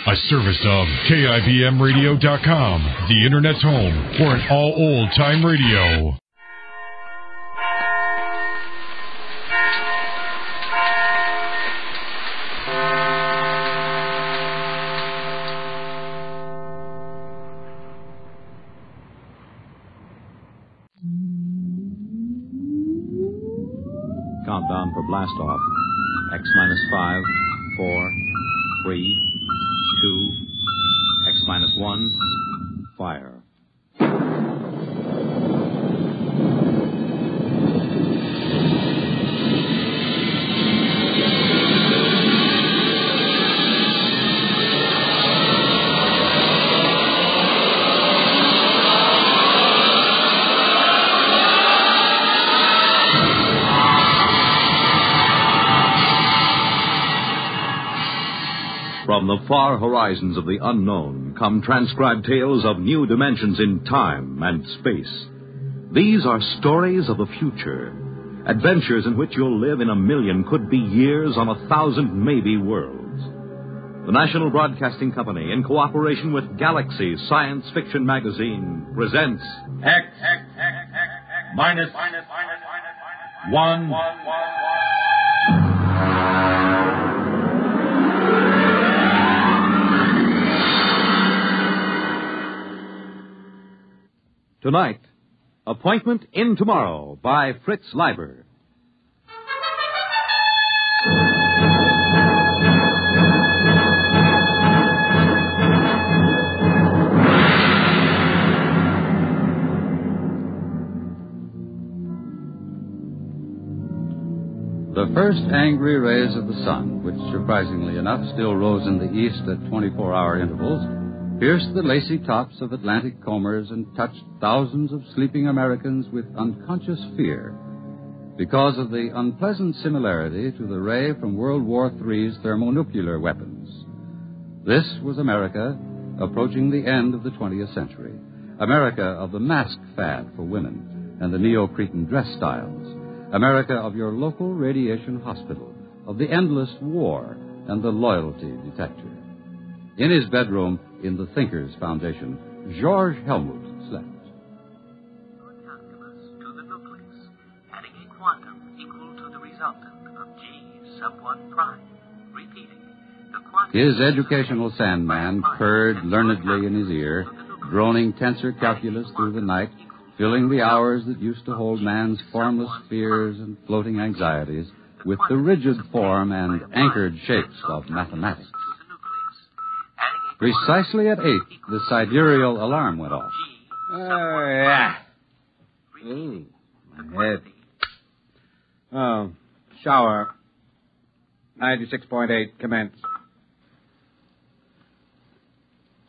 A service of KIBMradio.com, the Internet's home for an all-old-time radio. Countdown for blast off. X-5, 4, 3, 2, X-1, fire. From the far horizons of the unknown come transcribed tales of new dimensions in time and space. These are stories of the future, adventures in which you'll live in a million could-be years on 1,000 maybe worlds. The National Broadcasting Company, in cooperation with Galaxy Science Fiction Magazine, presents X minus 1. Tonight, Appointment in Tomorrow by Fritz Leiber. The first angry rays of the sun, which surprisingly enough still rose in the east at 24-hour intervals, pierced the lacy tops of Atlantic combers and touched thousands of sleeping Americans with unconscious fear because of the unpleasant similarity to the ray from World War III's thermonuclear weapons. This was America approaching the end of the 20th century, America of the mask fad for women and the Neo-Cretan dress styles, America of your local radiation hospital, of the endless war and the loyalty detector. In his bedroom in the Thinkers Foundation, George Helmut slept. Good calculus to the nucleus, adding a quantum equal to the resultant of G sub 1 prime. Repeating, the quantum... His educational sandman purred learnedly in his ear, droning tensor calculus through the night, filling the hours that used to hold man's formless fears and floating anxieties with the rigid form and anchored shapes of mathematics. Precisely at 8, the sidereal alarm went off. Yeah. Ooh, my head. Oh, shower. 96.8, commence.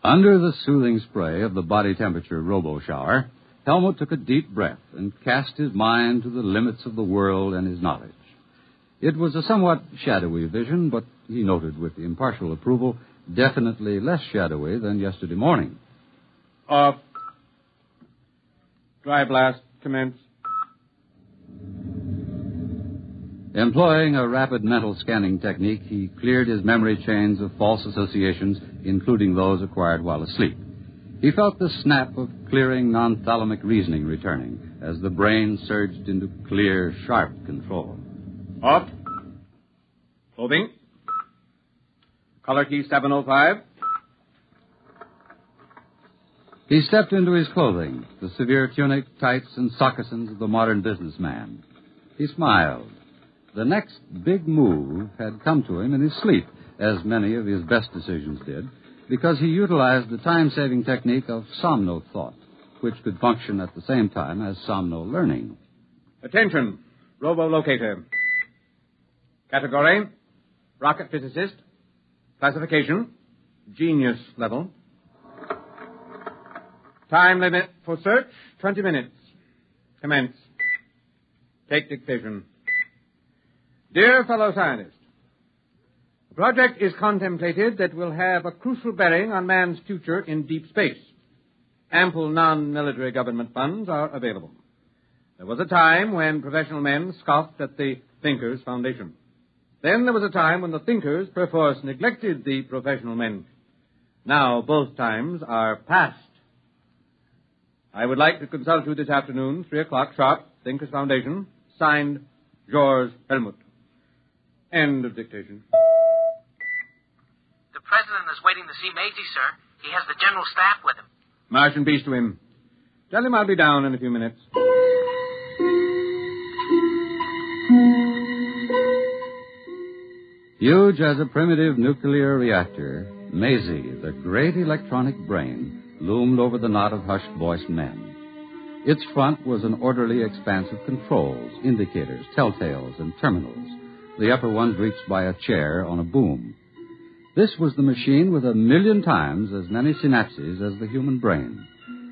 Under the soothing spray of the body temperature robo-shower, Helmut took a deep breath and cast his mind to the limits of the world and his knowledge. It was a somewhat shadowy vision, but he noted with impartial approval, definitely less shadowy than yesterday morning. Off. Dry blast, commence. Employing a rapid mental scanning technique, he cleared his memory chains of false associations, including those acquired while asleep. He felt the snap of clearing non-thalamic reasoning returning as the brain surged into clear, sharp control. Off. Clothing. Color key 705. He stepped into his clothing, the severe tunic, tights, and sockasins of the modern businessman. He smiled. The next big move had come to him in his sleep, as many of his best decisions did, because he utilized the time-saving technique of somno thought, which could function at the same time as somno learning. Attention, robo-locator. Category, rocket physicist. Classification, genius level. Time limit for search, 20 minutes. Commence. Take dictation. Dear fellow scientist, a project is contemplated that will have a crucial bearing on man's future in deep space. Ample non-military government funds are available. There was a time when professional men scoffed at the Thinkers Foundation. Then there was a time when the thinkers perforce neglected the professional men. Now, both times are past. I would like to consult you this afternoon, 3 o'clock sharp, Thinkers Foundation. Signed, George Helmut. End of dictation. The president is waiting to see Maisie, sir. He has the general staff with him. March and peace to him. Tell him I'll be down in a few minutes. Huge as a primitive nuclear reactor, Maisie, the great electronic brain, loomed over the knot of hushed-voiced men. Its front was an orderly expanse of controls, indicators, telltales, and terminals, the upper ones reached by a chair on a boom. This was the machine with 1,000,000 times as many synapses as the human brain,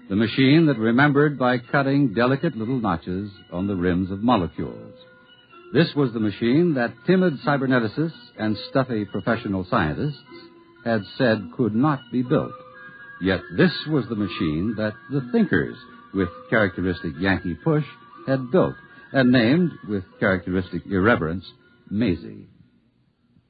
the machine that remembered by cutting delicate little notches on the rims of molecules. This was the machine that timid cyberneticists and stuffy professional scientists had said could not be built. Yet this was the machine that the thinkers, with characteristic Yankee push, had built and named, with characteristic irreverence, Maisie.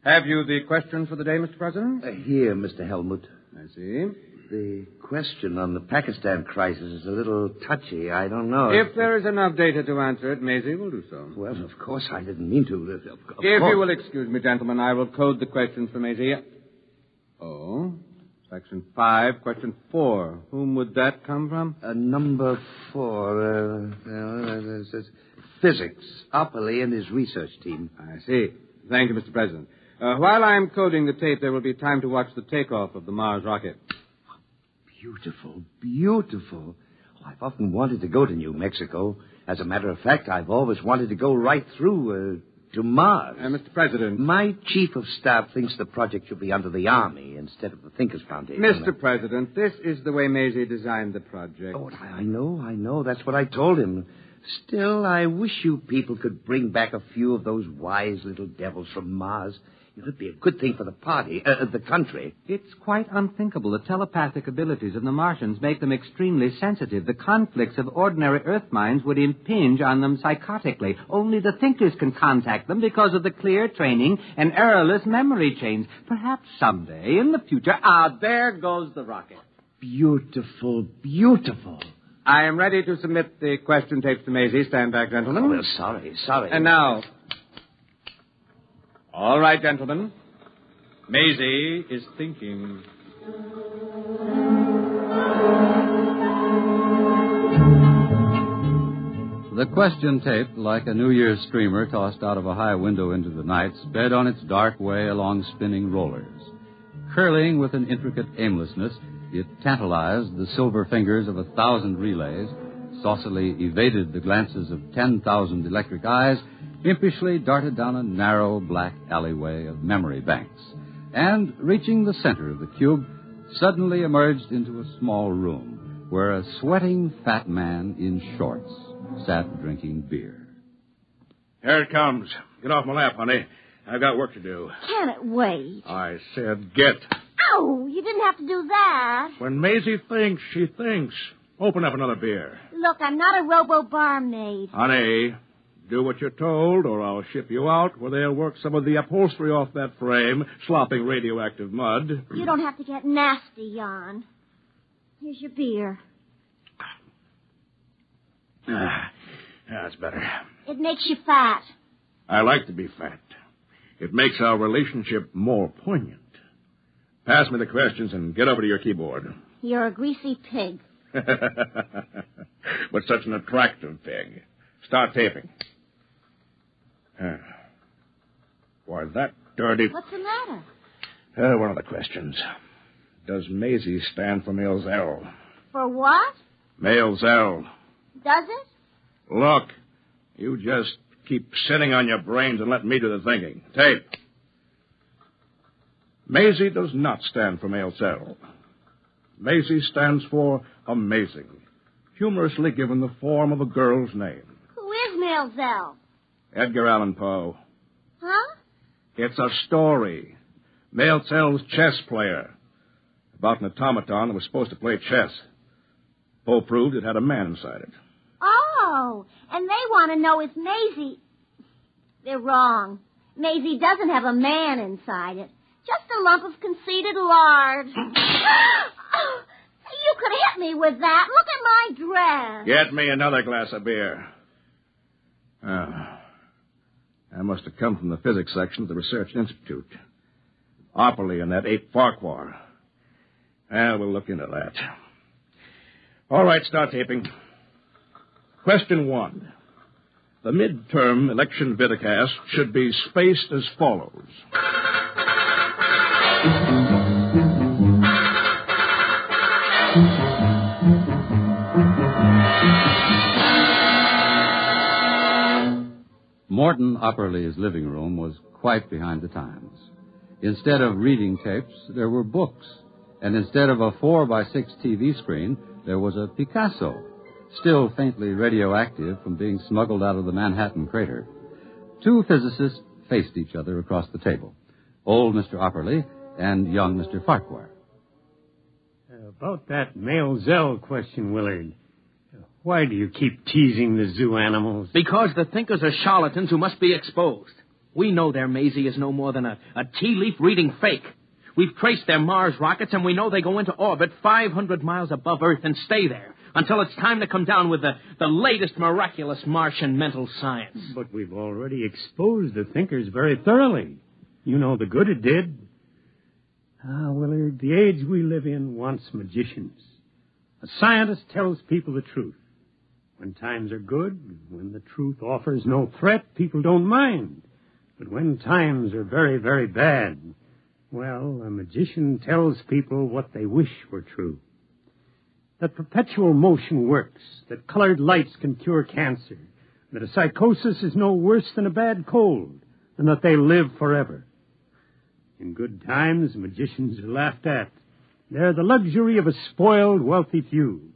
Have you the question for the day, Mr. President? Here, Mr. Helmut. I see. The question on the Pakistan crisis is a little touchy. I don't know. If there is enough data to answer it, Maisie will do so. Well, of course, I didn't mean to. Of If you will excuse me, gentlemen, I will code the questions for Maisie. Oh, Section 5, Question 4. Whom would that come from? Number 4. It says physics. Opperly and his research team. I see. Thank you, Mr. President. While I'm coding the tape, there will be time to watch the takeoff of the Mars rocket. Beautiful, beautiful. Oh, I've often wanted to go to New Mexico. As a matter of fact, I've always wanted to go right through to Mars. Mr. President. My chief of staff thinks the project should be under the Army instead of the Thinkers Foundation. Mr. President, this is the way Maisie designed the project. Oh, I know. That's what I told him. Still, I wish you people could bring back a few of those wise little devils from Mars. It would be a good thing for the party, the country. It's quite unthinkable. The telepathic abilities of the Martians make them extremely sensitive. The conflicts of ordinary Earth minds would impinge on them psychotically. Only the thinkers can contact them because of the clear training and errorless memory chains. Perhaps someday, in the future... there goes the rocket. Beautiful, beautiful. I am ready to submit the question tapes to Maisie. Stand back, gentlemen. Oh, well, sorry. And now... All right, gentlemen. Maisie is thinking. The question tape, like a New Year's streamer tossed out of a high window into the night, sped on its dark way along spinning rollers. Curling with an intricate aimlessness, it tantalized the silver fingers of 1,000 relays, saucily evaded the glances of 10,000 electric eyes, impishly darted down a narrow black alleyway of memory banks, and, reaching the center of the cube, suddenly emerged into a small room where a sweating fat man in shorts sat drinking beer. Here it comes. Get off my lap, honey. I've got work to do. Can it wait? I said get. Oh, you didn't have to do that. When Maisie thinks, she thinks. Open up another beer. Look, I'm not a robo-barmaid. Honey, do what you're told, or I'll ship you out where they'll work some of the upholstery off that frame, slopping radioactive mud. You don't have to get nasty, Jan. Here's your beer. That's better. It makes you fat. I like to be fat. It makes our relationship more poignant. Pass me the questions and get over to your keyboard. You're a greasy pig. But such an attractive pig. Start taping. Why, that dirty... What's the matter? One of the questions. Does Maisie stand for male Zell? For what? Male Zell. Does it? Look, you just keep sitting on your brains and let me do the thinking. Tape. Maisie does not stand for male Zell. Maisie stands for amazing, humorously given the form of a girl's name. Who is Melzell? Edgar Allan Poe. Huh? It's a story. Melzell's chess player. About an automaton that was supposed to play chess. Poe proved it had a man inside it. Oh, and they want to know if Maisie... They're wrong. Maisie doesn't have a man inside it. Just a lump of conceited lard. You could hit me with that. Look at my dress. Get me another glass of beer. I must have come from the physics section of the Research Institute. Opperly and that ape Farquhar. We'll look into that. All right, start taping. Question 1. The midterm election vidcast should be spaced as follows. Morton Opperly's living room was quite behind the times. Instead of reading tapes, there were books. And instead of a 4x6 TV screen, there was a Picasso, still faintly radioactive from being smuggled out of the Manhattan crater. Two physicists faced each other across the table, old Mr. Opperly and young Mr. Farquhar. About that male Zell question, Willard. Why do you keep teasing the zoo animals? Because the thinkers are charlatans who must be exposed. We know their Maisie is no more than a tea leaf reading fake. We've traced their Mars rockets, and we know they go into orbit 500 miles above Earth and stay there until it's time to come down with the latest miraculous Martian mental science. But we've already exposed the thinkers very thoroughly. You know the good it did. Willard, the age we live in wants magicians. A scientist tells people the truth. When times are good, when the truth offers no threat, people don't mind. But when times are very, very bad, well, a magician tells people what they wish were true. That perpetual motion works, that colored lights can cure cancer, that a psychosis is no worse than a bad cold, and that they live forever. In good times, magicians are laughed at. They're the luxury of a spoiled, wealthy few.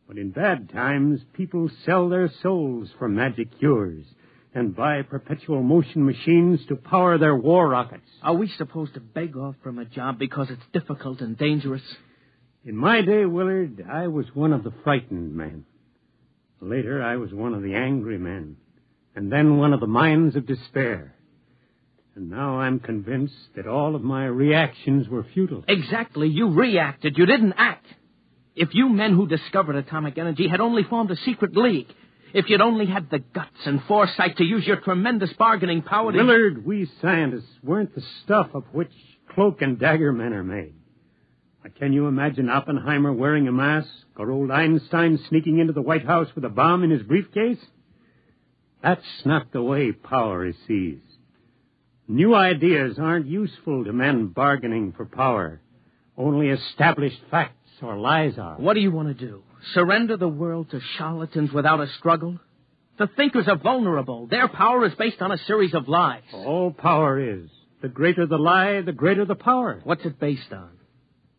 But in bad times, people sell their souls for magic cures and buy perpetual motion machines to power their war rockets. Are we supposed to beg off from a job because it's difficult and dangerous? In my day, Willard, I was one of the frightened men. Later, I was one of the angry men. And then one of the minds of despair. And now I'm convinced that all of my reactions were futile. Exactly. You reacted. You didn't act. If you men who discovered atomic energy had only formed a secret league, if you'd only had the guts and foresight to use your tremendous bargaining power to... Willard, we scientists weren't the stuff of which cloak and dagger men are made. Can you imagine Oppenheimer wearing a mask or old Einstein sneaking into the White House with a bomb in his briefcase? That's not the way power is seized. New ideas aren't useful to men bargaining for power. Only established facts or lies are. What do you want to do? Surrender the world to charlatans without a struggle? The thinkers are vulnerable. Their power is based on a series of lies. All power is. The greater the lie, the greater the power. What's it based on?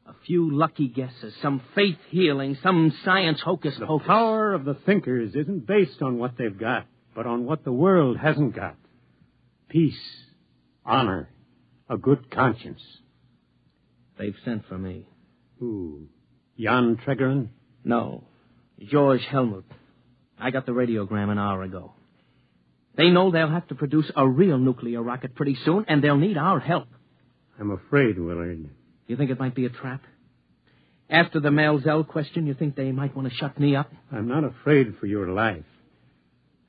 A few lucky guesses, some faith healing, some science hocus pocus. The power of the thinkers isn't based on what they've got, but on what the world hasn't got. Peace, honor, a good conscience. They've sent for me. Who? Jan Tregerin? No. George Helmut. I got the radiogram an hour ago. They know they'll have to produce a real nuclear rocket pretty soon, and they'll need our help. I'm afraid, Willard. You think it might be a trap? After the Mel Zell question, you think they might want to shut me up? I'm not afraid for your life.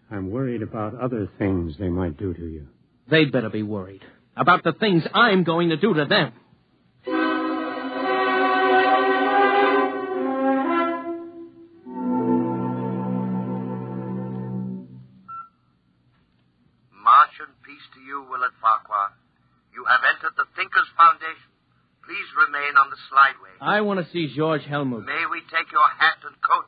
I'm worried about other things they might do to you. They'd better be worried about the things I'm going to do to them. Martian peace to you, Willard Farquhar. You have entered the Thinkers' Foundation. Please remain on the slideway. I want to see George Helmut. May we take your hat and coat?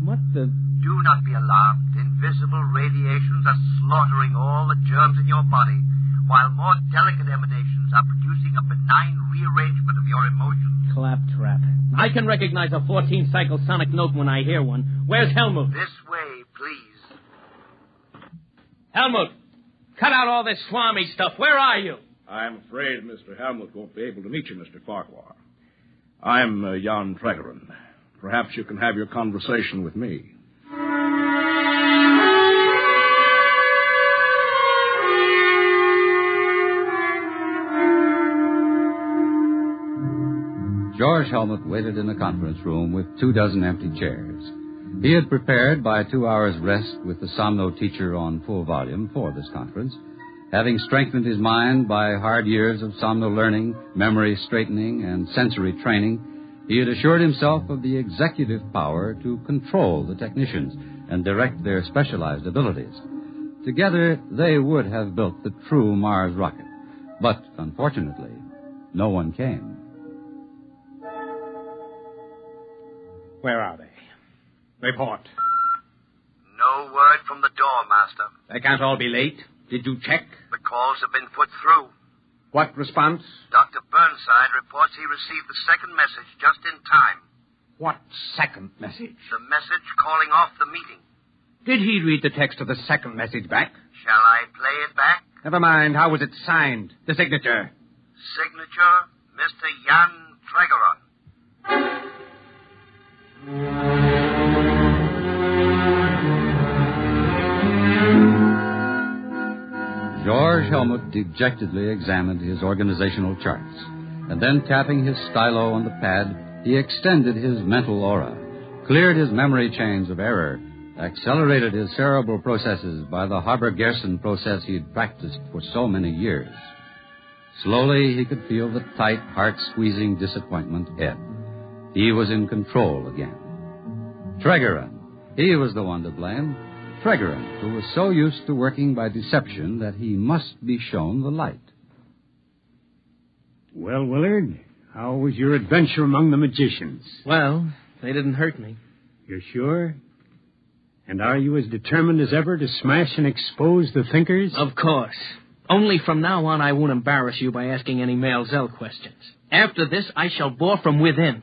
What the... Do not be alarmed. Invisible radiations are slaughtering all the germs in your body, while more delicate emanations are producing a benign rearrangement of your emotions. Claptrap. I can recognize a 14-cycle sonic note when I hear one. Where's Helmut? This way, please. Helmut, cut out all this swami stuff. Where are you? I'm afraid Mr. Helmut won't be able to meet you, Mr. Farquhar. I'm Jan Tregerin. Perhaps you can have your conversation with me. George Helmut waited in the conference room with 24 empty chairs. He had prepared by 2 hours' rest with the Somno teacher on full volume for this conference, having strengthened his mind by hard years of Somno learning, memory straightening, and sensory training. He had assured himself of the executive power to control the technicians and direct their specialized abilities. Together, they would have built the true Mars rocket. But, unfortunately, no one came. Where are they? Report. No word from the door, Master. They can't all be late. Did you check? The calls have been put through. What response? Dr. Burnside reports he received the second message just in time. What second message? The message calling off the meeting. Did he read the text of the second message back? Shall I play it back? Never mind. How was it signed? The signature? Signature, Mr. Jan Tregeron. George Helmut dejectedly examined his organizational charts, and then tapping his stylo on the pad, he extended his mental aura, cleared his memory chains of error, accelerated his cerebral processes by the Haber-Gerson process he'd practiced for so many years. Slowly, he could feel the tight, heart-squeezing disappointment ebb. He was in control again. Tregeron, he was the one to blame. Tregeron, who was so used to working by deception that he must be shown the light. Well, Willard, how was your adventure among the magicians? Well, they didn't hurt me. You're sure? And are you as determined as ever to smash and expose the thinkers? Of course. Only from now on I won't embarrass you by asking any Male Zell questions. After this, I shall bore from within.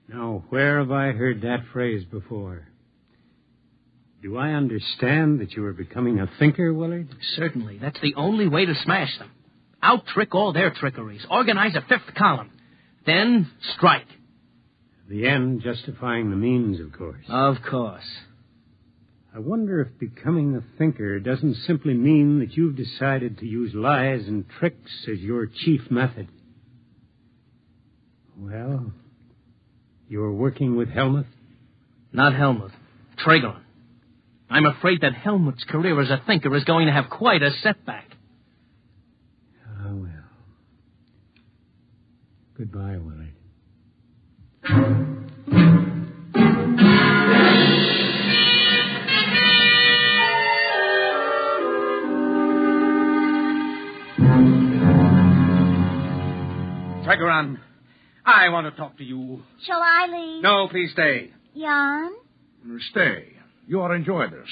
Now, where have I heard that phrase before? Do I understand that you are becoming a thinker, Willard? Certainly. That's the only way to smash them. Out-trick all their trickeries. Organize a fifth column. Then strike. The end justifying the means, of course. Of course. I wonder if becoming a thinker doesn't simply mean that you've decided to use lies and tricks as your chief method. Well, you're working with Helmut? Not Helmut. Tregeron. I'm afraid that Helmut's career as a thinker is going to have quite a setback. Ah, well. Goodbye, Willard. Tregeron, I want to talk to you. Shall I leave? No, please stay. Jan? Stay. You ought to enjoy this.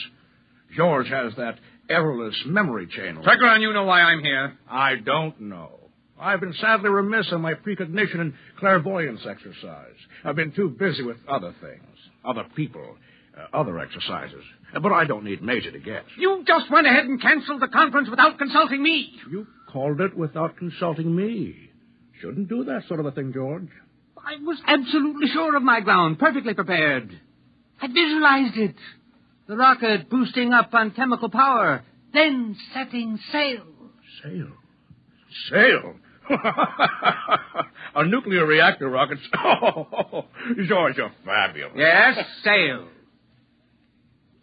George has that errorless memory chain. Tregeron, you know why I'm here. I don't know. I've been sadly remiss on my precognition and clairvoyance exercise. I've been too busy with other things, other people, other exercises. But I don't need Major to guess. You just went ahead and canceled the conference without consulting me. You called it without consulting me. Shouldn't do that sort of a thing, George. I was absolutely sure of my ground, perfectly prepared. I visualized it. The rocket boosting up on chemical power, then setting sail. Sail? Sail? A nuclear reactor rocket. Oh, George, you're fabulous. Yes, sail.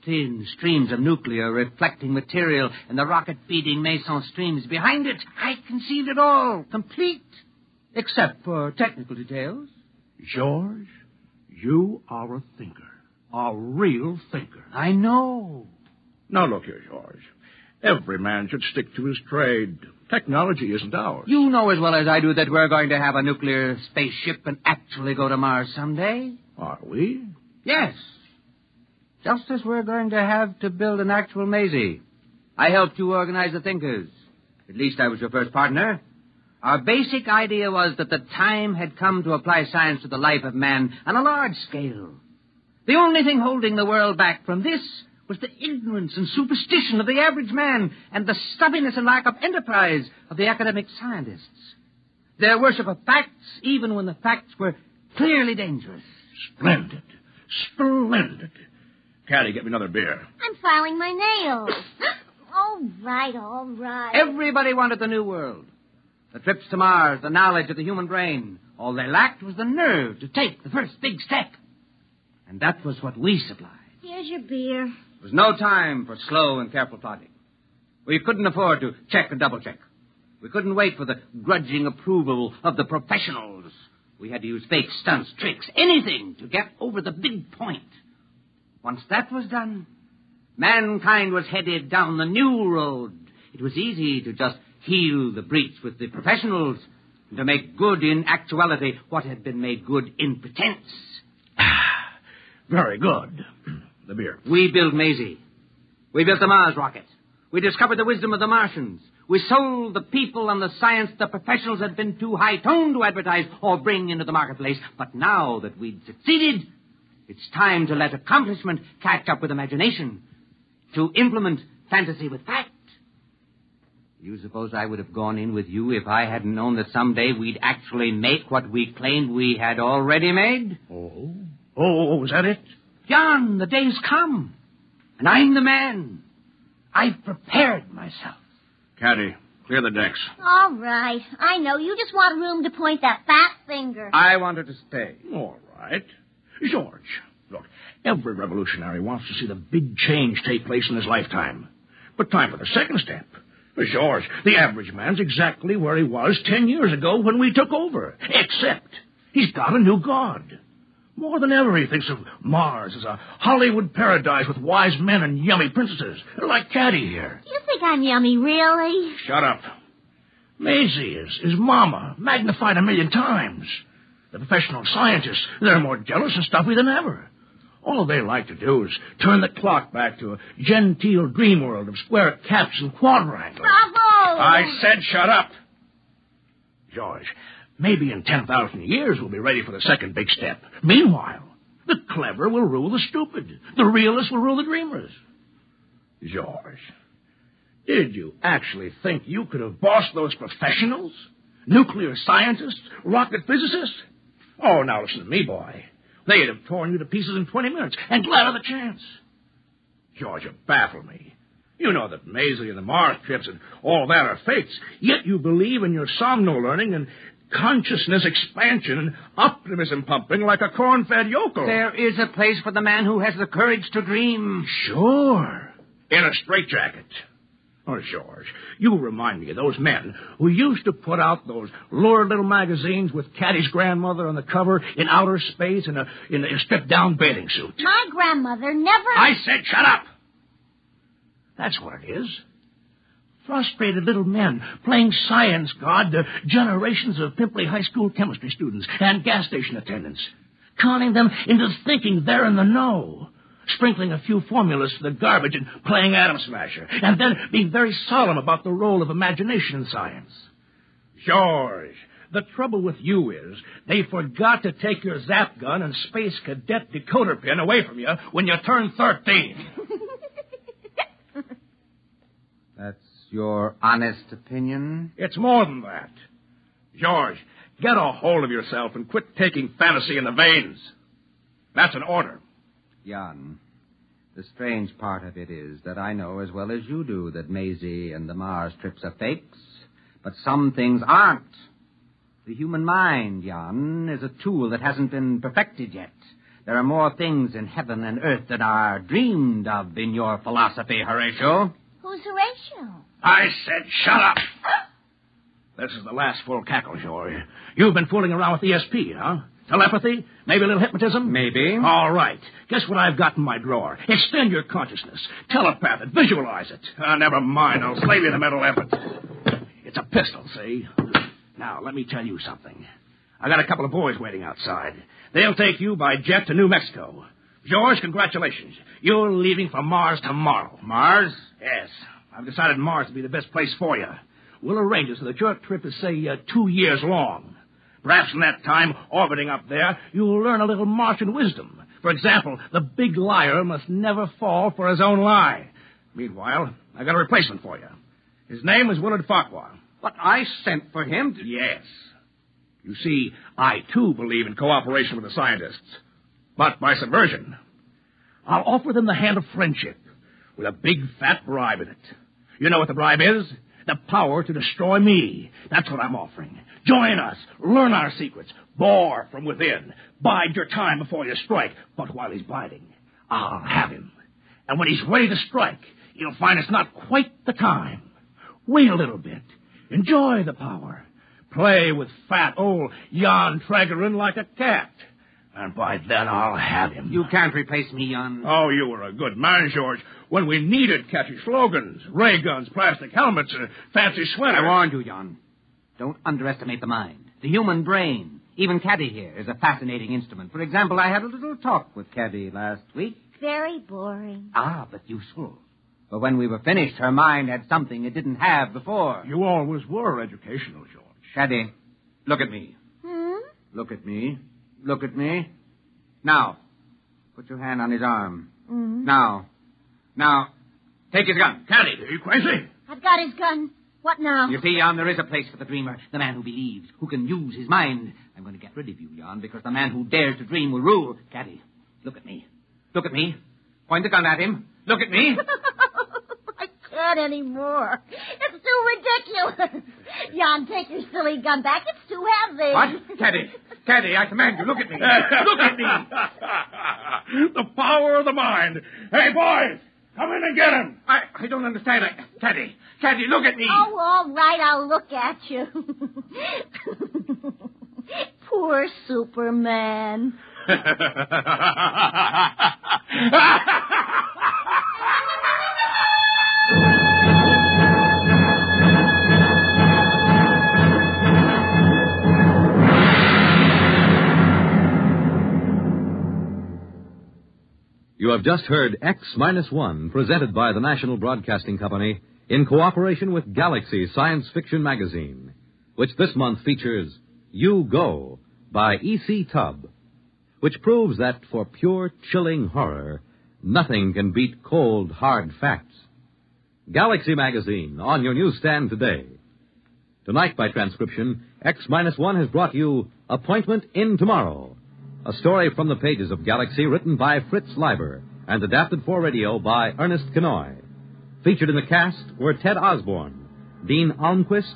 Thin streams of nuclear reflecting material and the rocket feeding meson streams behind it. I conceived it all, complete, except for technical details. George, you are a thinker. A real thinker. I know. Now, look here, George. Every man should stick to his trade. Technology isn't ours. You know as well as I do that we're going to have a nuclear spaceship and actually go to Mars someday. Are we? Yes. Just as we're going to have to build an actual Maisie. I helped you organize the thinkers. At least I was your first partner. Our basic idea was that the time had come to apply science to the life of man on a large scale. The only thing holding the world back from this was the ignorance and superstition of the average man and the stubbornness and lack of enterprise of the academic scientists. Their worship of facts, even when the facts were clearly dangerous. Splendid. Splendid. Caddy, get me another beer. I'm filing my nails. All right. Everybody wanted the new world. The trips to Mars, the knowledge of the human brain. All they lacked was the nerve to take the first big step. And that was what we supplied. Here's your beer. There was no time for slow and careful plodding. We couldn't afford to check and double-check. We couldn't wait for the grudging approval of the professionals. We had to use fake stunts, tricks, anything to get over the big point. Once that was done, mankind was headed down the new road. It was easy to just heal the breach with the professionals and to make good in actuality what had been made good in pretense. Very good. The beer. We built Maisie. We built the Mars rocket. We discovered the wisdom of the Martians. We sold the people and the science the professionals had been too high-toned to advertise or bring into the marketplace. But now that we'd succeeded, it's time to let accomplishment catch up with imagination, to implement fantasy with fact. You suppose I would have gone in with you if I hadn't known that someday we'd actually make what we claimed we had already made? Oh, is that it? John, the day's come, and I'm the man. I've prepared myself. Caddy, clear the decks. All right. I know. You just want room to point that fat finger. I want her to stay. All right. George, look, every revolutionary wants to see the big change take place in his lifetime. But time for the second step. George, the average man's exactly where he was 10 years ago when we took over. Except he's got a new god. More than ever, he thinks of Mars as a Hollywood paradise with wise men and yummy princesses, like Caddy here. You think I'm yummy, really? Shut up. Maisie is Mama, magnified 1,000,000 times. The professional scientists, they're more jealous and stuffy than ever. All they like to do is turn the clock back to a genteel dream world of square caps and quadrangles. Bravo! I said shut up. George, maybe in 10,000 years we'll be ready for the second big step. Meanwhile, the clever will rule the stupid. The realists will rule the dreamers. George, did you actually think you could have bossed those professionals? Nuclear scientists? Rocket physicists? Oh, now listen to me, boy. They'd have torn you to pieces in 20 minutes, and glad of the chance. George, you baffle me. You know that Maisie and the Mars trips and all that are fakes, yet you believe in your somno-learning and consciousness expansion and optimism pumping like a corn-fed yokel. There is a place for the man who has the courage to dream. Sure. In a straitjacket. Oh, George, you remind me of those men who used to put out those lurid little magazines with Caddy's grandmother on the cover in outer space in a stripped-down bathing suit. My grandmother never... I said shut up! That's what it is. Frustrated little men playing science god to generations of pimply high school chemistry students and gas station attendants, conning them into thinking they're in the know, sprinkling a few formulas to the garbage and playing Atom Smasher, and then being very solemn about the role of imagination in science. George, the trouble with you is they forgot to take your zap gun and space cadet decoder pin away from you when you turned 13. That's your honest opinion? It's more than that. George, get a hold of yourself and quit taking fantasy in the veins. That's an order. Jan, the strange part of it is that I know as well as you do that Maisie and the Mars trips are fakes, but some things aren't. The human mind, Jan, is a tool that hasn't been perfected yet. There are more things in heaven and earth than are dreamed of in your philosophy, Horatio. Who's Horatio? I said shut up. This is the last full cackle, George. You've been fooling around with ESP, huh? Telepathy? Maybe a little hypnotism? Maybe. All right. Guess what I've got in my drawer? Extend your consciousness. Telepath it. Visualize it. Never mind. I'll slave you the mental effort. It's a pistol, see? Now, let me tell you something. I got a couple of boys waiting outside. They'll take you by jet to New Mexico. George, congratulations. You're leaving for Mars tomorrow. Mars? Yes. I've decided Mars to be the best place for you. We'll arrange it so that your trip is, say, 2 years long. Perhaps in that time, orbiting up there, you'll learn a little Martian wisdom. For example, the big liar must never fall for his own lie. Meanwhile, I got a replacement for you. His name is Willard Farquhar. But I sent for him to... Yes. You see, I, too, believe in cooperation with the scientists. But by subversion. I'll offer them the hand of friendship with a big, fat bribe in it. You know what the bribe is? The power to destroy me. That's what I'm offering. Join us. Learn our secrets. Bore from within. Bide your time before you strike. But while he's biding, I'll have him. And when he's ready to strike, you'll find it's not quite the time. Wait a little bit. Enjoy the power. Play with fat old Jan Tragerin like a cat. And by then I'll have him. You can't replace me, Jan. Oh, you were a good man, George, when we needed catchy slogans, ray guns, plastic helmets, fancy sweaters. I warned you, Jan. Don't underestimate the mind. The human brain. Even Caddy here is a fascinating instrument. For example, I had a little talk with Caddy last week. Very boring. Ah, but useful. But when we were finished, her mind had something it didn't have before. You always were educational, George. Caddy, look at me. Look at me. Look at me. Now, put your hand on his arm. Now, take his gun. Caddy, are you crazy? I've got his gun. What now? You see, Jan, there is a place for the dreamer, the man who believes, who can use his mind. I'm going to get rid of you, Jan, because the man who dares to dream will rule. Caddy, look at me. Look at me. Point the gun at him. Look at me. I can't anymore. It's too ridiculous. Jan, take your silly gun back. It's too heavy. What? Caddy, I command you, look at me. Look at me. The power of the mind. Hey, boys, come in and get him. I don't understand. Caddy, look at me. Oh, all right, I'll look at you. Poor Superman. You have just heard X-1, presented by the National Broadcasting Company in cooperation with Galaxy Science Fiction Magazine, which this month features You Go by E.C. Tubb, which proves that for pure, chilling horror, nothing can beat cold, hard facts. Galaxy Magazine, on your newsstand today. Tonight, by transcription, X-1 has brought you Appointment in Tomorrow, a story from the pages of Galaxy written by Fritz Leiber and adapted for radio by Ernest Kenoy. Featured in the cast were Ted Osborne, Dean Almquist,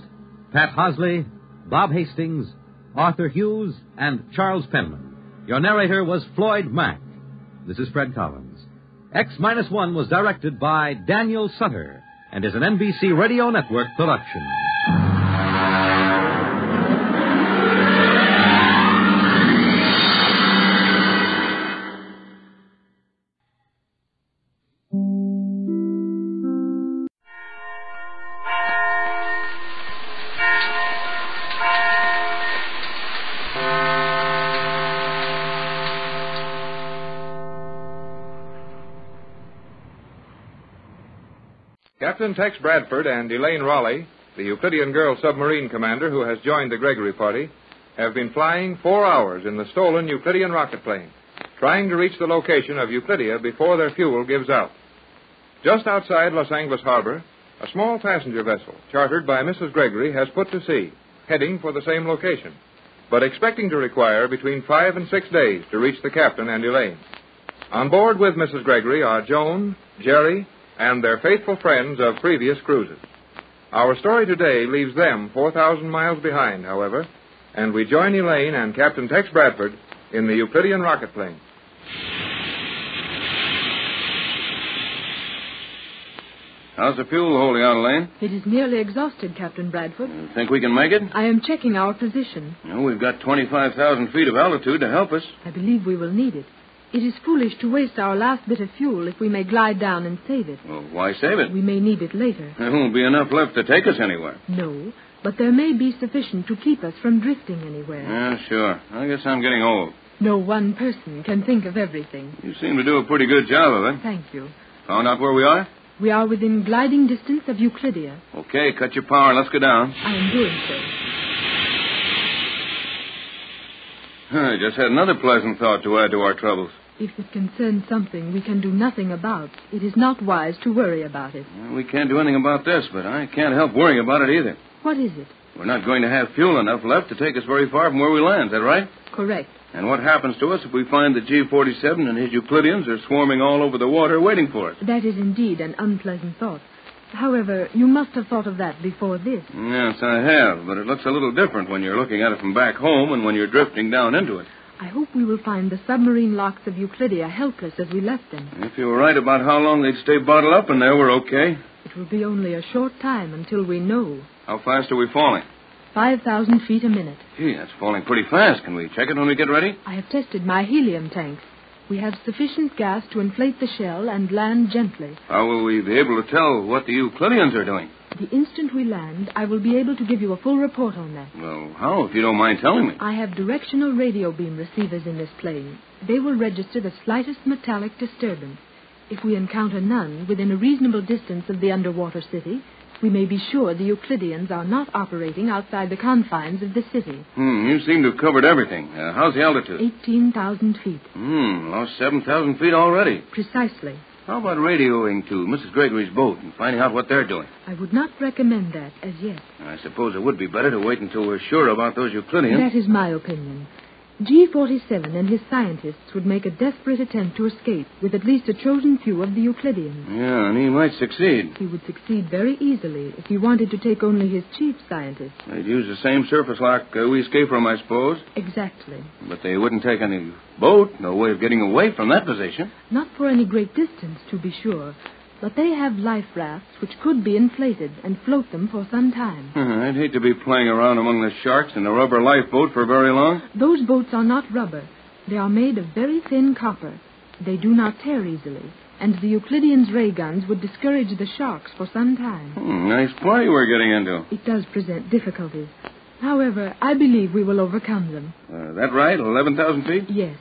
Pat Hosley, Bob Hastings, Arthur Hughes, and Charles Penman. Your narrator was Floyd Mack. This is Fred Collins. X-1 was directed by Daniel Sutter and is an NBC Radio Network production. Captain Tex Bradford and Elaine Raleigh, the Euclidean girl submarine commander who has joined the Gregory party, have been flying 4 hours in the stolen Euclidean rocket plane, trying to reach the location of Euclidia before their fuel gives out. Just outside Los Angeles Harbor, a small passenger vessel chartered by Mrs. Gregory has put to sea, heading for the same location, but expecting to require between 5 and 6 days to reach the captain and Elaine. On board with Mrs. Gregory are Joan, Jerry, and their faithful friends of previous cruises. Our story today leaves them 4,000 miles behind, however, and we join Elaine and Captain Tex Bradford in the Euclidean rocket plane. How's the fuel holding out, Elaine? It is nearly exhausted, Captain Bradford. Think we can make it? I am checking our position. We've got 25,000 feet of altitude to help us. I believe we will need it. It is foolish to waste our last bit of fuel if we may glide down and save it. Well, why save it? We may need it later. There won't be enough left to take us anywhere. No, but there may be sufficient to keep us from drifting anywhere. Yeah, sure. I guess I'm getting old. No one person can think of everything. You seem to do a pretty good job of it. Thank you. Found out where we are? We are within gliding distance of Euclidia. Okay, cut your power and let's go down. I am doing so. I just had another pleasant thought to add to our troubles. If it concerns something we can do nothing about, it is not wise to worry about it. Well, we can't do anything about this, but I can't help worrying about it either. What is it? We're not going to have fuel enough left to take us very far from where we land, is that right? Correct. And what happens to us if we find that G-47 and his Euclideans are swarming all over the water waiting for us? That is indeed an unpleasant thought. However, you must have thought of that before this. Yes, I have, but it looks a little different when you're looking at it from back home and when you're drifting down into it. I hope we will find the submarine locks of Euclidia helpless as we left them. If you were right about how long they'd stay bottled up in there, we're okay. It will be only a short time until we know. How fast are we falling? 5,000 feet a minute. Gee, that's falling pretty fast. Can we check it when we get ready? I have tested my helium tanks. We have sufficient gas to inflate the shell and land gently. How will we be able to tell what the Euclideans are doing? The instant we land, I will be able to give you a full report on that. Well, how, if you don't mind telling me? I have directional radio beam receivers in this plane. They will register the slightest metallic disturbance. If we encounter none within a reasonable distance of the underwater city, we may be sure the Euclideans are not operating outside the confines of the city. You seem to have covered everything. How's the altitude? 18,000 feet. Lost 7,000 feet already. Precisely. How about radioing to Mrs. Gregory's boat and finding out what they're doing? I would not recommend that as yet. I suppose it would be better to wait until we're sure about those Euclideans. That is my opinion. G47 and his scientists would make a desperate attempt to escape with at least a chosen few of the Euclideans. Yeah, and he might succeed. He would succeed very easily if he wanted to take only his chief scientist. They'd use the same surface lock we escaped from, I suppose. Exactly. But they wouldn't take any boat, no way of getting away from that position. Not for any great distance, to be sure. But they have life rafts which could be inflated and float them for some time. I'd hate to be playing around among the sharks in a rubber lifeboat for very long. Those boats are not rubber. They are made of very thin copper. They do not tear easily, and the Euclideans' ray guns would discourage the sharks for some time. Nice play we're getting into. It does present difficulties. However, I believe we will overcome them. That right? 11,000 feet? Yes.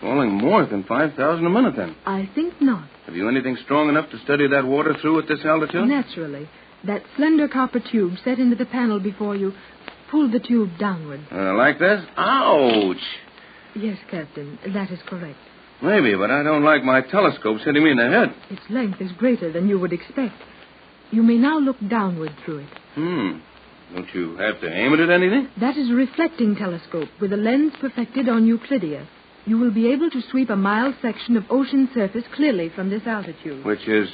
Falling more than 5,000 a minute, then. I think not. Have you anything strong enough to steady that water through at this altitude? Naturally. That slender copper tube set into the panel before you. Pull the tube downward. Like this? Ouch! Yes, Captain. That is correct. Maybe, but I don't like my telescope hitting me in the head. Its length is greater than you would expect. You may now look downward through it. Don't you have to aim it at anything? That is a reflecting telescope with a lens perfected on Euclidia. You will be able to sweep a mile section of ocean surface clearly from this altitude. Which is,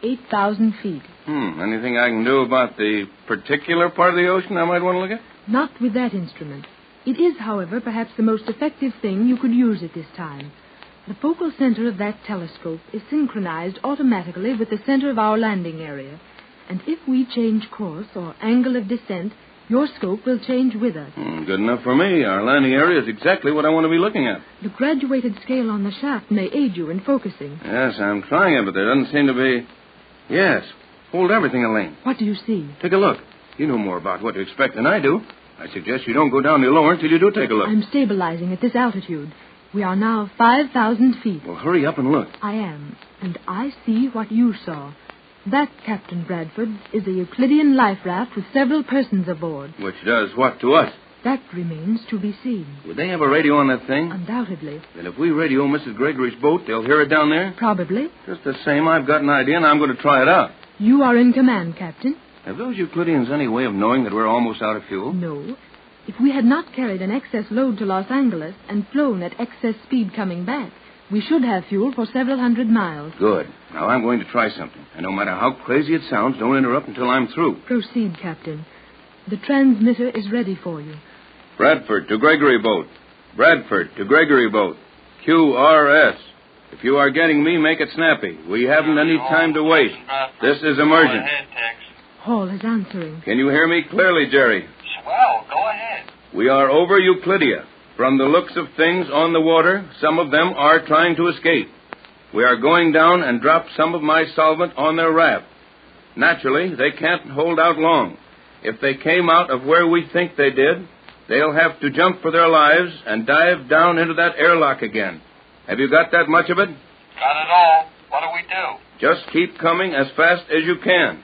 8,000 feet. Anything I can do about the particular part of the ocean I might want to look at? Not with that instrument. It is, however, perhaps the most effective thing you could use at this time. The focal center of that telescope is synchronized automatically with the center of our landing area. And if we change course or angle of descent, your scope will change with us. Good enough for me. Our landing area is exactly what I want to be looking at. The graduated scale on the shaft may aid you in focusing. Yes, I'm trying it, but there doesn't seem to be... Yes. Hold everything, Elaine. What do you see? Take a look. You know more about what to expect than I do. I suggest you don't go down any lower until you do take a look. I'm stabilizing at this altitude. We are now 5,000 feet. Well, hurry up and look. I am. And I see what you saw. That, Captain Bradford, is a Euclidean life raft with several persons aboard. Which does what to us? That remains to be seen. Would they have a radio on that thing? Undoubtedly. Then if we radio Mrs. Gregory's boat, they'll hear it down there? Probably. Just the same, I've got an idea, and I'm going to try it out. You are in command, Captain. Have those Euclideans any way of knowing that we're almost out of fuel? No. If we had not carried an excess load to Los Angeles and flown at excess speed coming back, we should have fuel for several hundred miles. Good. Now I'm going to try something. And no matter how crazy it sounds, don't interrupt until I'm through. Proceed, Captain. The transmitter is ready for you. Bradford to Gregory boat. Bradford to Gregory boat. QRS. If you are getting me, make it snappy. We haven't any time to waste. This is emergent. Hall is answering. Can you hear me clearly, Jerry? Swell. Go ahead. We are over Euclidia. From the looks of things on the water, some of them are trying to escape. We are going down and drop some of my solvent on their raft. Naturally, they can't hold out long. If they came out of where we think they did, they'll have to jump for their lives and dive down into that airlock again. Have you got that much of it? Got it all. What do we do? Just keep coming as fast as you can.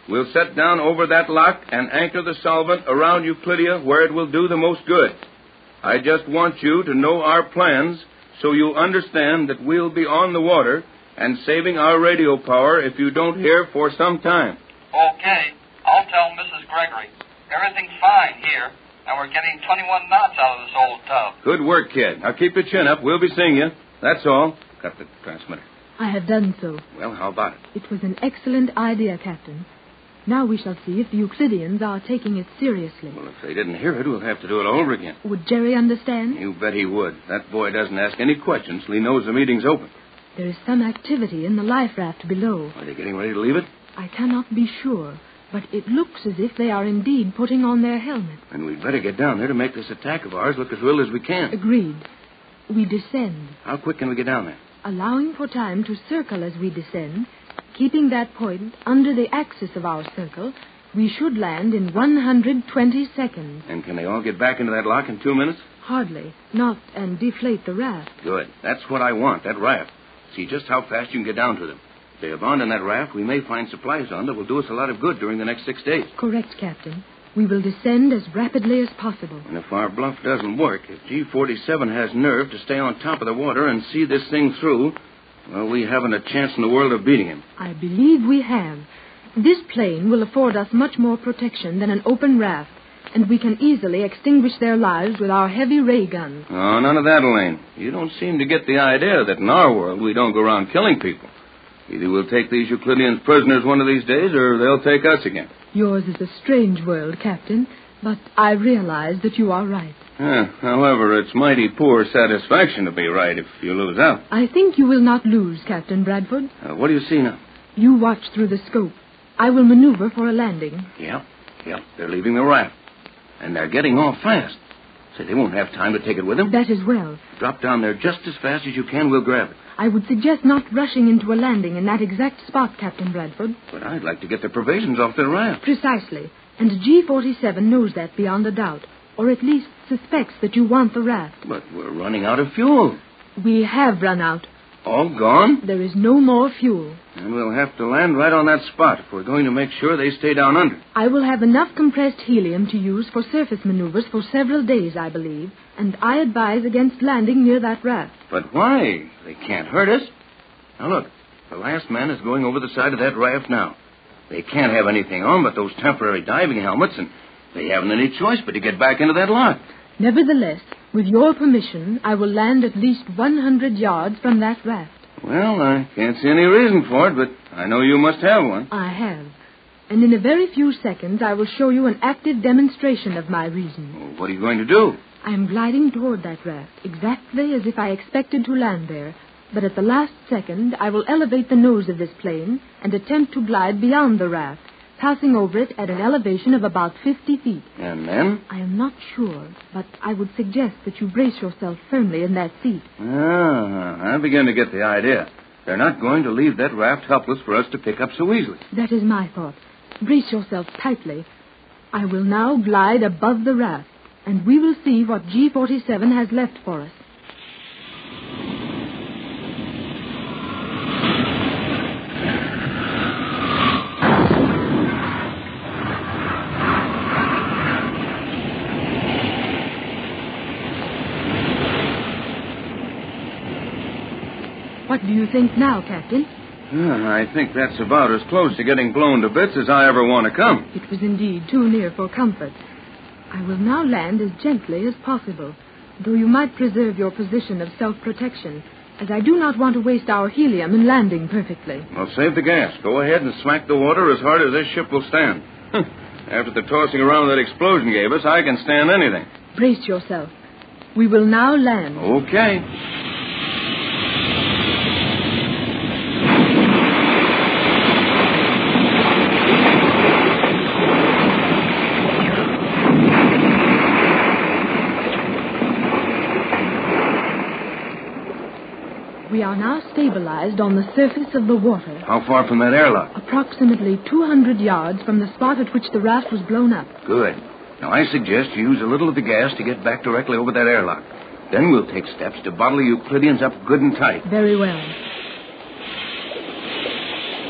We'll set down over that lock and anchor the solvent around Euclidia where it will do the most good. I just want you to know our plans so you understand that we'll be on the water and saving our radio power if you don't hear for some time. Okay. I'll tell Mrs. Gregory. Everything's fine here, and we're getting 21 knots out of this old tub. Good work, kid. Now keep your chin up. We'll be seeing you. That's all. Cut the transmitter. I have done so. Well, how about it? It was an excellent idea, Captain. Now we shall see if the Euclidians are taking it seriously. Well, if they didn't hear it, we'll have to do it all over again. Would Jerry understand? You bet he would. That boy doesn't ask any questions till he knows the meeting's open. There is some activity in the life raft below. Are they getting ready to leave it? I cannot be sure, but it looks as if they are indeed putting on their helmets. And we'd better get down there to make this attack of ours look as real as we can. Agreed. We descend. How quick can we get down there? Allowing for time to circle as we descend, keeping that point under the axis of our circle, we should land in 120 seconds. And can they all get back into that lock in 2 minutes? Hardly. Not and deflate the raft. Good. That's what I want, that raft. See just how fast you can get down to them. If they abandon that raft, we may find supplies on that will do us a lot of good during the next 6 days. Correct, Captain. We will descend as rapidly as possible. And if our bluff doesn't work, if G47 has nerve to stay on top of the water and see this thing through, well, we haven't a chance in the world of beating him. I believe we have. This plane will afford us much more protection than an open raft, and we can easily extinguish their lives with our heavy ray guns. Oh, none of that, Elaine. You don't seem to get the idea that in our world we don't go around killing people. Either we'll take these Euclidians prisoners one of these days, or they'll take us again. Yours is a strange world, Captain, but I realize that you are right. However, it's mighty poor satisfaction to be right if you lose out. I think you will not lose, Captain Bradford. What do you see now? You watch through the scope. I will maneuver for a landing. Yeah. They're leaving the raft. And they're getting off fast. Say, they won't have time to take it with them. That is well. Drop down there just as fast as you can. We'll grab it. I would suggest not rushing into a landing in that exact spot, Captain Bradford. But I'd like to get the provisions off the raft. Precisely. And G47 knows that beyond a doubt. Or at least suspects that you want the raft. But we're running out of fuel. We have run out. All gone? There is no more fuel. And we'll have to land right on that spot if we're going to make sure they stay down under. I will have enough compressed helium to use for surface maneuvers for several days, I believe. And I advise against landing near that raft. But why? They can't hurt us. Now look, the last man is going over the side of that raft now. They can't have anything on but those temporary diving helmets, and they haven't any choice but to get back into that lock. Nevertheless, with your permission, I will land at least 100 yards from that raft. Well, I can't see any reason for it, but I know you must have one. I have. And in a very few seconds, I will show you an active demonstration of my reason. Well, what are you going to do? I am gliding toward that raft, exactly as if I expected to land there. But at the last second, I will elevate the nose of this plane and attempt to glide beyond the raft, passing over it at an elevation of about 50 feet. And then? I am not sure, but I would suggest that you brace yourself firmly in that seat. I begin to get the idea. They're not going to leave that raft helpless for us to pick up so easily. That is my thought. Brace yourself tightly. I will now glide above the raft, and we will see what G47 has left for us. What do you think now, Captain? I think that's about as close to getting blown to bits as I ever want to come. It was indeed too near for comfort. I will now land as gently as possible, though you might preserve your position of self-protection, as I do not want to waste our helium in landing perfectly. Well, save the gas. Go ahead and smack the water as hard as this ship will stand. After the tossing around that explosion gave us, I can stand anything. Brace yourself. We will now land. Okay. We are now stabilized on the surface of the water. How far from that airlock? Approximately 200 yards from the spot at which the raft was blown up. Good. Now, I suggest you use a little of the gas to get back directly over that airlock. Then we'll take steps to bottle the Euclidians up good and tight. Very well.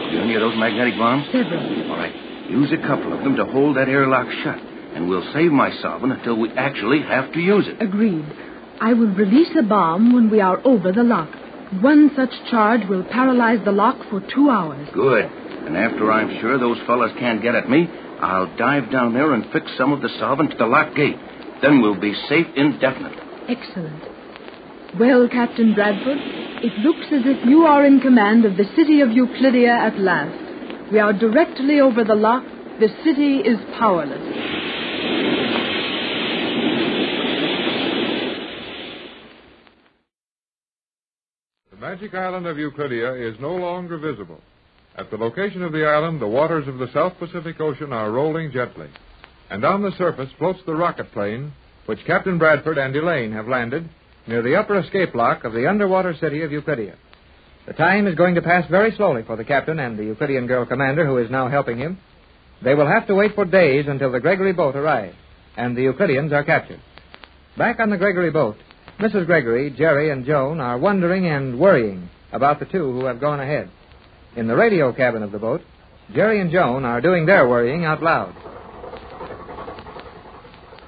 Do any of those magnetic bombs? Several. All right. Use a couple of them to hold that airlock shut, and we'll save my solvent until we actually have to use it. Agreed. I will release a bomb when we are over the lock. One such charge will paralyze the lock for 2 hours. Good. And after I'm sure those fellas can't get at me, I'll dive down there and fix some of the solvent to the lock gate. Then we'll be safe indefinitely. Excellent. Well, Captain Bradford, It looks as if you are in command of the city of Euclidia at last. We are directly over the lock. The city is powerless. The magic island of Euclidia is no longer visible. At the location of the island, the waters of the South Pacific Ocean are rolling gently. And on the surface floats the rocket plane, which Captain Bradford and Elaine have landed near the upper escape lock of the underwater city of Euclidia. The time is going to pass very slowly for the captain and the Euclidean girl commander who is now helping him. They will have to wait for days until the Gregory boat arrives, and the Euclideans are captured. Back on the Gregory boat, Mrs. Gregory, Jerry, and Joan are wondering and worrying about the two who have gone ahead. In the radio cabin of the boat, Jerry and Joan are doing their worrying out loud.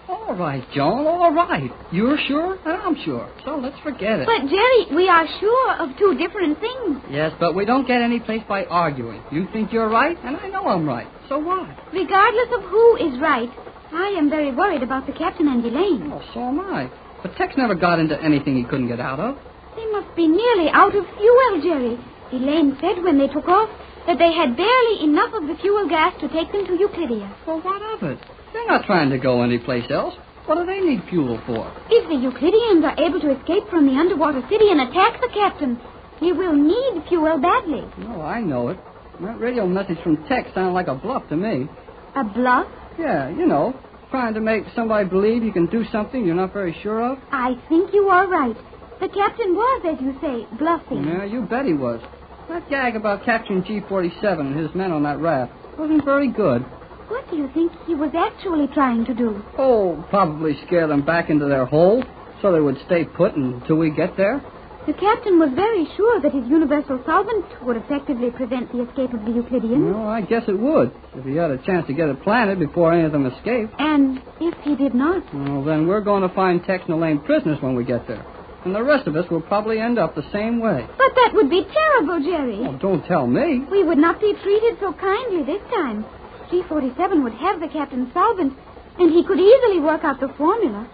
All right, Joan, all right. You're sure, and I'm sure. So let's forget it. But, Jerry, we are sure of two different things. Yes, but we don't get any place by arguing. You think you're right, and I know I'm right. So what? Regardless of who is right, I am very worried about the captain and Elaine. Oh, so am I. But Tex never got into anything he couldn't get out of. They must be nearly out of fuel, Jerry. Elaine said when they took off that they had barely enough of the fuel gas to take them to Euclidia. Well, what of it? They're not trying to go anyplace else. What do they need fuel for? If the Euclideans are able to escape from the underwater city and attack the captain, he will need fuel badly. Oh, I know it. That radio message from Tex sounded like a bluff to me. A bluff? Yeah, you know, trying to make somebody believe you can do something you're not very sure of. I think you are right. The captain was, as you say, bluffing. Yeah, you bet he was. That gag about capturing G-47 and his men on that raft wasn't very good. What do you think he was actually trying to do? Oh, probably scare them back into their hole so they would stay put until we get there. The captain was very sure that his universal solvent would effectively prevent the escape of the Euclideans. Well, I guess it would, if he had a chance to get it planted before any of them escaped. And if he did not? Well, then we're going to find Tex and Elaine prisoners when we get there. And the rest of us will probably end up the same way. But that would be terrible, Jerry. Oh, don't tell me. We would not be treated so kindly this time. G-47 would have the captain's solvent, and he could easily work out the formula.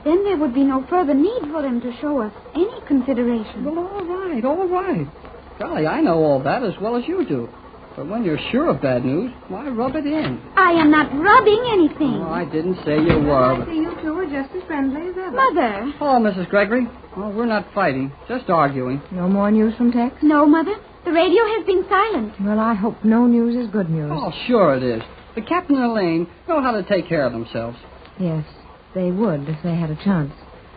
Then there would be no further need for him to show us any consideration. Well, all right. Golly, I know all that as well as you do. But when you're sure of bad news, why rub it in? I am not rubbing anything. Oh, I didn't say you were. I see you two are just as friendly as ever. Mother. Hello, Mrs. Gregory. Oh, we're not fighting, just arguing. No more news from Tex? No, Mother. The radio has been silent. Well, I hope no news is good news. Oh, sure it is. The captain and Elaine know how to take care of themselves. Yes, they would if they had a chance.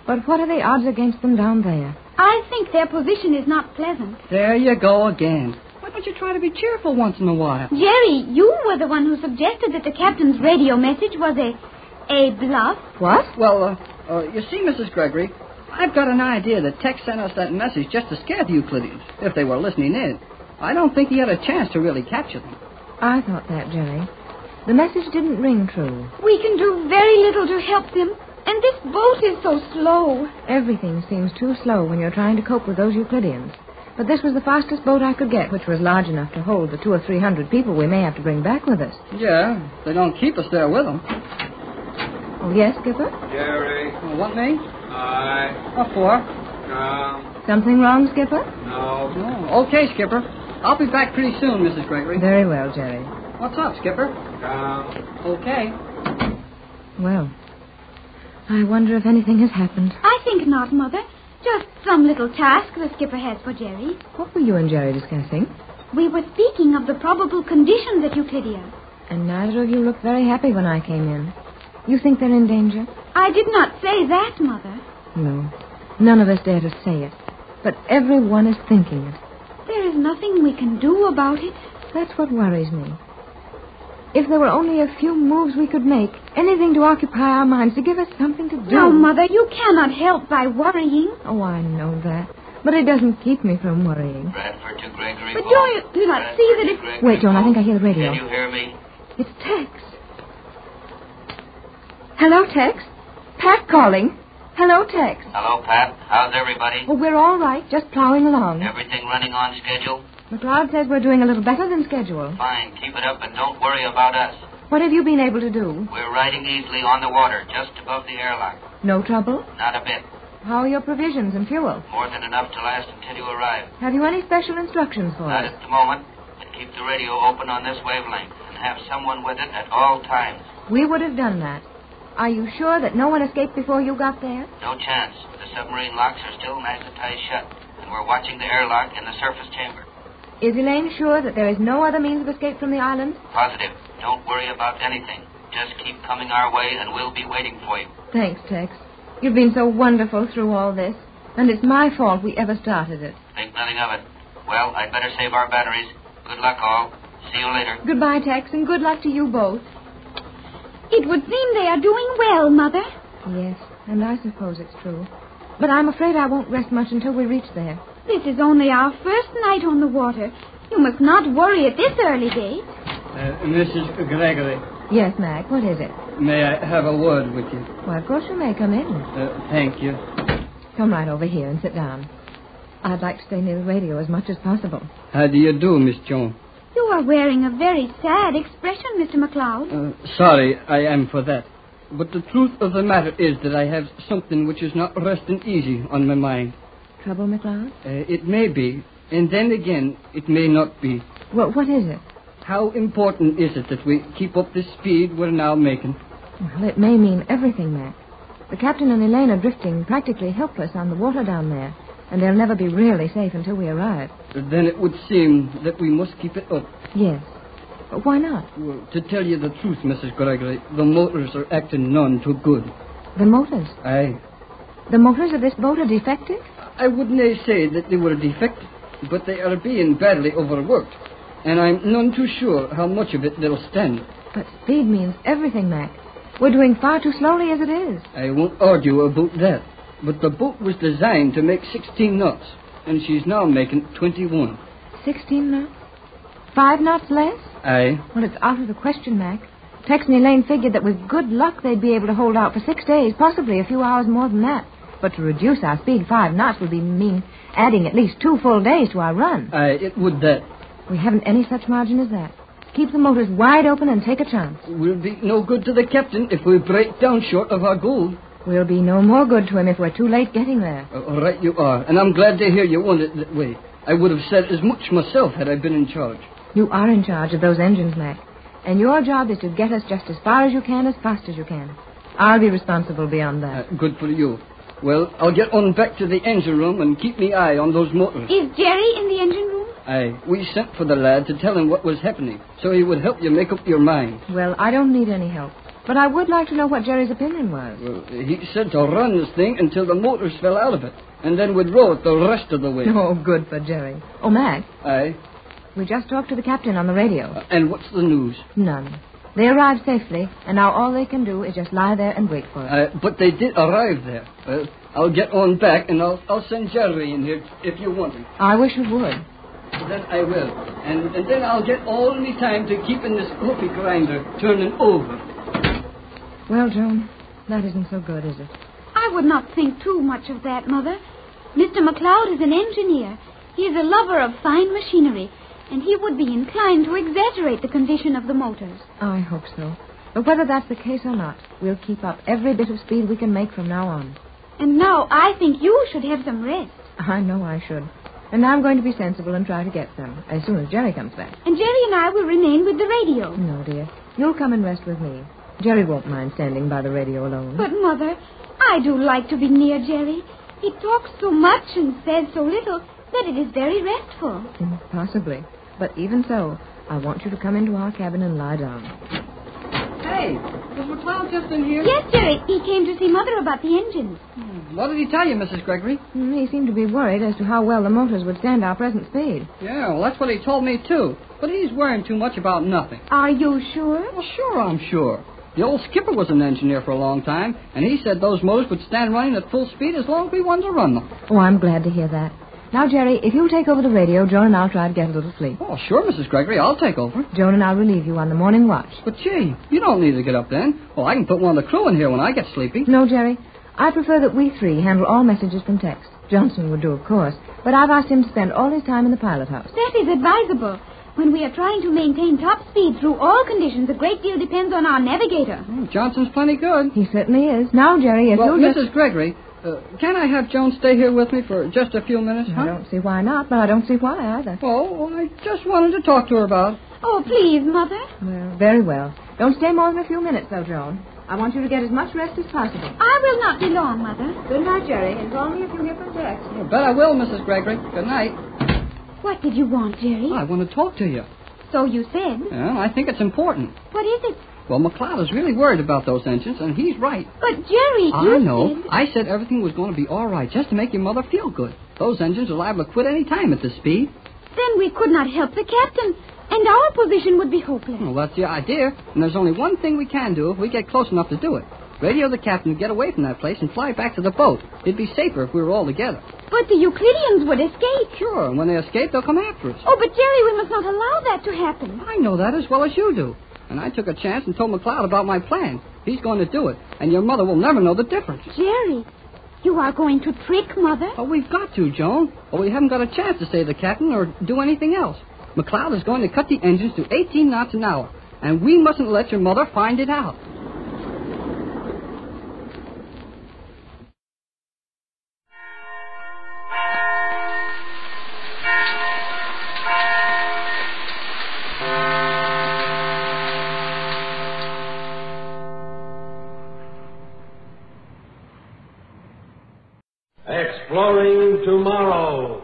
But what are the odds against them down there? I think their position is not pleasant. There you go again. Why don't you try to be cheerful once in a while? Jerry, you were the one who suggested that the captain's radio message was a bluff. What? Well, you see, Mrs. Gregory, I've got an idea that Tex sent us that message just to scare the Euclideans, if they were listening in. I don't think he had a chance to really capture them. I thought that, Jerry. The message didn't ring true. We can do very little to help them, and this boat is so slow. Everything seems too slow when you're trying to cope with those Euclideans. But this was the fastest boat I could get, which was large enough to hold the 200 or 300 people we may have to bring back with us. Yeah, they don't keep us there with them. Oh, yes, Skipper? Jerry. What, me? Aye. What for? Something wrong, Skipper? No. Oh, okay, Skipper. I'll be back pretty soon, Mrs. Gregory. Very well, Jerry. What's up, Skipper? Okay. Well, I wonder if anything has happened. I think not, Mother. Just some little task the skipper has for Jerry. What were you and Jerry discussing? We were speaking of the probable conditions at Euclidia. And neither of you looked very happy when I came in. You think they're in danger? I did not say that, Mother. No. None of us dare to say it. But everyone is thinking it. There is nothing we can do about it. That's what worries me. If there were only a few moves we could make, anything to occupy our minds, to give us something to do. No, Mother, you cannot help by worrying. Oh, I know that. But it doesn't keep me from worrying. Bradford to Gregory. But do you not see that it's... Wait, Joan, I think I hear the radio. Can you hear me? It's Tex. Hello, Tex. Pat calling. Hello, Tex. Hello, Pat. How's everybody? Oh, we're all right, just plowing along. Everything running on schedule? McLeod says we're doing a little better than schedule. Fine. Keep it up and don't worry about us. What have you been able to do? We're riding easily on the water, just above the airlock. No trouble? Not a bit. How are your provisions and fuel? More than enough to last until you arrive. Have you any special instructions for Not us? at the moment, but keep the radio open on this wavelength and have someone with it at all times. We would have done that. Are you sure that no one escaped before you got there? No chance. The submarine locks are still magnetized shut, and we're watching the airlock in the surface chamber. Is Elaine sure that there is no other means of escape from the island? Positive. Don't worry about anything. Just keep coming our way, and we'll be waiting for you. Thanks, Tex. You've been so wonderful through all this, and it's my fault we ever started it. Think nothing of it. Well, I'd better save our batteries. Good luck, all. See you later. Goodbye, Tex, and good luck to you both. It would seem they are doing well, Mother. Yes, and I suppose it's true. But I'm afraid I won't rest much until we reach there. This is only our first night on the water. You must not worry at this early date. Mrs. Gregory. Yes, Mac, what is it? May I have a word with you? Well, of course you may. Come in. Thank you. Come right over here and sit down. I'd like to stay near the radio as much as possible. How do you do, Miss Jones? You are wearing a very sad expression, Mr. McLeod. Sorry, I am for that. But the truth of the matter is that I have something which is not resting easy on my mind. Trouble, McLeod? It may be, and then again, it may not be. Well, what is it? How important is it that we keep up this speed we're now making? Well, it may mean everything, Mac. The captain and Elaine are drifting practically helpless on the water down there, and they'll never be really safe until we arrive. Then it would seem that we must keep it up. Yes. But why not? Well, to tell you the truth, Mrs. Gregory, the motors are acting none too good. The motors? Aye. The motors of this boat are defective? I wouldn't say that they were defective, but they are being badly overworked, and I'm none too sure how much of it they'll stand. But speed means everything, Mac. We're doing far too slowly as it is. I won't argue about that, but the boat was designed to make 16 knots, and she's now making 21. 16 knots? 5 knots less? Aye. Well, it's out of the question, Mac. Tex and Elaine figured that with good luck they'd be able to hold out for 6 days, possibly a few hours more than that. But to reduce our speed 5 knots would mean adding at least 2 full days to our run. Aye, it would that. We haven't any such margin as that. Keep the motors wide open and take a chance. We'll be no good to the captain if we break down short of our goal. We'll be no more good to him if we're too late getting there. All right, you are. And I'm glad to hear you want it that way. I would have said as much myself had I been in charge. You are in charge of those engines, Mac. And your job is to get us just as far as you can, as fast as you can. I'll be responsible beyond that. Good for you. Well, I'll get on back to the engine room and keep me eye on those motors. Is Jerry in the engine room? Aye. We sent for the lad to tell him what was happening, so he would help you make up your mind. Well, I don't need any help. But I would like to know what Jerry's opinion was. Well, he said to run this thing until the motors fell out of it, and then we'd row it the rest of the way. Oh, good for Jerry. Oh, Mac. Aye. We just talked to the captain on the radio. And what's the news? None. They arrived safely, and now all they can do is just lie there and wait for us. But they did arrive there. I'll get on back, and I'll send Jerry in here if you want him. I wish you would. Then I will. And then I'll get all my time to keeping this coffee grinder turning over. Well, Joan, that isn't so good, is it? I would not think too much of that, Mother. Mr. McLeod is an engineer. He is a lover of fine machinery, and he would be inclined to exaggerate the condition of the motors. I hope so. But whether that's the case or not, we'll keep up every bit of speed we can make from now on. And now I think you should have some rest. I know I should. And I'm going to be sensible and try to get some, as soon as Jerry comes back. And Jerry and I will remain with the radio. No, dear. You'll come and rest with me. Jerry won't mind standing by the radio alone. But, Mother, I do like to be near Jerry. He talks so much and says so little that it is very restful. Possibly. But even so, I want you to come into our cabin and lie down. Hey, was McLeod just in here? Yes, Jerry. He came to see Mother about the engines. What did he tell you, Mrs. Gregory? He seemed to be worried as to how well the motors would stand our present speed. Yeah, well, that's what he told me, too. But he's worrying too much about nothing. Are you sure? Well, sure, I'm sure. The old skipper was an engineer for a long time, and he said those motors would stand running at full speed as long as we wanted to run them. Oh, I'm glad to hear that. Now, Jerry, if you'll take over the radio, Joan and I'll try to get a little sleep. Oh, sure, Mrs. Gregory. I'll take over. Joan and I'll relieve you on the morning watch. But, gee, you don't need to get up then. Well, I can put one of the crew in here when I get sleepy. No, Jerry. I prefer that we three handle all messages from Tex. Johnson would do, of course, but I've asked him to spend all his time in the pilot house. That is advisable. When we are trying to maintain top speed through all conditions, a great deal depends on our navigator. Johnson's plenty good. He certainly is. Now, Jerry, if you'll Mrs. Mrs. Gregory, Can I have Joan stay here with me for just a few minutes, huh? I don't see why not, but I don't see why either. Oh, I just wanted to talk to her about it. Oh, please, Mother. Well, very well. Don't stay more than a few minutes, though, Joan. I want you to get as much rest as possible. I will not be long, Mother. Good night, Jerry, and call me if you hear from Tex. I bet I will, Mrs. Gregory. Good night. What did you want, Jerry? I want to talk to you. So you said. Yeah, I think it's important. What is it? Well, McLeod is really worried about those engines, and he's right. But, Jerry, I know. I said everything was going to be all right just to make your mother feel good. Those engines are liable to quit any time at this speed. Then we could not help the captain, and our position would be hopeless. Well, that's the idea, and there's only one thing we can do if we get close enough to do it. Radio the captain to get away from that place and fly back to the boat. It'd be safer if we were all together. But the Euclidians would escape. Sure, and when they escape, they'll come after us. Oh, but Jerry, we must not allow that to happen. I know that as well as you do. And I took a chance and told McLeod about my plan. He's going to do it, and your mother will never know the difference. Jerry, you are going to trick Mother? Oh, we've got to, Joan. Or we haven't got a chance to save the captain or do anything else. McLeod is going to cut the engines to 18 knots an hour, and we mustn't let your mother find it out. Exploring tomorrow.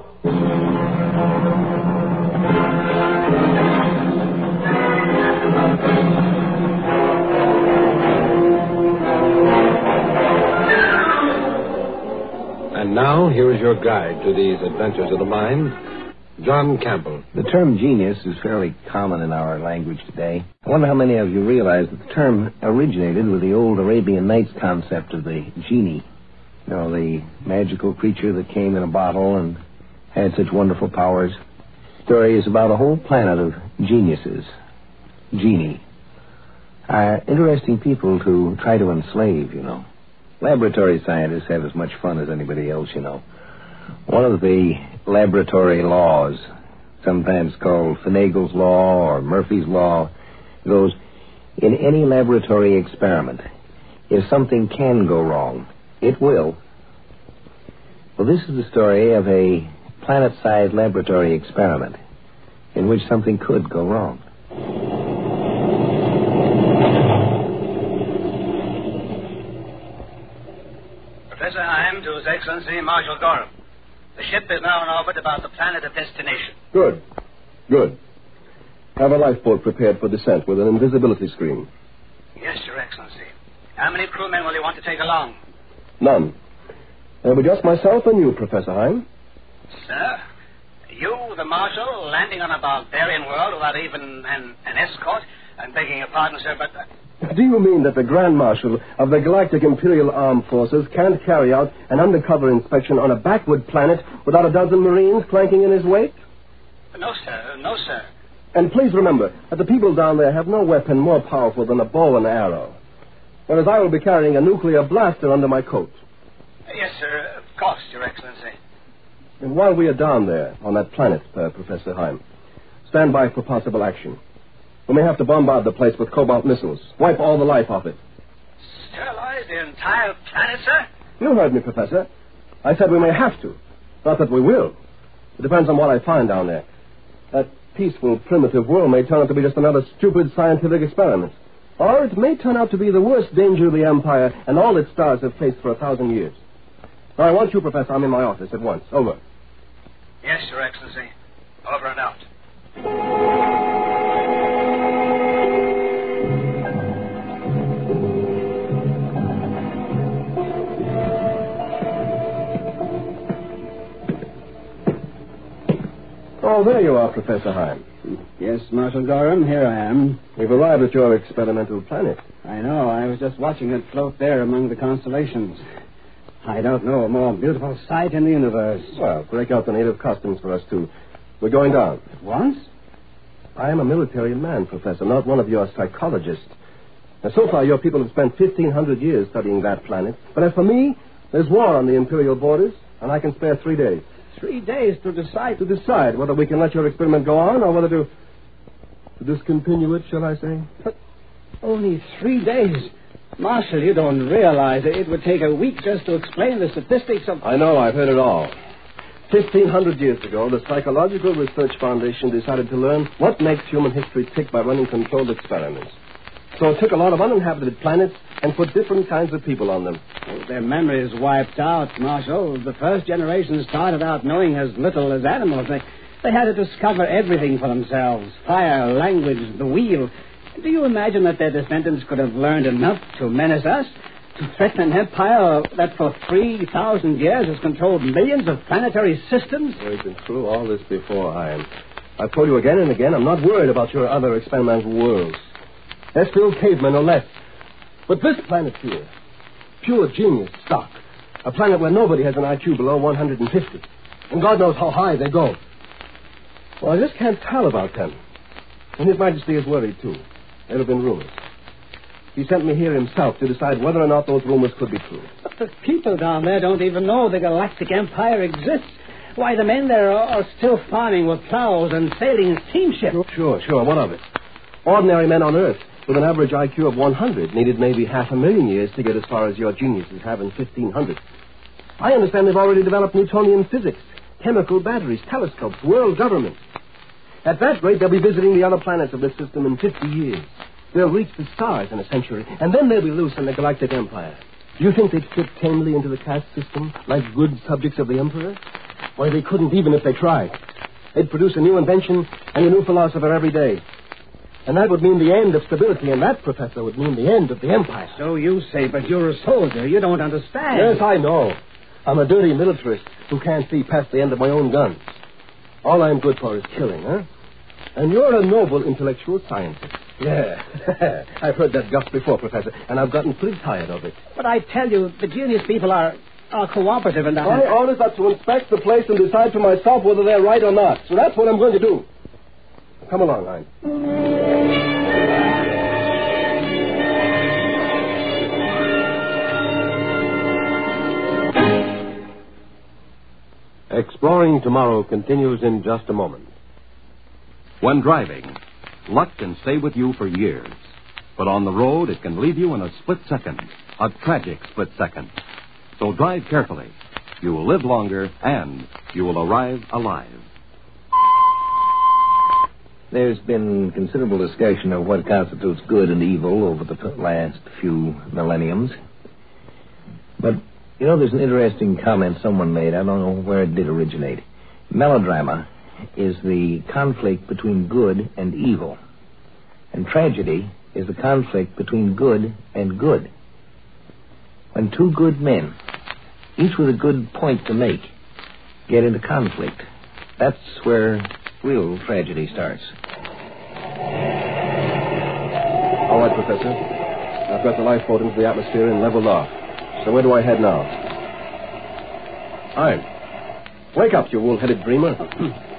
And now, here is your guide to these adventures of the mind, John Campbell. The term genius is fairly common in our language today. I wonder how many of you realize that the term originated with the old Arabian Nights concept of the genie. You know, the magical creature that came in a bottle and had such wonderful powers. The story is about a whole planet of geniuses. Genie. Are interesting people to try to enslave, you know. Laboratory scientists have as much fun as anybody else, you know. One of the laboratory laws, sometimes called Finagle's Law or Murphy's Law, goes, in any laboratory experiment, if something can go wrong, it will. Well, this is the story of a planet-sized laboratory experiment in which something could go wrong. Professor Heim to His Excellency Marshal Gorham. The ship is now in orbit about the planet of destination. Good. Good. Have a lifeboat prepared for descent with an invisibility screen. Yes, Your Excellency. How many crewmen will you want to take along? None. There'll be just myself and you, Professor Heim. Sir, you, the Marshal, landing on a barbarian world without even an escort? I'm begging your pardon, sir, but... Do you mean that the Grand Marshal of the Galactic Imperial Armed Forces can't carry out an undercover inspection on a backward planet without a dozen Marines clanking in his wake? No, sir. No, sir. And please remember that the people down there have no weapon more powerful than a bow and arrow. Whereas I will be carrying a nuclear blaster under my coat. Yes, sir. Of course, Your Excellency. And while we are down there on that planet, Professor Heim, stand by for possible action. We may have to bombard the place with cobalt missiles. Wipe all the life off it. Sterilize the entire planet, sir? You heard me, Professor. I said we may have to. Not that we will. It depends on what I find down there. That peaceful, primitive world may turn out to be just another stupid scientific experiment. Or it may turn out to be the worst danger the Empire and all its stars have faced for 1,000 years. Now, I want you, Professor. I'm in my office at once. Over. Yes, Your Excellency. Over and out. Oh, there you are, Professor Heim. Yes, Marshal Gorham, here I am. We've arrived at your experimental planet. I know. I was just watching it float there among the constellations. I don't know a more beautiful sight in the universe. Well, break out the native costumes for us, too. We're going down. At once? I am a military man, Professor, not one of your psychologists. Now, so far, your people have spent 1,500 years studying that planet. But as for me, there's war on the Imperial borders, and I can spare 3 days. 3 days to decide? To decide whether we can let your experiment go on or whether to discontinue it, shall I say? But only 3 days. Marshal, you don't realize it would take a week just to explain the statistics of... I know, I've heard it all. 1,500 years ago, the Psychological Research Foundation decided to learn what makes human history tick by running controlled experiments. So it took a lot of uninhabited planets and put different kinds of people on them. Well, their memory is wiped out, Marshal. The first generation started out knowing as little as animals. They had to discover everything for themselves. Fire, language, the wheel. Do you imagine that their descendants could have learned enough to menace us? To threaten an empire that for 3,000 years has controlled millions of planetary systems? We've been through all this before, I've told you again and again, I'm not worried about your other experimental worlds. They're still cavemen or less. But this planet here, pure genius stock. A planet where nobody has an IQ below 150. And God knows how high they go. Well, I just can't tell about them. And His Majesty is worried, too. There have been rumors. He sent me here himself to decide whether or not those rumors could be true. But the people down there don't even know the Galactic Empire exists. Why, the men there are still farming with plows and sailing in steamships. Sure. What of it? Ordinary men on Earth with an average IQ of 100 needed maybe 500,000 years to get as far as your geniuses have in 1,500. I understand they've already developed Newtonian physics, chemical batteries, telescopes, world governments. At that rate, they'll be visiting the other planets of this system in 50 years. They'll reach the stars in a century, and then they'll be loose in the Galactic Empire. Do you think they'd fit tamely into the caste system, like good subjects of the Emperor? Why, they couldn't even if they tried. They'd produce a new invention and a new philosopher every day. And that would mean the end of stability, and that, Professor, would mean the end of the Empire. So you say, but you're a soldier. You don't understand. Yes, I know. I'm a dirty militarist who can't see past the end of my own guns. All I'm good for is killing, huh? And you're a noble intellectual scientist. Yeah. I've heard that guff before, Professor, and I've gotten pretty tired of it. But I tell you, the genius people are cooperative in that. My orders are to inspect the place and decide for myself whether they're right or not. So that's what I'm going to do. Come along, Hein. Exploring Tomorrow continues in just a moment. When driving, luck can stay with you for years. But on the road, it can leave you in a split second, a tragic split second. So drive carefully. You will live longer, and you will arrive alive. There's been considerable discussion of what constitutes good and evil over the last few millenniums. But, you know, there's an interesting comment someone made. I don't know where it did originate. Melodrama is the conflict between good and evil. And tragedy is the conflict between good and good. When two good men, each with a good point to make, get into conflict, that's where real tragedy starts. All right, Professor. I've got the lifeboat into the atmosphere and leveled off. So where do I head now? Hein. Wake up, you wool-headed dreamer.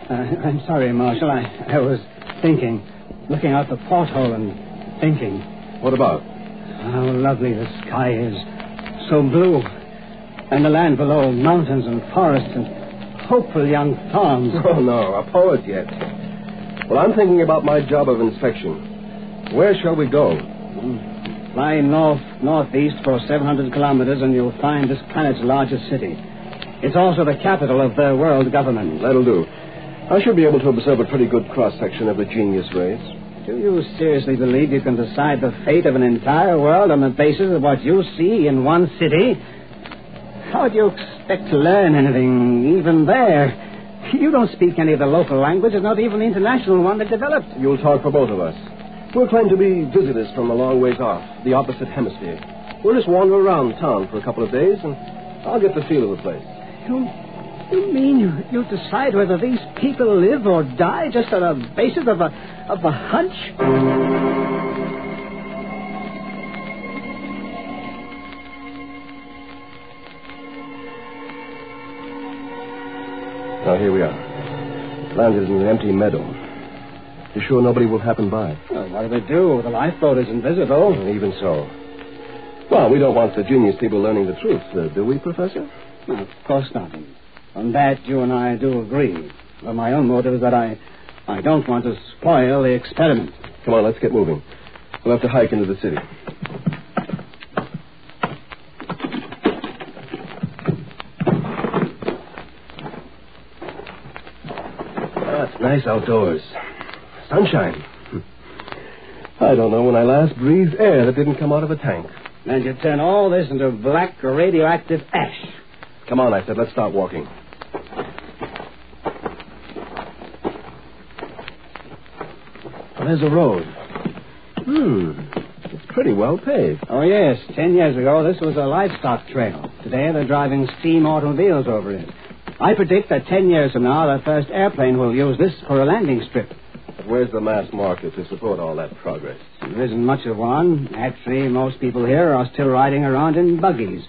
I'm sorry, Marshal. I was thinking, looking out the porthole and thinking. What about? How lovely the sky is. So blue. And the land below, mountains and forests and hopeful young farms. Oh, no, a poet yet. Well, I'm thinking about my job of inspection. Where shall we go? Fly northeast for 700 kilometers and you'll find this planet's largest city. It's also the capital of the world government. That'll do. I should be able to observe a pretty good cross-section of the genius race. Do you seriously believe you can decide the fate of an entire world on the basis of what you see in one city? How do you expect to learn anything, even there? You don't speak any of the local languages, not even the international one they developed. You'll talk for both of us. We'll claim to be visitors from a long ways off, the opposite hemisphere. We'll just wander around town for a couple of days, and I'll get the feel of the place. You mean you'll decide whether these people live or die just on the basis of a hunch? Now, here we are. Landed in an empty meadow. You're sure nobody will happen by? Well, what do they do? The lifeboat is invisible. Even so. Well, we don't want the genius people learning the truth, do we, Professor? No, of course not. On that, you and I do agree. But my own motive is that I don't want to spoil the experiment. Come on, let's get moving. We'll have to hike into the city. It's nice outdoors. Sunshine. I don't know when I last breathed air that didn't come out of a tank. And you turn all this into black radioactive ash. Come on, I said. Let's start walking. Well, there's a road. It's pretty well paved. Oh, yes. 10 years ago, this was a livestock trail. Today, they're driving steam automobiles over it. I predict that 10 years from now, the first airplane will use this for a landing strip. But where's the mass market to support all that progress? There isn't much of one. Actually, most people here are still riding around in buggies.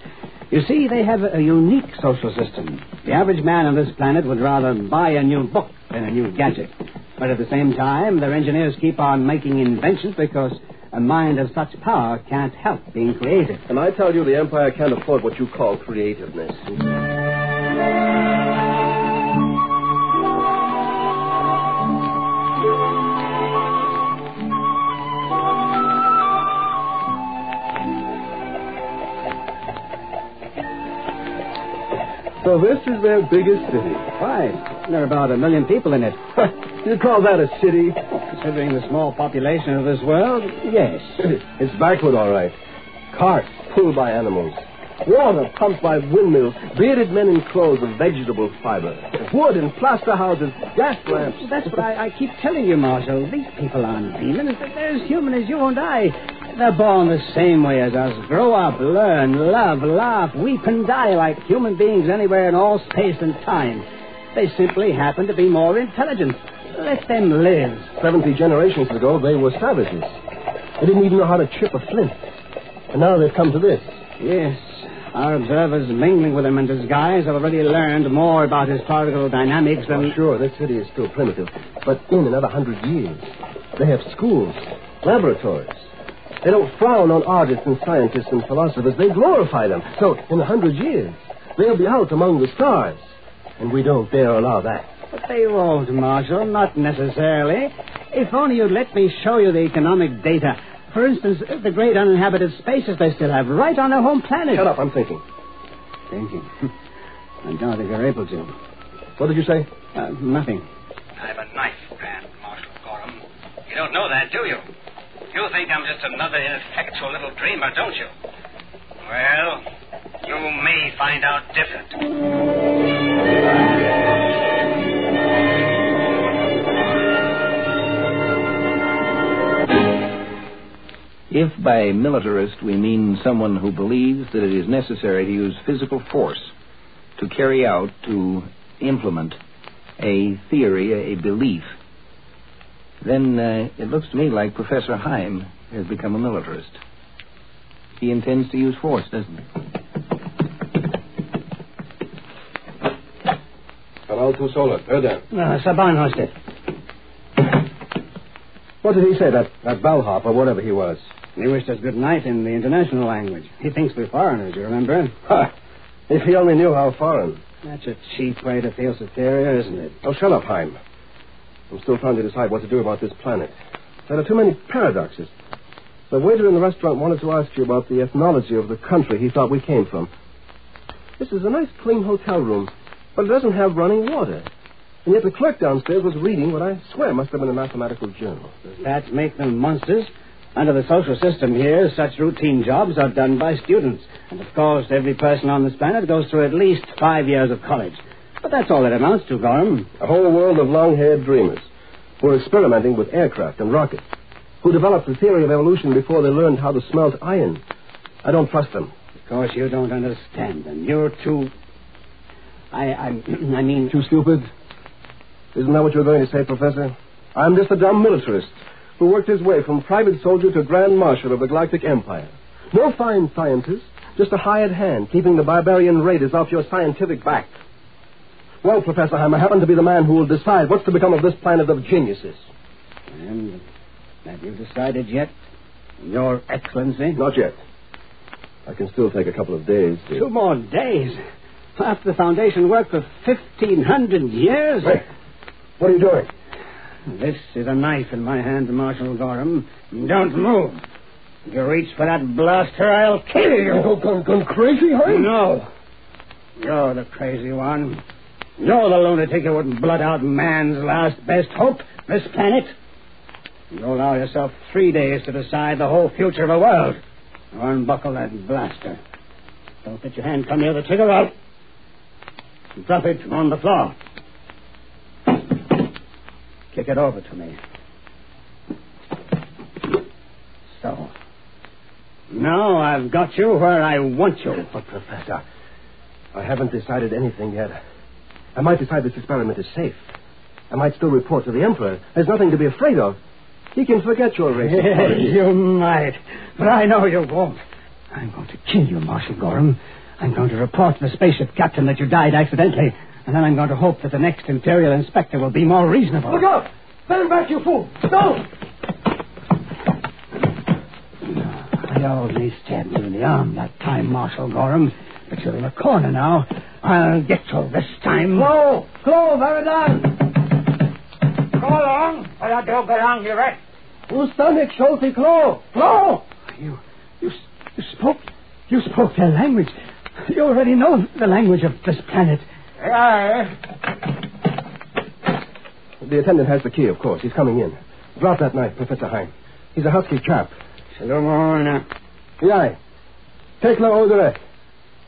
You see, they have a unique social system. The average man on this planet would rather buy a new book than a new gadget. But at the same time, their engineers keep on making inventions because a mind of such power can't help being creative. And I tell you, the Empire can't afford what you call creativeness. So this is their biggest city. Why? There are about 1 million people in it. You call that a city? Considering the small population of this world, yes. It's backward, all right. Carts pulled by animals. Water pumped by windmills. Bearded men in clothes of vegetable fiber. Wood in plaster houses. Gas lamps. That's what I keep telling you, Marshal. These people aren't demons. They're as human as you and I. They're born the same way as us. Grow up, learn, love, laugh, weep, and die like human beings anywhere in all space and time. They simply happen to be more intelligent. Let them live. 70 generations ago, they were savages. They didn't even know how to chip a flint. And now they've come to this. Yes. Our observers mingling with them in disguise have already learned more about historical dynamics than... Oh, sure, this city is still primitive. But in another 100 years, they have schools, laboratories. They don't frown on artists and scientists and philosophers. They glorify them. So, in 100 years, they'll be out among the stars. And we don't dare allow that. But they won't, Marshal. Not necessarily. If only you'd let me show you the economic data. For instance, the great uninhabited spaces they still have right on their home planet. Shut up, I'm thinking. Thinking? I don't think you're able to. What did you say? Nothing. I'm a knife brand, Marshal Gorham. You don't know that, do you? You think I'm just another ineffectual little dreamer, don't you? Well, you may find out different. If by militarist we mean someone who believes that it is necessary to use physical force to carry out, to implement a theory, a belief, then it looks to me like Professor Heim has become a militarist. He intends to use force, doesn't he? Canal to Solar. Hörder. Saban hosted. What did he say, that bellhop or whatever he was? He wished us good night in the international language. He thinks we're foreigners, you remember? Ha! If he only knew how foreign. That's a cheap way to feel superior, isn't it? Oh, shut up, Heim. I'm still trying to decide what to do about this planet. There are too many paradoxes. The waiter in the restaurant wanted to ask you about the ethnology of the country he thought we came from. This is a nice, clean hotel room, but it doesn't have running water. And yet the clerk downstairs was reading what I swear must have been a mathematical journal. Does that make them monsters? Under the social system here, such routine jobs are done by students. And, of course, every person on this planet goes through at least 5 years of college. But that's all it amounts to, Gorham. A whole world of long-haired dreamers who are experimenting with aircraft and rockets, who developed the theory of evolution before they learned how to smelt iron. I don't trust them. Of course, you don't understand them. You're too... I mean... Too stupid? Isn't that what you're going to say, Professor? I'm just a dumb militarist who worked his way from private soldier to Grand Marshal of the Galactic Empire. No fine scientist, just a hired hand keeping the barbarian raiders off your scientific back. Well, Professor Heim, I happen to be the man who will decide what's to become of this planet of geniuses. And have you decided yet, Your Excellency? Not yet. I can still take a couple of days to... 2 more days? After the Foundation worked for 1,500 years? Wait. What are you doing? This is a knife in my hand, Marshal Gorham. Don't move. If you reach for that blaster, I'll kill you. Gone crazy, Heim? No. You're the crazy one. You're the lunatic who wouldn't blot out man's last best hope, this planet. You allow yourself 3 days to decide the whole future of a world. Unbuckle that blaster. Don't let your hand come near the trigger out. Drop it on the floor. Kick it over to me. So. Now I've got you where I want you. But, Professor, I haven't decided anything yet. I might decide this experiment is safe. I might still report to the Emperor. There's nothing to be afraid of. He can forget your race. You might, but I know you won't. I'm going to kill you, Marshal Gorham. I'm going to report to the spaceship captain that you died accidentally, and then I'm going to hope that the next Imperial Inspector will be more reasonable. Look out! Stand back, you fool! Don't! I only stabbed you in the arm that time, Marshal Gorham, but you're in a corner now. I'll get you this time. Slow! Slow, very down! Go along, or I don't belong, you rat. Ustanik, Scholti, Klo! Klo! You spoke their language. You already know the language of this planet. The attendant has the key, of course. He's coming in. Drop that knife, Professor Hein. He's a husky chap. Shalom. Yai. Take la odore.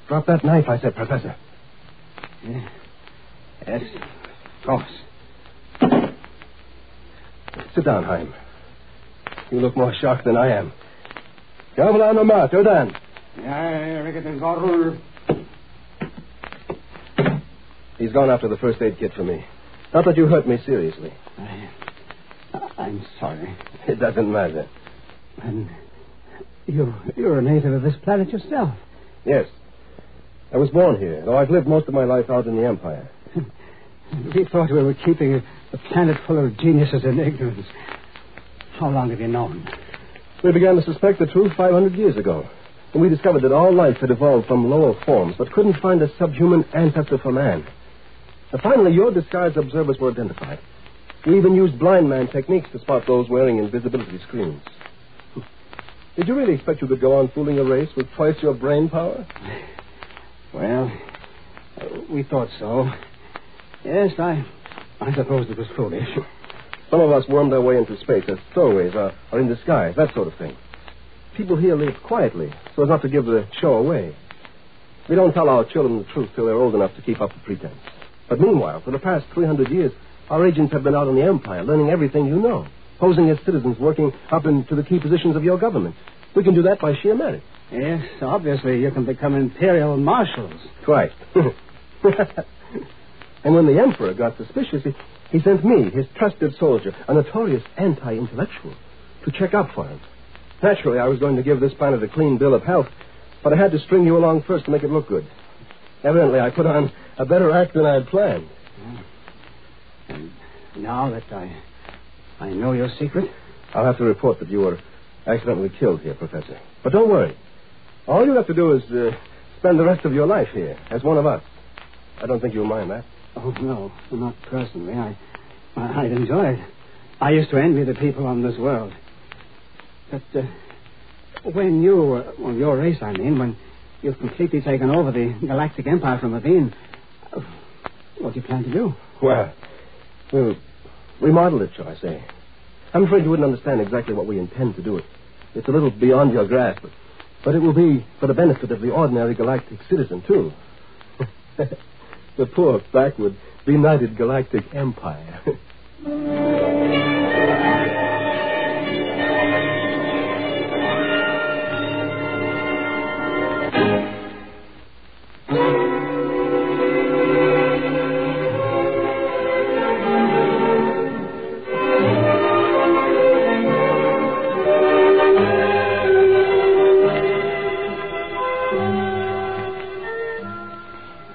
Drop that knife, I said, Professor. Yes, of course. Sit down, Hein. You look more shocked than I am. Gavla no ma, Jordan. He's gone after the first aid kit for me. Not that you hurt me seriously. I'm sorry. It doesn't matter. And you're a native of this planet yourself. Yes. I was born here, though I've lived most of my life out in the Empire. We thought we were keeping a planet full of geniuses in ignorance. How long have you known? We began to suspect the truth 500 years ago. And we discovered that all life had evolved from lower forms, but couldn't find a subhuman ancestor for man. And finally, your disguised observers were identified. We even used blind man techniques to spot those wearing invisibility screens. Did you really expect you could go on fooling a race with twice your brain power? Well, we thought so. Yes, I suppose it was foolish. Some of us wormed our way into space as stowaways or in disguise, that sort of thing. People here live quietly, so as not to give the show away. We don't tell our children the truth till they're old enough to keep up the pretense. But meanwhile, for the past 300 years, our agents have been out in the Empire, learning everything you know, posing as citizens, working up into the key positions of your government. We can do that by sheer merit. Yes, obviously you can become Imperial Marshals. Right. And when the Emperor got suspicious, he sent me, his trusted soldier, a notorious anti-intellectual, to check up for him. Naturally, I was going to give this planet a clean bill of health, but I had to string you along first to make it look good. Evidently, I put on a better act than I had planned. And now that I know your secret? I'll have to report that you were accidentally killed here, Professor. But don't worry. All you have to do is spend the rest of your life here as one of us. I don't think you'll mind that. Oh, no, not personally. I'd enjoy it. I used to envy the people on this world. But when your race, when you've completely taken over the Galactic Empire from within, what do you plan to do? Well, we'll remodel it, shall I say. I'm afraid you wouldn't understand exactly what we intend to do. It's a little beyond your grasp, but it will be for the benefit of the ordinary galactic citizen, too. The poor, backward, benighted galactic empire.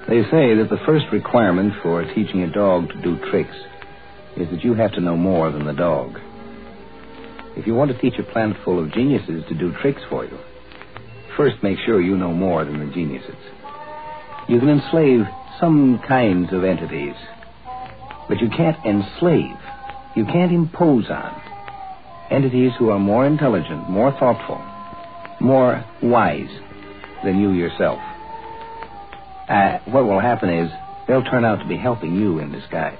They say that the first requirement for teaching a dog to do tricks is that you have to know more than the dog. If you want to teach a planet full of geniuses to do tricks for you, first make sure you know more than the geniuses. You can enslave some kinds of entities, but you can't enslave. You can't impose on entities who are more intelligent, more thoughtful, more wise than you yourself. What will happen is they'll turn out to be helping you in disguise.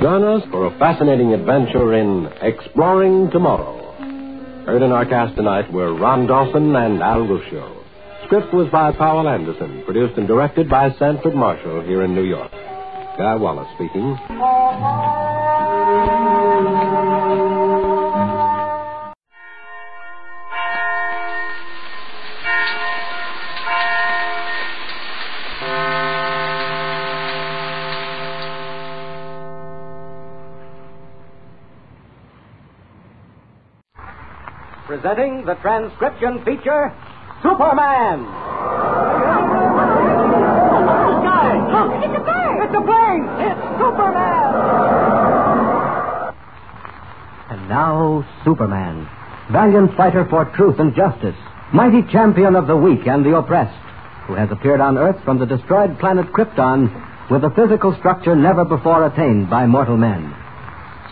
Join us for a fascinating adventure in Exploring Tomorrow. Heard in our cast tonight were Ron Dawson and Al Ruscio. Script was by Powell Anderson, produced and directed by Sanford Marshall here in New York. Guy Wallace speaking. Presenting the transcription feature, Superman! Look, it's a bird! It's a plane! It's Superman! And now, Superman, valiant fighter for truth and justice, mighty champion of the weak and the oppressed, who has appeared on Earth from the destroyed planet Krypton with a physical structure never before attained by mortal men.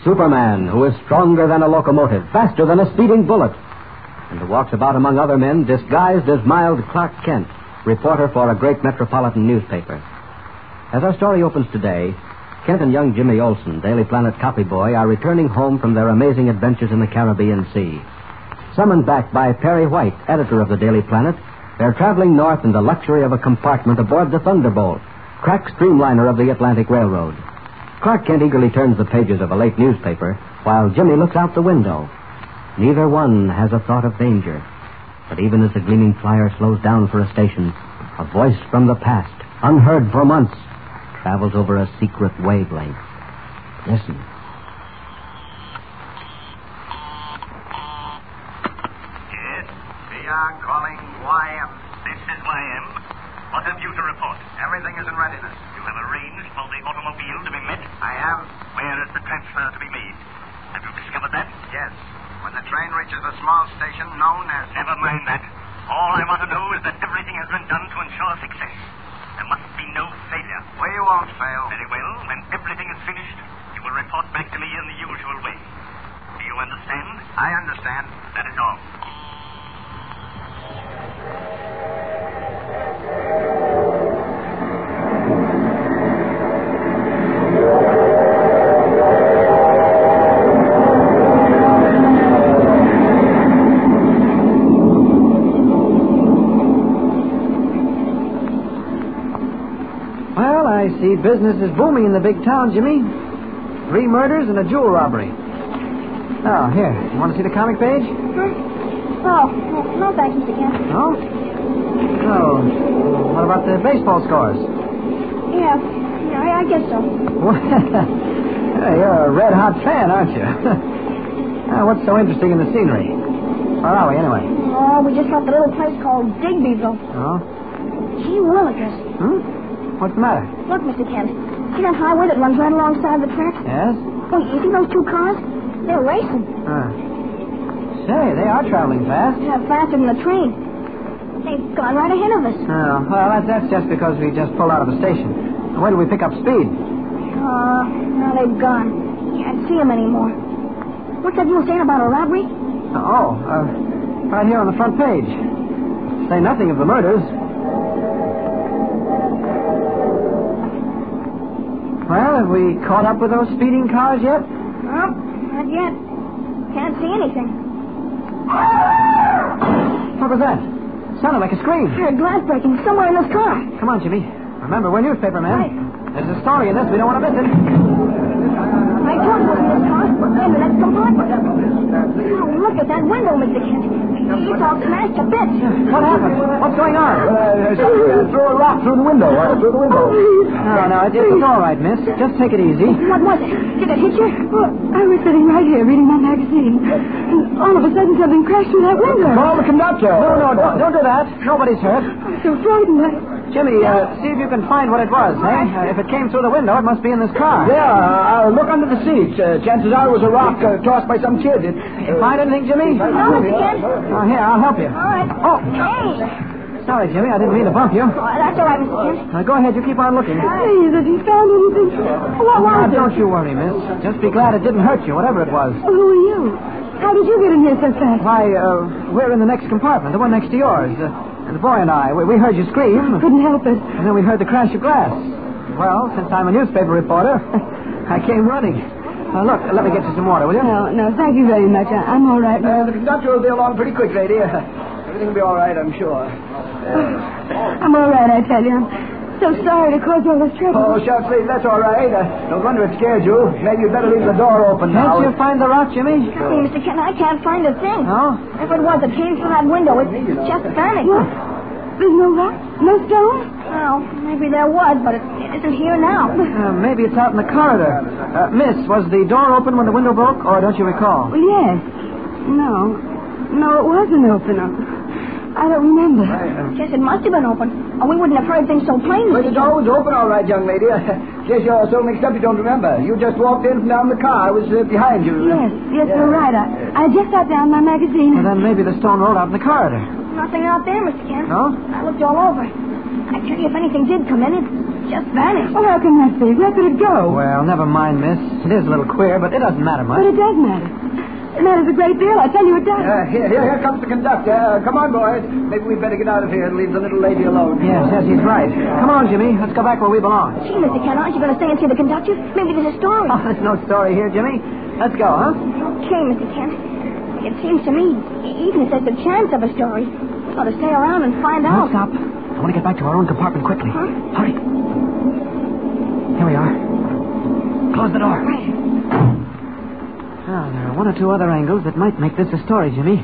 Superman, who is stronger than a locomotive, faster than a speeding bullet, and who walks about among other men disguised as mild Clark Kent, reporter for a great metropolitan newspaper. As our story opens today, Kent and young Jimmy Olsen, Daily Planet copy boy, are returning home from their amazing adventures in the Caribbean Sea. Summoned back by Perry White, editor of the Daily Planet, they're traveling north in the luxury of a compartment aboard the Thunderbolt, crack streamliner of the Atlantic Railroad. Clark Kent eagerly turns the pages of a late newspaper, while Jimmy looks out the window. Neither one has a thought of danger. But even as the gleaming flyer slows down for a station, a voice from the past, unheard for months, travels over a secret wavelength. Listen. Yes, we are calling YM. This is YM. What have you to report? Everything is in readiness. You have arranged for the automobile to be met? I have. Where is the transfer to be made? Have you discovered that? Yes. When the train reaches a small station known as... Never mind that. All I want to know is that everything has been done to ensure success. There must be no failure. We won't fail. Very well. When everything is finished, you will report back to me in the usual way. Do you understand? I understand. That is all. I see business is booming in the big town, Jimmy. 3 murders and a jewel robbery. Oh, here. You want to see the comic page? Oh, no thanks, Mr. Kent. No? Oh. What about the baseball scores? Yeah, I guess so. You're a red-hot fan, aren't you? What's so interesting in the scenery? Where are we, anyway? Oh, we just left a little place called Digbyville. Oh? Gee willikers. What's the matter? Look, Mr. Kent. See that highway that runs right alongside the track? Yes? Wait, you see those 2 cars? They're racing. Say, they are traveling fast. Yeah, faster than the train. They've gone right ahead of us. Oh, well, that's just because we just pulled out of a station. Where do we pick up speed? Now they've gone. Can't see them anymore. What's that you were saying about a robbery? Right here on the front page. Say nothing of the murders. Well, have we caught up with those speeding cars yet? Nope, not yet. Can't see anything. What was that? Sounded like a scream. I heard glass breaking somewhere in this car. Come on, Jimmy. Remember, we're newspaper men. Right. There's a story in this. We don't want to miss it. I told you it was in this car. In the next compartment. Oh, look at that window, Mr. Kent. It's all smashed to bits. What happened? What's going on? Threw a rock not through the window. Through the window. No, it's all right, miss. Just take it easy. What was it? Did it hit you? Well, I was sitting right here reading my magazine. And all of a sudden something crashed through that window. Call the conductor. No, don't do that. Nobody's hurt. I'm so frightened. Jimmy, see if you can find what it was, eh? If it came through the window, it must be in this car. Yeah, I'll look under the seat. Chances are it was a rock tossed by some kid. You find anything, Jimmy? No, Mr. Kent. Oh, here, I'll help you. All right. Oh. Hey. Sorry, Jimmy, I didn't mean to bump you. Oh, that's all right, Mr. Kent. Now, go ahead, you keep on looking. Please, if you found anything. What was it? Don't you worry, miss. Just be glad it didn't hurt you, whatever it was. Who are you? How did you get in here so fast? Why, we're in the next compartment, the one next to yours. And the boy and I, we heard you scream. Couldn't help it. And then we heard the crash of glass. Well, since I'm a newspaper reporter, I came running. Look, let me get you some water, will you? No, thank you very much. I'm all right. The conductor will be along pretty quick, lady. Everything will be all right, I'm sure. I'm all right, I tell you. I'm so sorry to cause all this trouble. Oh, shucks, lady, that's all right. No wonder it scared you. Maybe you'd better leave the door open now. Can't you find the rock, Jimmy? Golly, Mr. Kent, I can't find a thing. No? If it was, it came through that window. It just vanished. What? There's no rock? No stone? Well, maybe there was, but it isn't here now. Maybe it's out in the corridor. Miss, was the door open when the window broke, or don't you recall? Well, yes. No, it wasn't open. I don't remember. Guess it must have been open, or we wouldn't have heard things so plainly. Well, the door was open, all right, young lady. Guess you're so mixed up you don't remember. You just walked in from down the car. I was behind you. Yes, you're right. I just got down my magazine. Well, then maybe the stone rolled out in the corridor. Nothing out there, Mr. Kent. No? I looked all over. I tell you, if anything did come in, it just vanished. Well, how can that be? Where could it go? Well, never mind, miss. It is a little queer, but it doesn't matter much. But it does matter. It matters a great deal. I tell you it does. Here comes the conductor. Come on, boys. Maybe we'd better get out of here and leave the little lady alone. Yes, he's right. Come on, Jimmy. Let's go back where we belong. Gee, Mr. Kent, aren't you going to stay and see the conductor? Maybe there's a story. Oh, there's no story here, Jimmy. Let's go, huh? Okay, Mr. Kent. It seems to me, even if there's a chance of a story, we ought to stay around and find out. Stop. I want to get back to our own compartment quickly. Huh? Hurry. Here we are. Close the door. Right. Now, there are one or two other angles that might make this a story, Jimmy.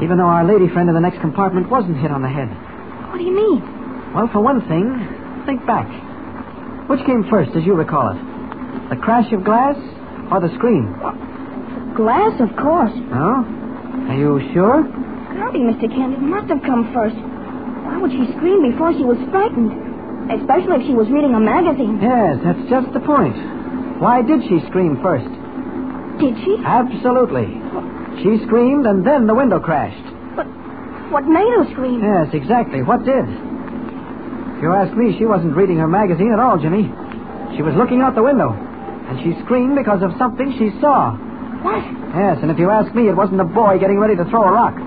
Even though our lady friend in the next compartment wasn't hit on the head. What do you mean? Well, for one thing, think back. Which came first, as you recall it? The crash of glass or the scream? Glass, of course. Oh? Are you sure? Golly, Mr. Kent, it must have come first. Why would she scream before she was frightened? Especially if she was reading a magazine. Yes, that's just the point. Why did she scream first? Did she? Absolutely. She screamed and then the window crashed. But what made her scream? Yes, exactly. What did? If you ask me, she wasn't reading her magazine at all, Jimmy. She was looking out the window. And she screamed because of something she saw. What? Yes, and if you ask me, it wasn't a boy getting ready to throw a rock.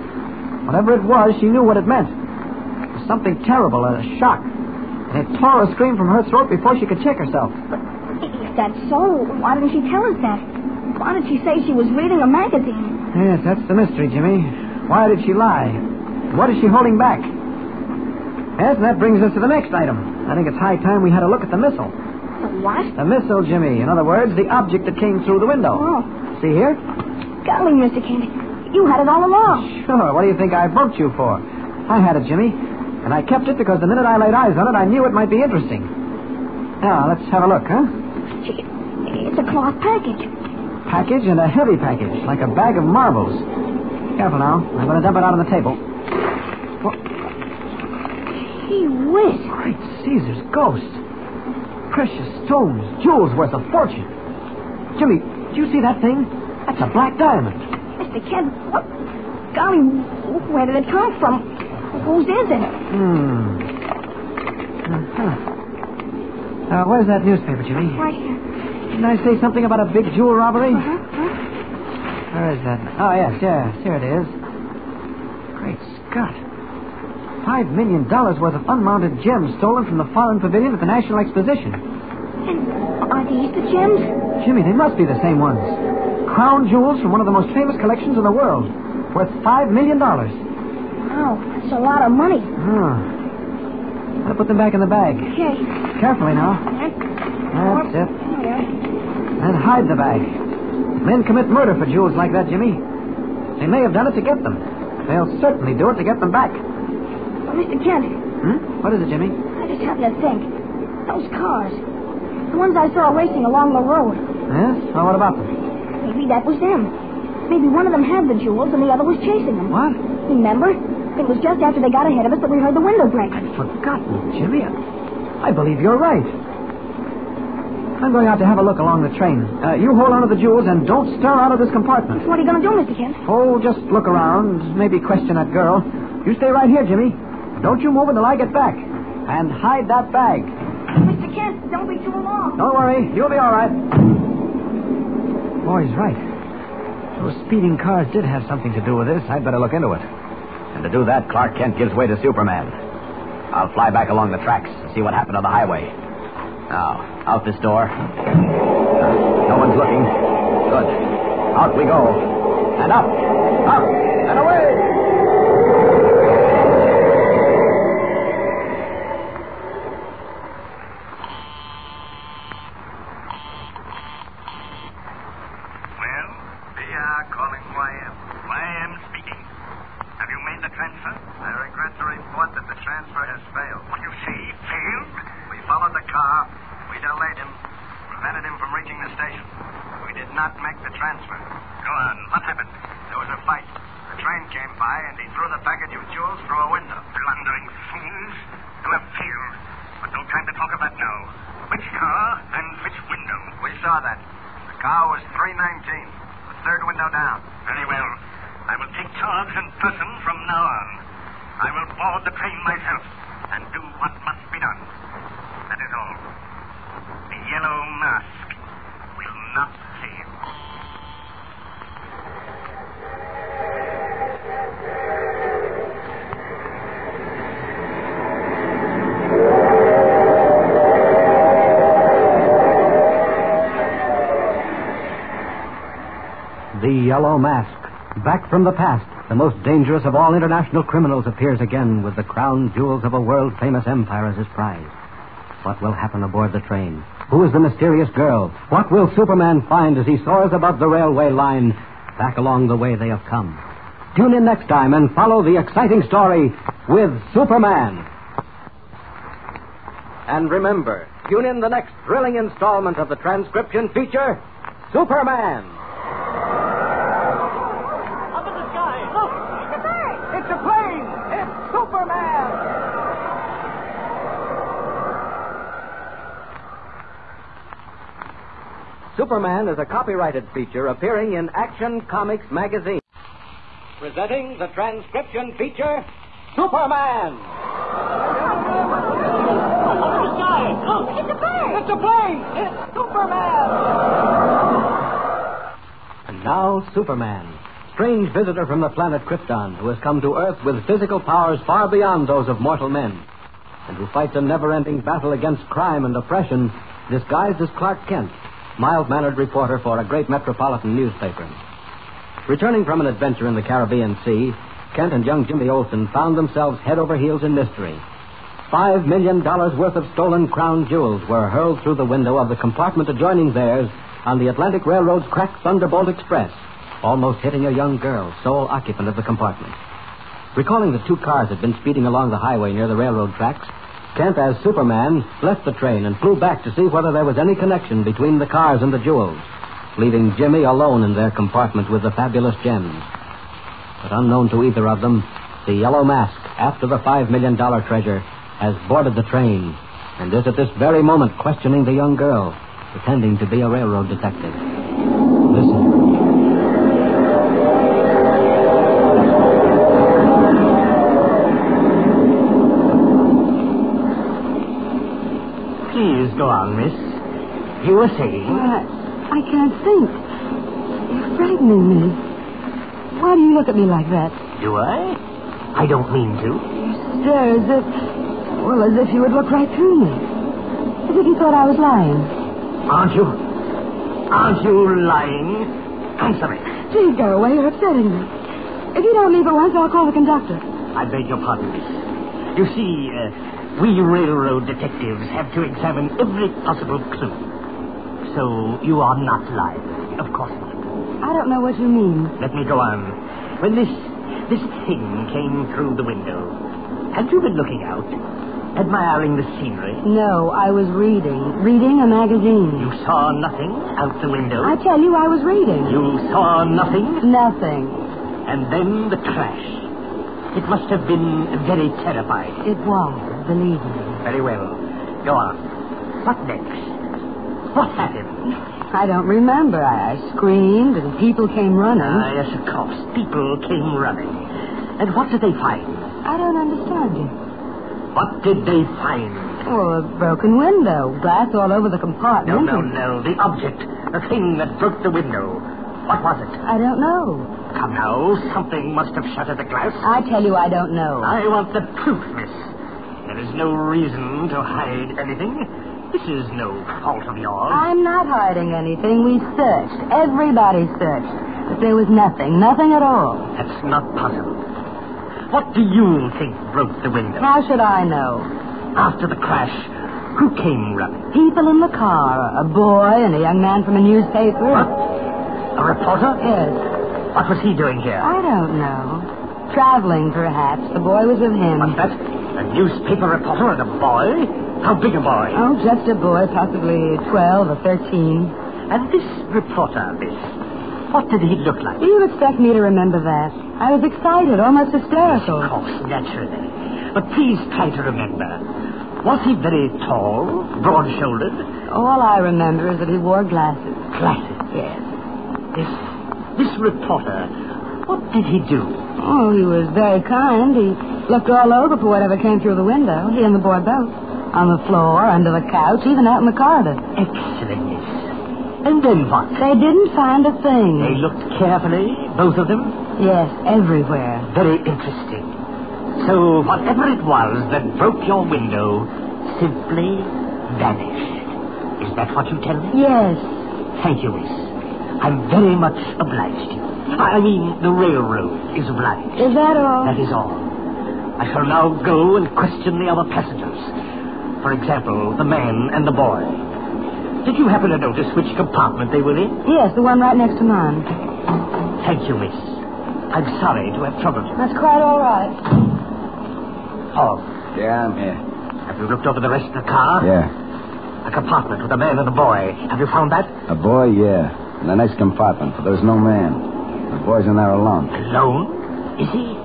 Whatever it was, she knew what it meant. It was something terrible, a shock. And it tore a scream from her throat before she could check herself. But if that's so, why didn't she tell us that? Why did she say she was reading a magazine? Yes, that's the mystery, Jimmy. Why did she lie? What is she holding back? Yes, and that brings us to the next item. I think it's high time we had a look at the missile. The what? The missile, Jimmy. In other words, the object that came through the window. Oh. See here? Golly, Mr. Kent, you had it all along. Sure. What do you think I bumped you for? I had it, Jimmy. And I kept it because the minute I laid eyes on it, I knew it might be interesting. Now, let's have a look, huh? Gee, it's a cloth package. Package and a heavy package, like a bag of marbles. Careful now. I'm going to dump it out on the table. What? Gee whiz. Great Caesar's ghost. Precious stones, jewels worth a fortune. Jimmy, do you see that thing? That's a black diamond. Mr. Kent, what? Golly, where did it come from? Whose is it? Where's that newspaper, Jimmy? Right here. Didn't I say something about a big jewel robbery? Uh-huh. Where is that? Oh, yes, here it is. Great Scott. $5 million worth of unmounted gems stolen from the foreign pavilion at the National Exposition. And are these the gems? Jimmy, they must be the same ones. Crown jewels from one of the most famous collections in the world. Worth $5 million. Wow, that's a lot of money. I'll put them back in the bag. Okay. Carefully now. That's it. And hide the bag. Men commit murder for jewels like that, Jimmy. They may have done it to get them. They'll certainly do it to get them back. Mr. Kent. What is it, Jimmy? I just happened to think. Those cars. The ones I saw racing along the road. Yes? Well, what about them? Maybe that was them. Maybe one of them had the jewels and the other was chasing them. What? Remember? It was just after they got ahead of us that we heard the window break. I'd forgotten, Jimmy. I believe you're right. I'm going out to have a look along the train. You hold on to the jewels and don't stir out of this compartment. What are you going to do, Mr. Kent? Oh, just look around. Maybe question that girl. You stay right here, Jimmy. Don't you move until I get back. And hide that bag. Mr. Kent, don't be too long. Don't worry. You'll be all right. Boy's right. Those speeding cars did have something to do with this. I'd better look into it. And to do that, Clark Kent gives way to Superman. I'll fly back along the tracks and see what happened on the highway. Now, out this door. No one's looking. Good. Out we go. And up, and away! The Yellow Mask, back from the past, the most dangerous of all international criminals, appears again with the crown jewels of a world-famous empire as his prize. What will happen aboard the train? Who is the mysterious girl? What will Superman find as he soars above the railway line, back along the way they have come? Tune in next time and follow the exciting story with Superman. And remember, tune in the next thrilling installment of the transcription feature, Superman. Superman is a copyrighted feature appearing in Action Comics magazine. Presenting the transcription feature, Superman. Look, it's a bird. It's a plane. It's Superman. And now, Superman, strange visitor from the planet Krypton, who has come to Earth with physical powers far beyond those of mortal men, and who fights a never-ending battle against crime and oppression, disguised as Clark Kent, mild-mannered reporter for a great metropolitan newspaper. Returning from an adventure in the Caribbean Sea, Kent and young Jimmy Olsen found themselves head over heels in mystery. $5 million worth of stolen crown jewels were hurled through the window of the compartment adjoining theirs on the Atlantic Railroad's cracked Thunderbolt Express, almost hitting a young girl, sole occupant of the compartment. Recalling that two cars had been speeding along the highway near the railroad tracks, Kent, as Superman, left the train and flew back to see whether there was any connection between the cars and the jewels, leaving Jimmy alone in their compartment with the fabulous gems. But unknown to either of them, the Yellow Mask, after the $5 million treasure, has boarded the train and is at this very moment questioning the young girl, pretending to be a railroad detective. Listen. Please go on, miss. You were saying? I can't think. You're frightening me. Why do you look at me like that? Do I? I don't mean to. You stare as if you would look right through me. As if you thought I was lying. Aren't you? Aren't you lying? Answer me. Please go away. You're upsetting me. If you don't leave at once, I'll call the conductor. I beg your pardon, miss. You see, we railroad detectives have to examine every possible clue. So you are not lying. Of course not. I don't know what you mean. Let me go on. When this thing came through the window, had you been looking out? admiring the scenery? No, I was reading. Reading a magazine. You saw nothing out the window? I tell you, I was reading. You saw nothing? Nothing. And then the crash. It must have been very terrifying. It was, believe me. Very well. Go on. What next? What happened? I don't remember. I screamed and people came running. Yes, of course. People came running. And what did they find? I don't understand you. What did they find? Oh, a broken window. Glass all over the compartment. No. The object. The thing that broke the window. What was it? I don't know. Come now. Something must have shattered the glass. I tell you, I don't know. I want the truth, miss. There is no reason to hide anything. This is no fault of yours. I'm not hiding anything. We searched. Everybody searched. But there was nothing. Nothing at all. That's not possible. What do you think broke the window? How should I know? After the crash, who came running? People in the car. A boy and a young man from a newspaper. What? A reporter? Yes. What was he doing here? I don't know. Traveling, perhaps. The boy was with him. What's that? A newspaper reporter and a boy? How big a boy? Oh, just a boy, possibly 12 or 13. And this reporter, miss, what did he look like? Do you expect me to remember that? I was excited, almost hysterical. Of course, naturally. But please try to remember. Was he very tall, broad-shouldered? All I remember is that he wore glasses. Glasses? Yes. This reporter, what did he do? Oh, he was very kind. He looked all over for whatever came through the window. He and the boy both. On the floor, under the couch, even out in the corridor. Excellent, miss. And then what? They didn't find a thing. They looked carefully, both of them? Yes, everywhere. Very interesting. So whatever it was that broke your window simply vanished. Is that what you tell me? Yes. Thank you, miss. I'm very much obliged to you. I mean, the railroad is obliged. Is that all? That is all. I shall now go and question the other passengers. For example, the man and the boy. Did you happen to notice which compartment they were in? Yes, the one right next to mine. Thank you, miss. I'm sorry to have troubled you. That's quite all right. Paul. Yeah, I'm here. Have you looked over the rest of the car? Yeah. A compartment with a man and a boy. Have you found that? A boy, yeah. In the next compartment, but there's no man. The boy's in there alone. Alone? Is he?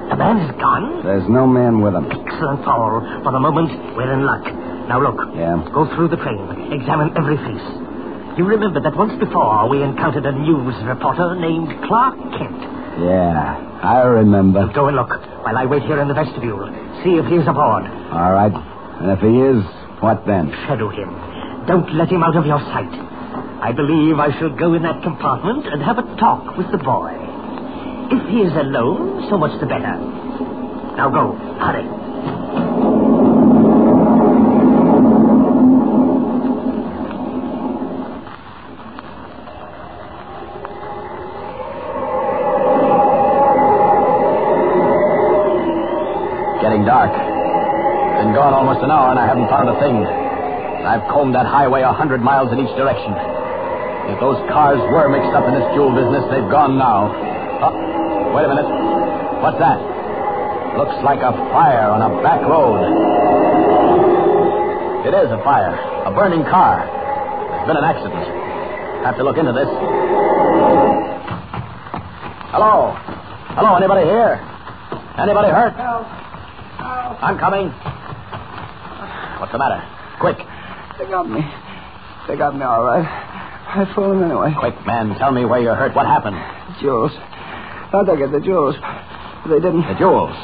The man is gone? There's no man with him. Excellent, Paul. For the moment, we're in luck. Now look. Yeah? Go through the train. Examine every face. You remember that once before we encountered a news reporter named Clark Kent. Yeah, I remember. Go and look while I wait here in the vestibule. See if he's aboard. All right. And if he is, what then? Shadow him. Don't let him out of your sight. I believe I shall go in that compartment and have a talk with the boy. If he is alone, so much the better. Now go. Hurry. Getting dark. Been gone almost an hour and I haven't found a thing. I've combed that highway 100 miles in each direction. If those cars were mixed up in this jewel business, they've gone now. Oh, wait a minute. What's that? Looks like a fire on a back road. It is a fire. A burning car. There's been an accident. Have to look into this. Hello? Hello, anybody here? Anybody hurt? Help. I'm coming. What's the matter? Quick. They got me. They got me all right. I fooled them anyway. Quick, man. Tell me where you're hurt. What happened? Jewels. Thought they'd get the jewels. But they didn't. The jewels?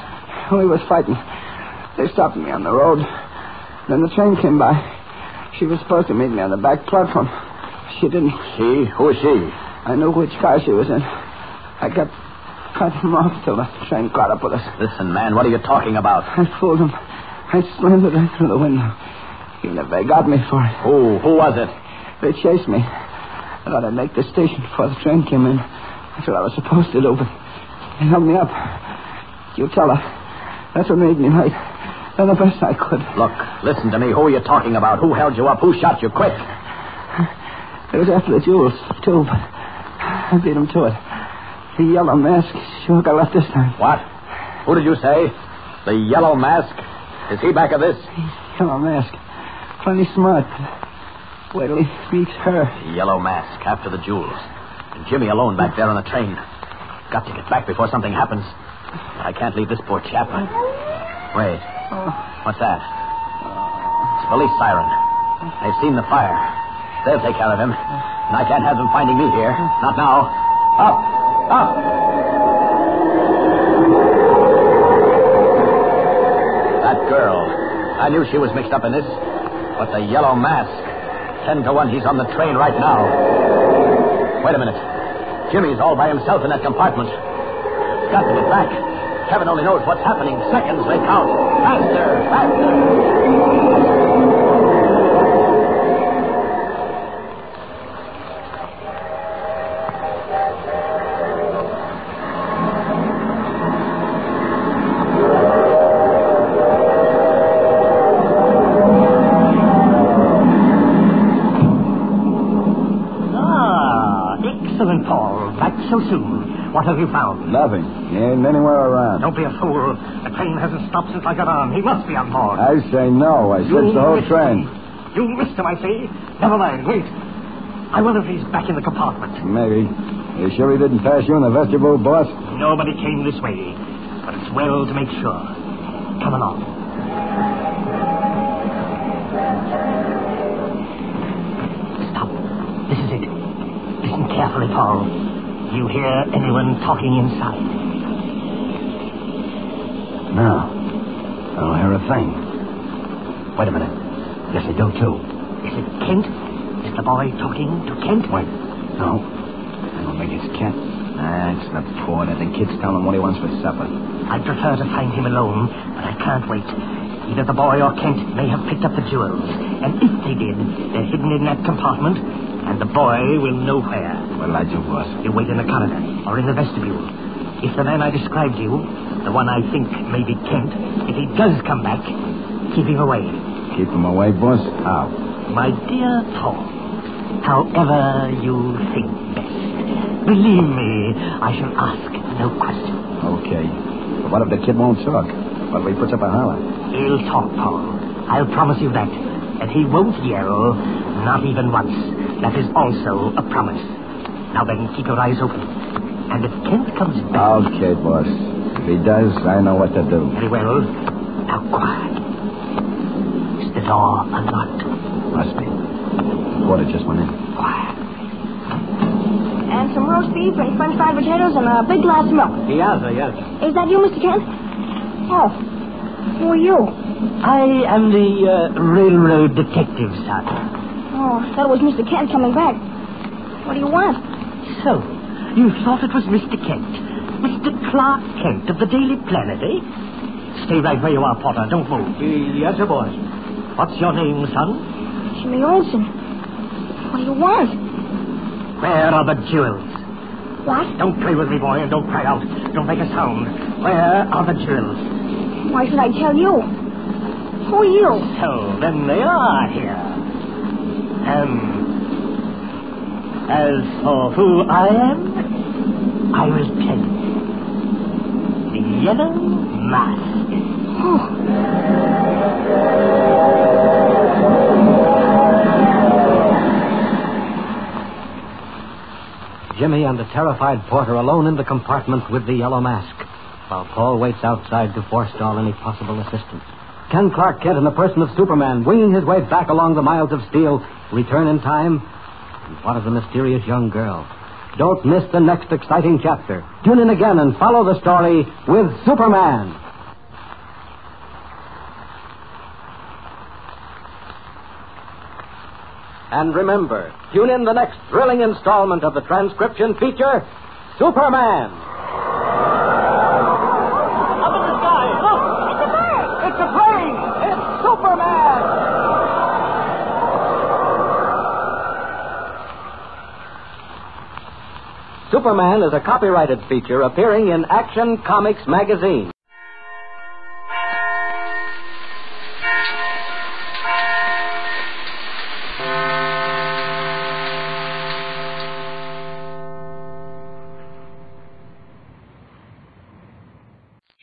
We was fighting. They stopped me on the road. Then the train came by. She was supposed to meet me on the back platform. She didn't. She? Who is she? I knew which car she was in. I kept cutting them off till the train caught up with us. Listen, man, what are you talking about? I fooled them. I slammed it right through the window. Even if they got me for it. Who was it? They chased me. I thought I'd make the station before the train came in. That's what I was supposed to do, but they held me up. You tell her. That's what made me right. Done the best I could. Look, listen to me. Who are you talking about? Who held you up? Who shot you? Quick. It was after the jewels, too, but I beat him to it. The yellow mask sure got left this time. What? Who did you say? The yellow mask? Is he back of this? Yellow Mask. Plenty smart. Wait till he meets her. Yellow Mask, after the jewels. And Jimmy alone back there on the train. Got to get back before something happens. I can't leave this poor chap. Wait. What's that? It's a police siren. They've seen the fire. They'll take care of him. And I can't have them finding me here. Not now. Up! Up! That girl. I knew she was mixed up in this. But the Yellow Mask. 10 to 1, he's on the train right now. Wait a minute. Jimmy's all by himself in that compartment. Got to get back. Heaven only knows what's happening. Seconds they count. Faster, faster. Excellent, Paul. Back so soon. What have you found? Nothing. He ain't anywhere around. Don't be a fool. The train hasn't stopped since I got on. He must be on board. I say no. I searched the whole train. You missed him, I see. Never mind. Wait. I wonder if he's back in the compartment. Maybe. You sure he didn't pass you in the vestibule, boss? Nobody came this way. But it's well to make sure. Come along. Stop. This is it. Listen carefully, Paul. You hear anyone talking inside? No. I don't hear a thing. Wait a minute. Yes, I do, too. Is it Kent? Is the boy talking to Kent? Wait. No. I don't think it's Kent. It's the port. I think Kid's telling him what he wants for supper. I'd prefer to find him alone, but I can't wait. Either the boy or Kent may have picked up the jewels. And if they did, they're hidden in that compartment, and the boy will know where. What'll I do, boss? You wait in the corridor or in the vestibule. If the man I described to you, the one I think may be Kent, if he does come back, keep him away. Keep him away, boss? How? My dear Paul, however you think best. Believe me, I shall ask no questions. Okay. But what if the kid won't talk? What if he puts up a holler? He'll talk, Paul. I'll promise you that. And he won't yell, not even once. That is also a promise. Now then, keep your eyes open. And if Kent comes back... Okay, boss. If he does, I know what to do. Very well. Now, quiet. Is the door unlocked? Must be. The porter just went in. Quiet. And some roast beef and French fried potatoes and a big glass of milk. Yes. Is that you, Mr. Kent? Oh. Who are you? I am the railroad detective, son. Oh, I thought it was Mr. Kent coming back. What do you want? So, you thought it was Mr. Kent. Mr. Clark Kent of the Daily Planet, eh? Stay right where you are, Potter. Don't move. Yes, sir, boys. What's your name, son? Jimmy Olsen. What do you want? Where are the jewels? What? Don't play with me, boy, and don't cry out. Don't make a sound. Where are the jewels? Why should I tell you? Who are you? So, then they are here. As for who I am, I will tell you. The Yellow Mask. Jimmy and the terrified porter alone in the compartment with the Yellow Mask, while Paul waits outside to forestall any possible assistance. Can Clark Kent, in the person of Superman, winging his way back along the miles of steel, return in time? And what of the mysterious young girl? Don't miss the next exciting chapter. Tune in again and follow the story with Superman. And remember, tune in the next thrilling installment of the transcription feature, Superman. Up in the sky! Look! It's a bird! It's a plane! It's Superman! Superman is a copyrighted feature appearing in Action Comics magazine.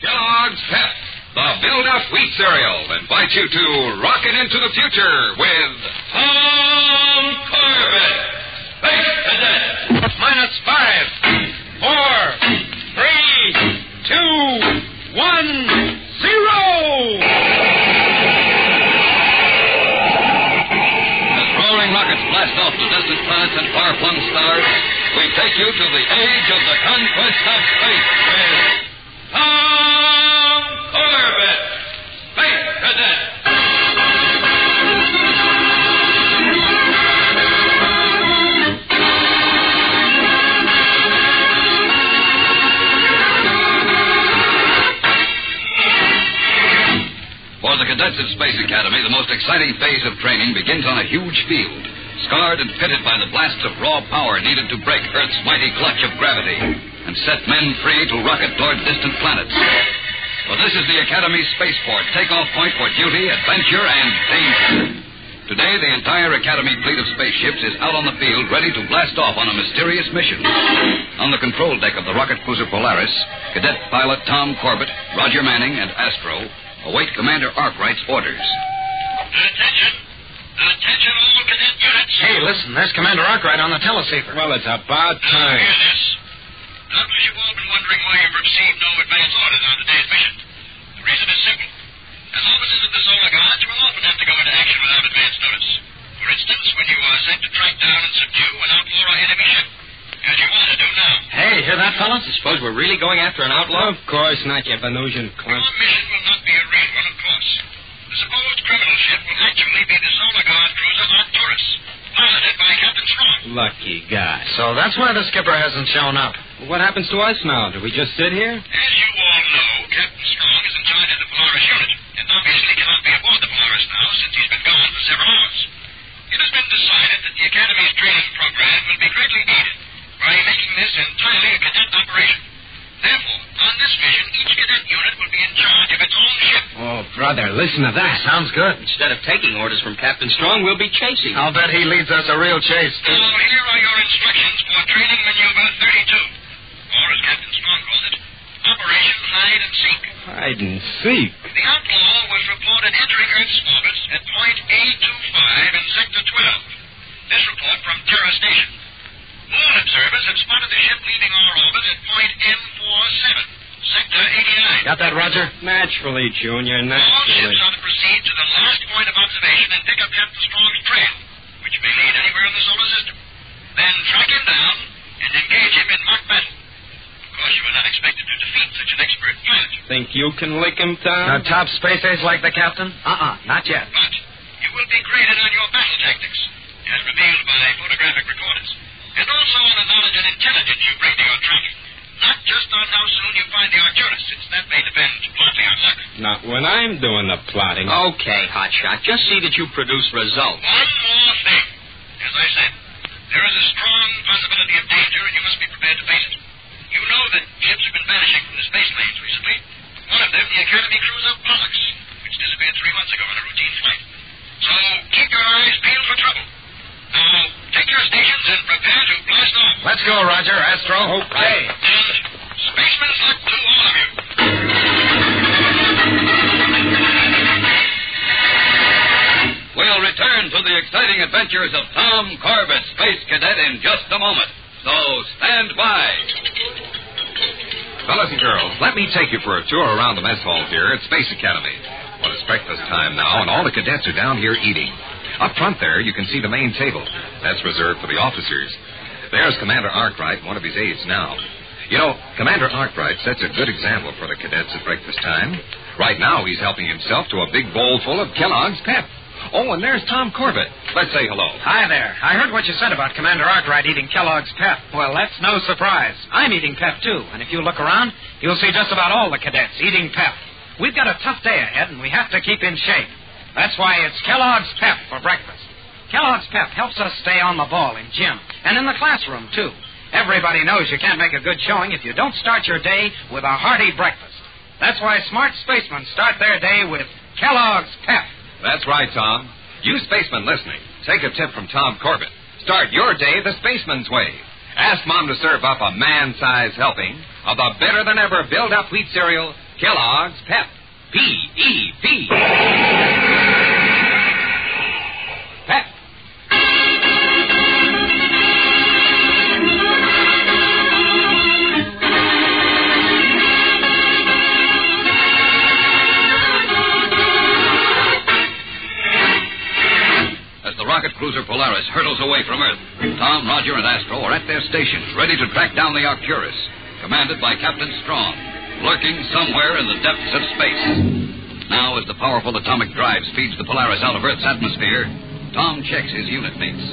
Kellogg's Pep, the build-up Wheat Cereal invites you to rocket into the future with Tom Corbett, Space Cadet. Minus 5, 4, 3, 2, 1, 0. As roaring rockets blast off to distant planets and far-flung stars, we take you to the age of the conquest of space with Tom Corbett, Space Cadet. For the cadets at Space Academy, the most exciting phase of training begins on a huge field, scarred and pitted by the blasts of raw power needed to break Earth's mighty clutch of gravity and set men free to rocket toward distant planets. For this is the Academy spaceport, takeoff point for duty, adventure, and danger. Today, the entire Academy fleet of spaceships is out on the field ready to blast off on a mysterious mission. On the control deck of the rocket cruiser Polaris, cadet pilot Tom Corbett, Roger Manning, and Astro await Commander Arkwright's orders. Attention! Attention, all cadet units! Hey, listen, there's Commander Arkwright on the teleceiver. Well, it's about time. Hear this. Doubtless you've all been wondering why you've received no advance orders on today's mission. The reason is simple. As officers of the Solar Guard, you will often have to go into action without advance notice. For instance, when you are sent to track down and subdue an outlaw or enemy ship. As you want to do now. Hey, hear that, fellas? I suppose we're really going after an outlaw? Of course not, you Venusian clump. Your mission will not be a real one, of course. The supposed criminal ship will actually be the Solar Guard cruiser Arcturus, piloted by Captain Strong. Lucky guy. So that's why the skipper hasn't shown up. What happens to us now? Do we just sit here? As you all know, Captain Strong is in charge of the Polaris unit, and obviously cannot be aboard the Polaris now since he's been gone for several hours. It has been decided that the Academy's training program will be greatly aided by making this entirely a cadet operation. Therefore, on this mission, each cadet unit will be in charge of its own ship. Oh, brother, listen to that. Sounds good. Instead of taking orders from Captain Strong, we'll be chasing. I'll bet he leads us a real chase. Now, here are your instructions for training maneuver 32. Or, as Captain Strong calls it, Operation Hide and Seek. Hide and seek? The outlaw was reported entering Earth's orbit at point A25 in Sector 12. This report from Terra Station. Moon observers have spotted the ship leaving our orbit at point M47, Sector 89. Got that, Roger? Naturally, Junior, All naturally. ships are to proceed to the last point of observation and pick up Captain Strong's trail, which may lead anywhere in the solar system. Then track him down and engage him in mock battle. Of course, you are not expected to defeat such an expert pilot. Think you can lick him, Tom? A top space ace like the captain? Not yet. But you will be graded on your battle tactics, as revealed by photographic recorders. And also on the knowledge and intelligence you bring to your track. Not just on how soon you find the Arcturus, since that may depend partly on luck. Not when I'm doing the plotting. Okay, hotshot. Just see that you produce results. One more thing. As I said, there is a strong possibility of danger, and you must be prepared to face it. You know that ships have been vanishing from the space lanes recently. One of them, the Academy cruiser Pollux, which disappeared 3 months ago on a routine flight. So keep your eyes peeled for trouble. Now, take your stations and prepare to blast off. Let's go, Roger. Astro. Okay. And spaceman's luck to all of you. We'll return to the exciting adventures of Tom Corbett, Space Cadet, in just a moment. So stand by. Fellas and girls, let me take you for a tour around the mess hall here at Space Academy. Well, it's breakfast time now, and all the cadets are down here eating. Up front there, you can see the main table. That's reserved for the officers. There's Commander Arkwright, one of his aides now. You know, Commander Arkwright sets a good example for the cadets at breakfast time. Right now, he's helping himself to a big bowl full of Kellogg's Pep. Oh, and there's Tom Corbett. Let's say hello. Hi there. I heard what you said about Commander Arkwright eating Kellogg's Pep. Well, that's no surprise. I'm eating Pep, too. And if you look around, you'll see just about all the cadets eating Pep. We've got a tough day ahead, and we have to keep in shape. That's why it's Kellogg's Pep for breakfast. Kellogg's Pep helps us stay on the ball in gym and in the classroom, too. Everybody knows you can't make a good showing if you don't start your day with a hearty breakfast. That's why smart spacemen start their day with Kellogg's Pep. That's right, Tom. You spacemen listening, take a tip from Tom Corbett. Start your day the spaceman's way. Ask Mom to serve up a man-sized helping of the better-than-ever build-up wheat cereal, Kellogg's Pep. P-E-P. Pep. As the rocket cruiser Polaris hurtles away from Earth, Tom, Roger, and Astro are at their stations, ready to track down the Arcturus, commanded by Captain Strong, lurking somewhere in the depths of space. Now, as the powerful atomic drive speeds the Polaris out of Earth's atmosphere, Tom checks his unit mates.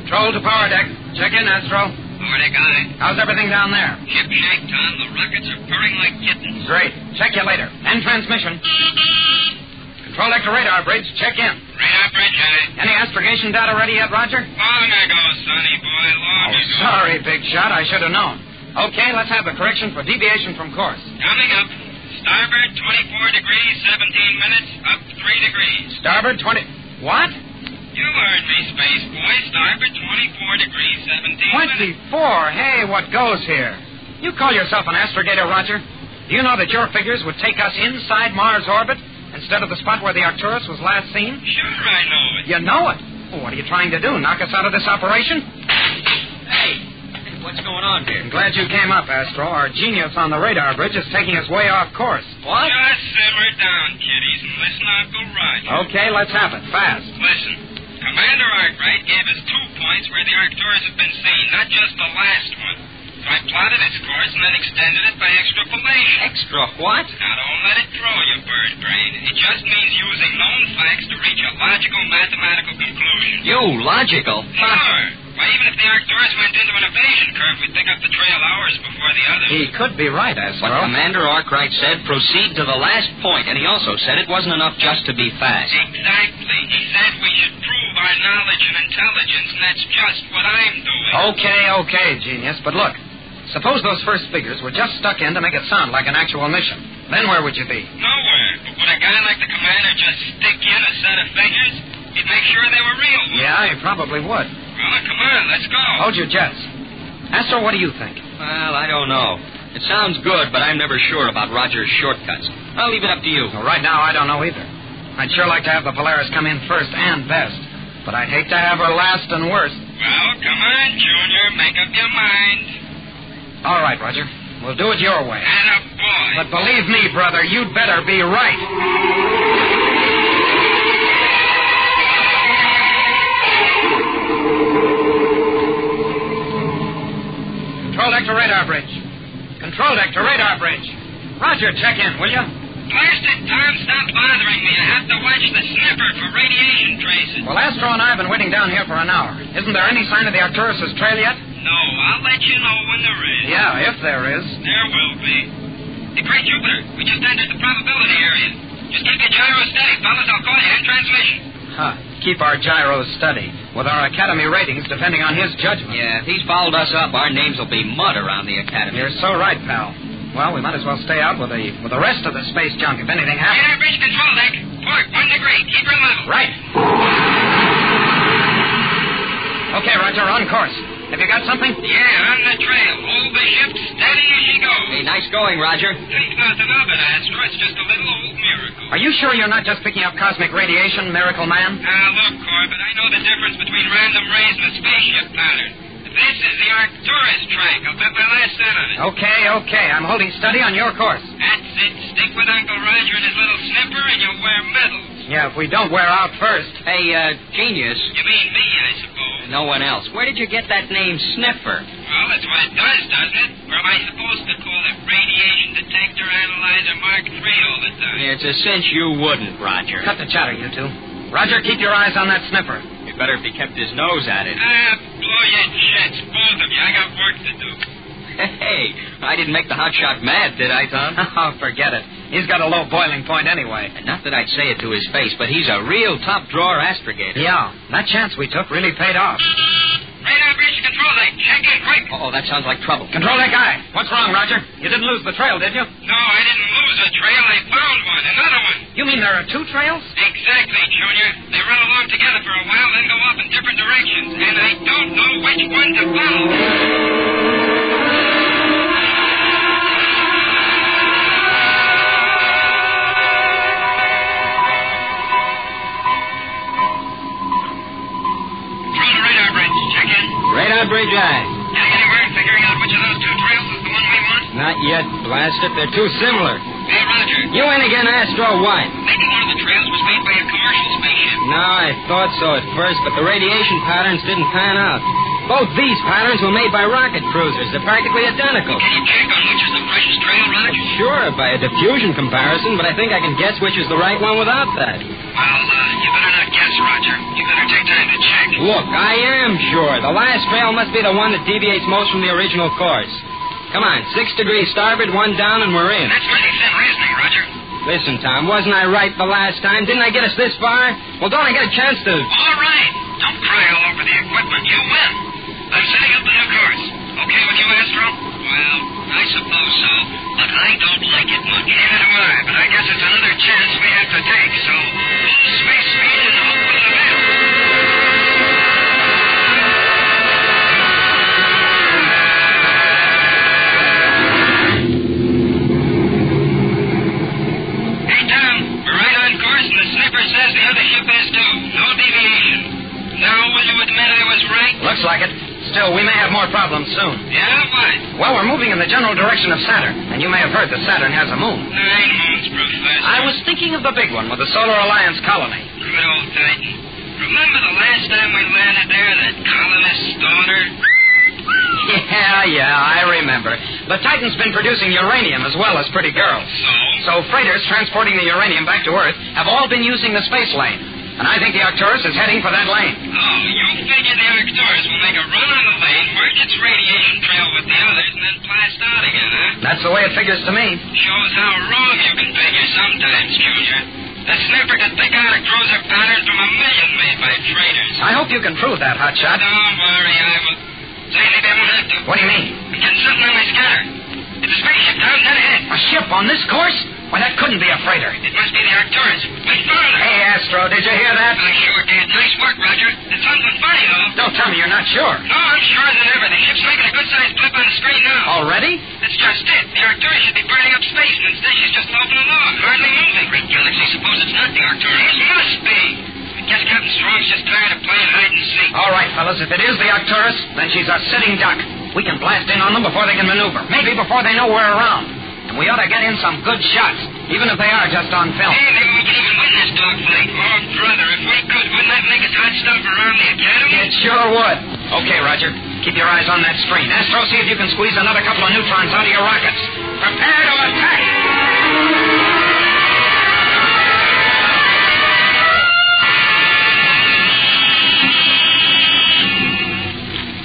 Control to power deck. Check in, Astro. Power deck, aye. How's everything down there? Ship shape, Tom. The rockets are purring like kittens. Great. Check you later. End transmission. Control deck to radar bridge. Check in. Radar bridge, aye. Any astrogation data ready yet, Roger? Long ago, sonny boy, long ago. Sorry, big shot. I should have known. Okay, let's have the correction for deviation from course. Coming up. Starboard 24 degrees, 17 minutes, up 3 degrees. Starboard 20... What? You heard me, space boy. Starboard 24 degrees, 17 minutes. 24? Hey, what goes here? You call yourself an astrogator, Roger? Do you know that your figures would take us inside Mars' orbit instead of the spot where the Arcturus was last seen? Sure, I know it. You know it? Well, what are you trying to do, knock us out of this operation? Hey, what's going on here? I'm glad you came up, Astro. Our genius on the radar bridge is taking us way off course. What? Just simmer down, kiddies, and listen to Uncle Roger. Okay, let's have it. Fast. Listen. Commander Arkwright gave us 2 points where the Arcturus had been seen, not just the last one. So I plotted its course and then extended it by extrapolation. Extra what? Now, don't let it throw you, bird brain. It just means using known facts to reach a logical mathematical conclusion. You, logical? Sure. Why, even if the Arcturus went into an evasion curve, we'd pick up the trail hours before the others. He could be right, Astro. But Commander Arkwright said proceed to the last point, and he also said it wasn't enough just to be fast. Exactly. He said we should prove our knowledge and intelligence, and that's just what I'm doing. Okay, genius. But look, suppose those first figures were just stuck in to make it sound like an actual mission. Then where would you be? Nowhere. But would a guy like the commander just stick in a set of figures? He'd make sure they were real ones. Yeah, he probably would. Well, come on, let's go. Hold your jets. Astro, what do you think? Well, I don't know. It sounds good, but I'm never sure about Roger's shortcuts. I'll leave it up to you. Well, right now, I don't know either. I'd sure like to have the Polaris come in first and best, but I'd hate to have her last and worst. Well, come on, Junior. Make up your mind. All right, Roger. We'll do it your way. Attaboy. But believe me, brother, you'd better be right. Control deck to radar bridge. Control deck to radar bridge. Roger, check in, will you? Blast it, Tom. Stop bothering me. I have to watch the sniffer for radiation traces. Well, Astro and I have been waiting down here for an hour. Isn't there any sign of the Arcturus' trail yet? No, I'll let you know when there is. Yeah, if there is. There will be. Hey, great Jupiter. We just entered the probability area. Just keep your gyro steady, fellas. I'll call you in transmission. Huh. Keep our gyros steady, with our Academy ratings depending on his judgment. Yeah, if he's followed us up, our names will be mud around the Academy. You're so right, pal. Well, we might as well stay out with the rest of the space junk if anything happens. Radar bridge control deck. Port 1 degree. Keep her level. Right. Okay, Roger, on course. Have you got something? Yeah, on the trail. Hold the ship steady as she goes. Hey, nice going, Roger. Think nothing of it, Astro. It's just a little old miracle. Are you sure you're not just picking up cosmic radiation, Miracle Man? Now, look, Corbett, I know the difference between random rays and a spaceship pattern. This is the Arcturus track. I'll bet my last cent on it. Okay. I'm holding steady on your course. That's it. Stick with Uncle Roger and his little sniffer, and you'll wear medals. Yeah, if we don't wear out first. Hey, genius. You mean me, I suppose. No one else. Where did you get that name, Sniffer? Well, that's what it does, doesn't it? Or am I supposed to call it Radiation Detector Analyzer Mark III all the time? It's a cinch you wouldn't, Roger. Cut the chatter, you two. Roger, keep your eyes on that sniffer. You'd better if he kept his nose at it. Blow your jets, both of you. I got work to do. Hey, I didn't make the hotshot mad, did I, Tom? Oh, forget it. He's got a low boiling point anyway. And not that I'd say it to his face, but he's a real top-drawer astrogator. Yeah, that chance we took really paid off. Radar bridge control deck. Check in quick. Oh, that sounds like trouble. Control deck guy. What's wrong, Roger? You didn't lose the trail, did you? No, I didn't lose a trail. I found one. Another one. You mean there are two trails? Exactly, Junior. They run along together for a while, then go off in different directions. And I don't know which one to follow. Bridge Eye. Getting anywhere in figuring out which of those two trails is the one we want? Not yet, blast it. They're too similar. Hey, Roger. You in again, Astro? Why? Maybe one of the trails was made by a commercial spaceship. No, I thought so at first, but the radiation patterns didn't pan out. Both these patterns were made by rocket cruisers. They're practically identical. Can you check on which is the freshest trail, Roger? Sure, by a diffusion comparison, but I think I can guess which is the right one without that. Well, you better not guess, Roger. You better take time to check. Look, I am sure. The last trail must be the one that deviates most from the original course. Come on, 6 degrees starboard, 1 down, and we're in. That's pretty thin reasoning, Roger. Listen, Tom, wasn't I right the last time? Didn't I get us this far? Well, don't I get a chance to... All right. Don't cry all over the equipment. You win. I'm setting up the new course. Okay with you, Astro? Well, I suppose so, but I don't like it much. Neither do I, but I guess it's another chance we have to take, so full space speed and hope for the best. Hey, Tom, we're right on course, and the sniper says the other ship is too. No deviation. Now, will you admit I was right? Looks like it. Still, we may have more problems soon. Yeah, what? Well, we're moving in the general direction of Saturn, and you may have heard that Saturn has a moon. 9 moons, Professor. I was thinking of the big one with the Solar Alliance colony. Good old Titan. Remember the last time we landed there, that colonist daughter? Yeah, I remember. But Titan's been producing uranium as well as pretty girls. So freighters transporting the uranium back to Earth have all been using the space lane. And I think the Arcturus is heading for that lane. Oh, you figure the Arcturus will make a run on the lane, work its radiation trail with the others, and then blast out again, huh? That's the way it figures to me. Shows how wrong you can figure sometimes, Junior. The sniffer could pick out a cruiser pattern from 1,000,000 made by traders. I hope you can prove that, Hotshot. Don't worry, I will. Say, maybe I won't have to. What do you mean? I'm getting something on my scanner. It's a spaceship down dead ahead. A ship on this course? Why, that couldn't be a freighter. It must be the Arcturus. Wait, farther. Hey, Astro, did you hear that? I sure did. Nice work, Roger. It's something funny, though. Don't tell me you're not sure. No, I'm sure than ever. The ship's making a good-sized blip on the screen now. Already? That's just it. The Arcturus should be burning up space, and instead she's just floating along, hardly moving. Great galaxy, suppose it's not the Arcturus. It must be. I guess Captain Strong's just tired of playing hide and seek. All right, fellas, if it is the Arcturus, then she's a sitting duck. We can blast in on them before they can maneuver. Maybe before they know we're around. And we ought to get in some good shots, even if they are just on film. Hey, maybe we can even win this dogfight. Oh, brother, if we could, wouldn't that make us hot stuff around the Academy? It sure would. Okay, Roger. Keep your eyes on that screen. Astro, see if you can squeeze another couple of neutrons out of your rockets. Prepare to attack!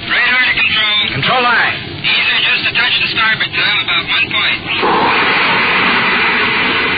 Radar to control. Control eye. Either just a touch to starboard, Tom, about 1 point.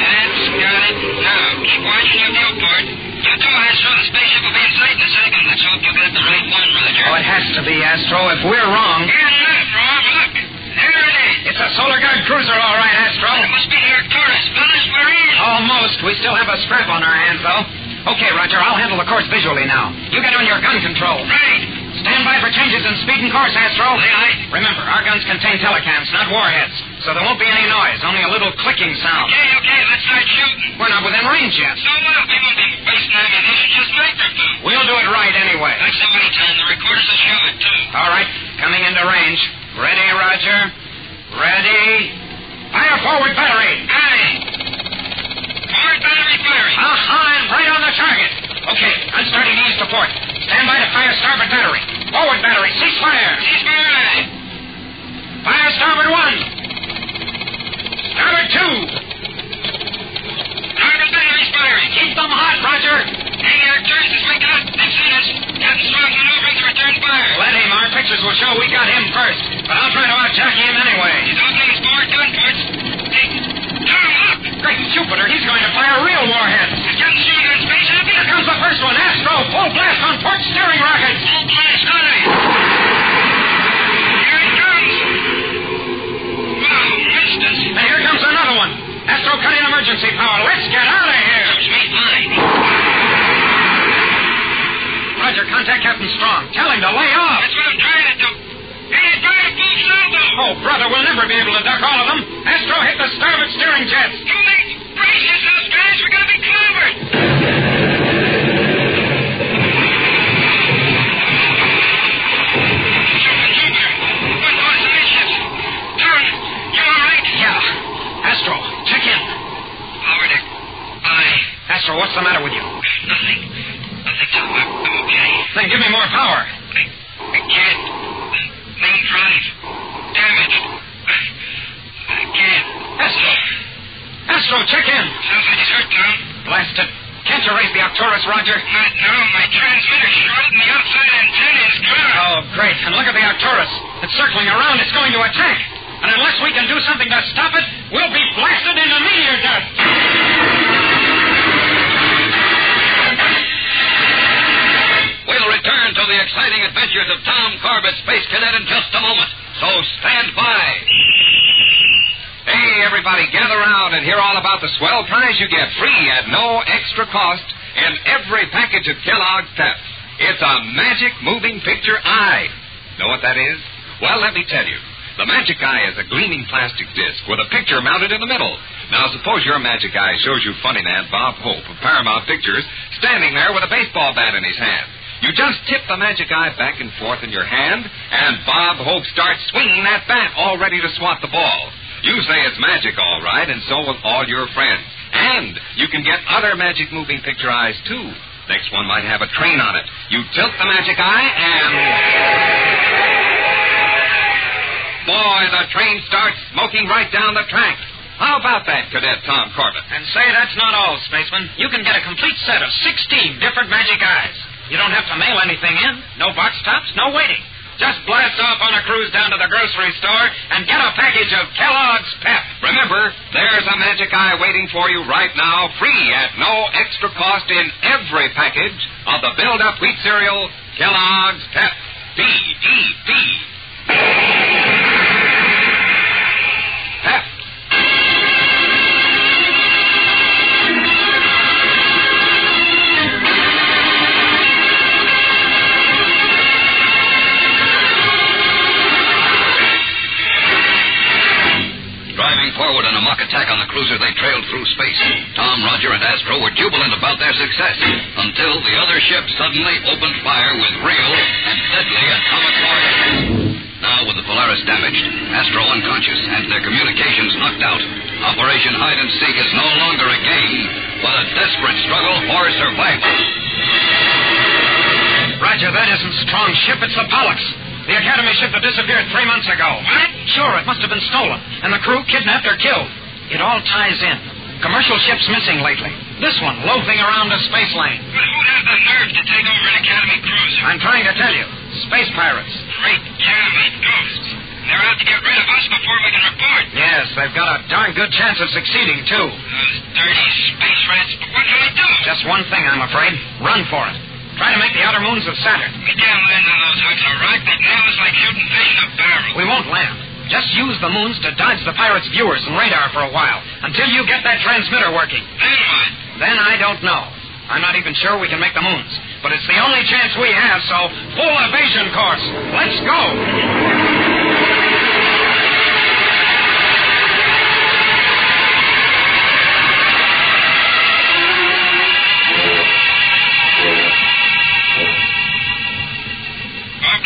That's got it. Now, keep watching your viewport. You too, Astro. The spaceship will be in sight in a second. Let's hope you got the right one, Roger. Oh, it has to be, Astro. If we're wrong... You're not wrong. Look. There it is. It's a Solar Guard cruiser, all right, Astro. It must be the Arcturus. Fellas, we're in. Almost. We still have a strap on our hands, though. Okay, Roger, I'll handle the course visually now. You get on your gun control. Right. Stand by for changes in speed and course, Astro. Aye, aye. Remember, our guns contain telecams, not warheads, so there won't be any noise, only a little clicking sound. Okay, let's start shooting. We're not within range yet. So what? We won't be wasting ammunition, just microphone. We'll do it right anyway. That's the way, Tom. The recorders will show it, too. All right, coming into range. Ready, Roger? Ready? Fire forward battery. Aye. Forward battery firing. And right on the target. Okay, I'm starting east to port. Stand by to fire starboard battery. Forward battery, cease fire. Cease fire, aye. Fire starboard 1. Starboard 2. Starboard battery's firing. Keep them hot, Roger. Hey, the Arcturus is waking up. They've seen us. Captain Strong's maneuvering to return fire. Let him. Our pictures will show we got him first. But I'll try to out-jockey him anyway. He's opening his forward gun ports. Hey, Tom, look. Great Jupiter, he's going to fire real warheads. Is Captain Strong on space happy? Here comes the first one. Astro, full blast on port steering rockets. Full blast, aye. Here it comes. Wow, missed us. And here comes another one. Astro, cut in emergency power. Let's get out of here. Comes me fine. Roger, contact Captain Strong. Tell him to lay off. That's what I'm trying to do. Hey, he's trying to full salvo. Oh, brother, we'll never be able to duck all of them. Astro, hit the starboard steering jets. Too late. Brace yourselves, guys. We're going to be clobbered. Then give me more power. I can't. Main drive. Damaged. I can't. Astro, check in. Sounds like he's hurt, Tom. Blast it. Can't you raise the Arcturus, Roger? Not now. My transmitter's shorted and the outside antenna is gone. Oh, great. And look at the Arcturus. It's circling around. It's going to attack. And unless we can do something to stop it, we'll be blasted into meteor dust. We'll return to the exciting adventures of Tom Corbett, Space Cadet, in just a moment. So stand by. Hey, everybody, gather around and hear all about the swell prize you get free at no extra cost in every package of Kellogg's Pep. It's a magic moving picture eye. Know what that is? Well, let me tell you. The magic eye is a gleaming plastic disc with a picture mounted in the middle. Now, suppose your magic eye shows you funny man Bob Hope of Paramount Pictures standing there with a baseball bat in his hand. You just tip the magic eye back and forth in your hand, and Bob Hope starts swinging that bat, all ready to swat the ball. You say it's magic, all right, and so will all your friends. And you can get other magic moving picture eyes, too. Next one might have a train on it. You tilt the magic eye, and... boy, the train starts smoking right down the track. How about that, Cadet Tom Corbett? And say that's not all, Spaceman. You can get a complete set of 16 different magic eyes. You don't have to mail anything in. No box tops, no waiting. Just blast off on a cruise down to the grocery store and get a package of Kellogg's Pep. Remember, there's a magic eye waiting for you right now, free at no extra cost in every package of the build-up wheat cereal, Kellogg's Pep. P-E-P. Pep. Forward in a mock attack on the cruiser, they trailed through space. Tom, Roger, and Astro were jubilant about their success until the other ship suddenly opened fire with real and deadly atomic warheads. Now, with the Polaris damaged, Astro unconscious, and their communications knocked out, Operation Hide and Seek is no longer a game, but a desperate struggle for survival. Roger, that isn't Strong's ship, it's the Pollux. The Academy ship that disappeared 3 months ago. What? Sure, it must have been stolen, and the crew kidnapped or killed. It all ties in. Commercial ships missing lately. This one loafing around a space lane. But who'd have the nerve to take over an Academy cruiser? I'm trying to tell you. Space pirates. Great gamma ghosts. They're out to get rid of us before we can report. Yes, they've got a darn good chance of succeeding, too. Those dirty space rats. But what can we do? Just one thing, I'm afraid. Run for it. Try to make the outer moons of Saturn. We can't land on those hooks of rock. They'd nail us like shooting fish in a barrel. We won't land. Just use the moons to dodge the pirates' viewers and radar for a while, until you get that transmitter working. Then what? Then I don't know. I'm not even sure we can make the moons. But it's the only chance we have, so full evasion course. Let's go!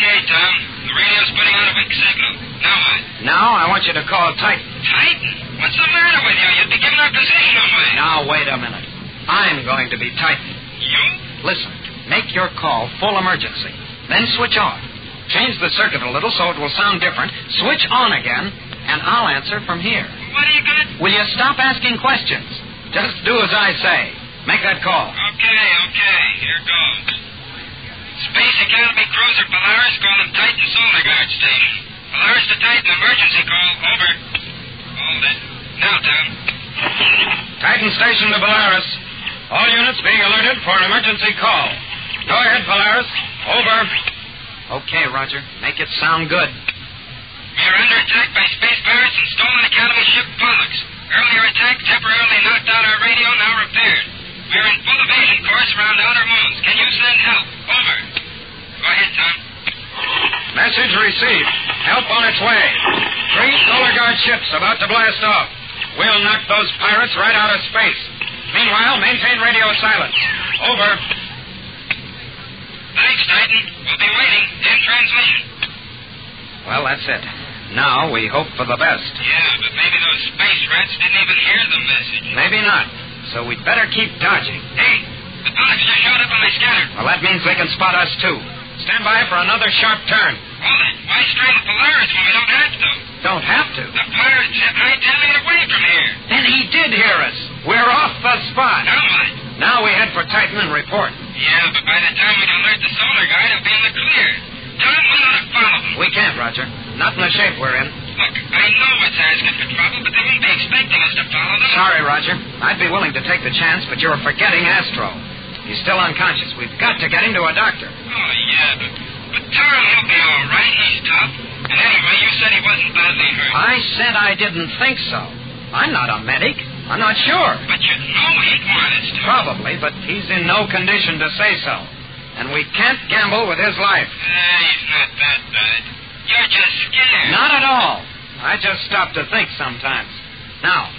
Okay, Tom. The radio's putting out a weak signal. Now what? Now I want you to call Titan. Titan? What's the matter with you? You'd be giving our position away. Now, wait a minute. I'm going to be Titan. You? Listen, make your call full emergency. Then switch off. Change the circuit a little so it will sound different. Switch on again, and I'll answer from here. What are you going to... Will you stop asking questions? Just do as I say. Make that call. Okay. Here goes. Space Academy cruiser Polaris calling Titan Solar Guard Station. Polaris to Titan, emergency call. Over. Hold it. Now, Tom. Titan station to Polaris. All units being alerted for an emergency call. Go ahead, Polaris. Over. Okay, Roger. Make it sound good. We are under attack by space pirates and stolen Academy ship Pollux. Earlier attack temporarily knocked out our radio, now repaired. We are in full evasion course around outer moons. Can you send help? Over. Go ahead, Tom. Message received. Help on its way. 3 Solar Guard ships about to blast off. We'll knock those pirates right out of space. Meanwhile, maintain radio silence. Over. Thanks, Titan. We'll be waiting. In transmission. Well, that's it. Now we hope for the best. Yeah, but maybe those space rats didn't even hear the message. Maybe not. So we'd better keep dodging. Hey, The Polaris just showed up and they scattered. Well, that means they can spot us, too. Stand by for another sharp turn. Well, then, why strain the Polaris when we don't have to? Don't have to. The pirate's hightailing it away from here. Then he did hear us. We're off the spot. Now what? Now we head for Titan and report. Yeah, but by the time we alert the solar guy, he'll be in the clear. Tell him we'll not follow him. We can't, Roger. Not in the shape we're in. Look, I know it's asking for trouble, but they won't be expecting us to follow them. Sorry, Roger. I'd be willing to take the chance, but you're forgetting Astro. He's still unconscious. We've got to get him to a doctor. Oh, yeah, but tell him he'll be all right. He's tough. And anyway, you said he wasn't badly hurt. I said I didn't think so. I'm not a medic. I'm not sure. But you know he'd want us to. Probably, but he's in no condition to say so. And we can't gamble with his life. He's not that bad. You're just scared. Not at all. I just stop to think sometimes. Now,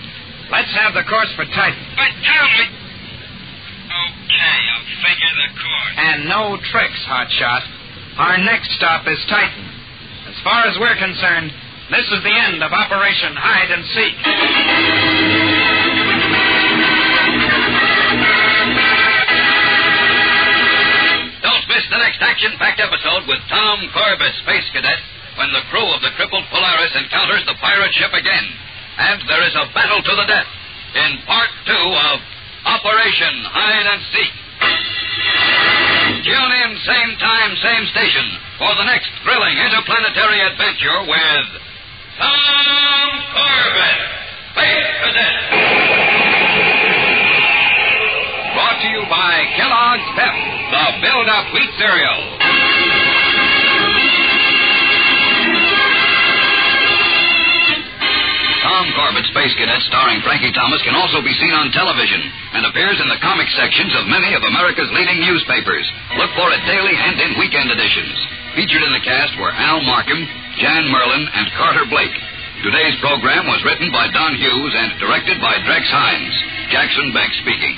let's have the course for Titan. But tell me... Okay, I'll figure the course. And no tricks, Hotshot. Our next stop is Titan. As far as we're concerned, this is the end of Operation Hide and Seek. Don't miss the next action-packed episode with Tom Corbett, Space Cadet, when the crew of the crippled Polaris encounters the pirate ship again. And there is a battle to the death in Part 2 of Operation Hide and Seek. Tune in, same time, same station, for the next thrilling interplanetary adventure with Tom Corbett, Space Cadet. Brought to you by Kellogg's Pep, the build-up wheat cereal. Tom Corbett, Space Cadet, starring Frankie Thomas, can also be seen on television and appears in the comic sections of many of America's leading newspapers. Look for it daily and in weekend editions. Featured in the cast were Al Markham, Jan Merlin, and Carter Blake. Today's program was written by Don Hughes and directed by Drex Hines. Jackson Beck speaking.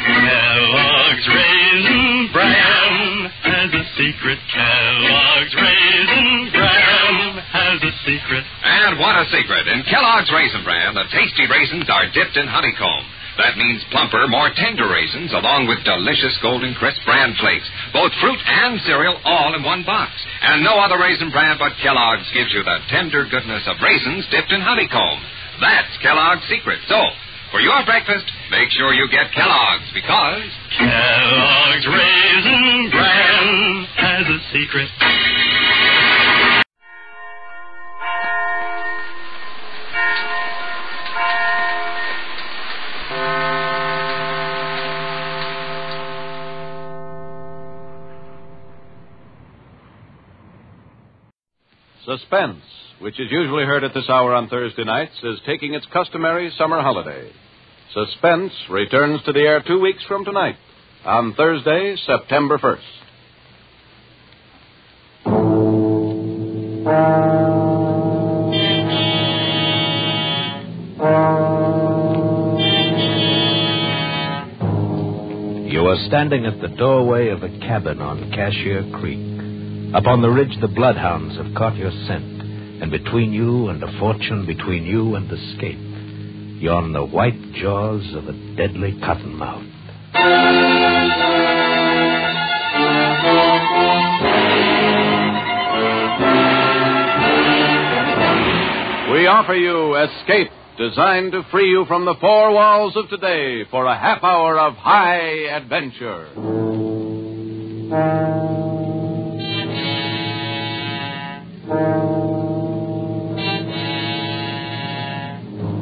Kellogg's Raisin Bran has a secret. Kellogg's Raisin Bran has a secret. And what a secret. In Kellogg's Raisin Bran, the tasty raisins are dipped in honeycomb. That means plumper, more tender raisins, along with delicious golden crisp bran flakes. Both fruit and cereal all in one box. And no other raisin bran but Kellogg's gives you the tender goodness of raisins dipped in honeycomb. That's Kellogg's secret. So, for your breakfast, make sure you get Kellogg's, because Kellogg's Raisin Bran has a secret. Suspense, which is usually heard at this hour on Thursday nights, is taking its customary summer holiday. Suspense returns to the air 2 weeks from tonight, on Thursday, September 1st. You are standing at the doorway of a cabin on Cashier Creek. Up on the ridge, the bloodhounds have caught your scent, and between you and a fortune, between you and escape, yawn the white jaws of a deadly cottonmouth. We offer you Escape, designed to free you from the four walls of today for a half hour of high adventure.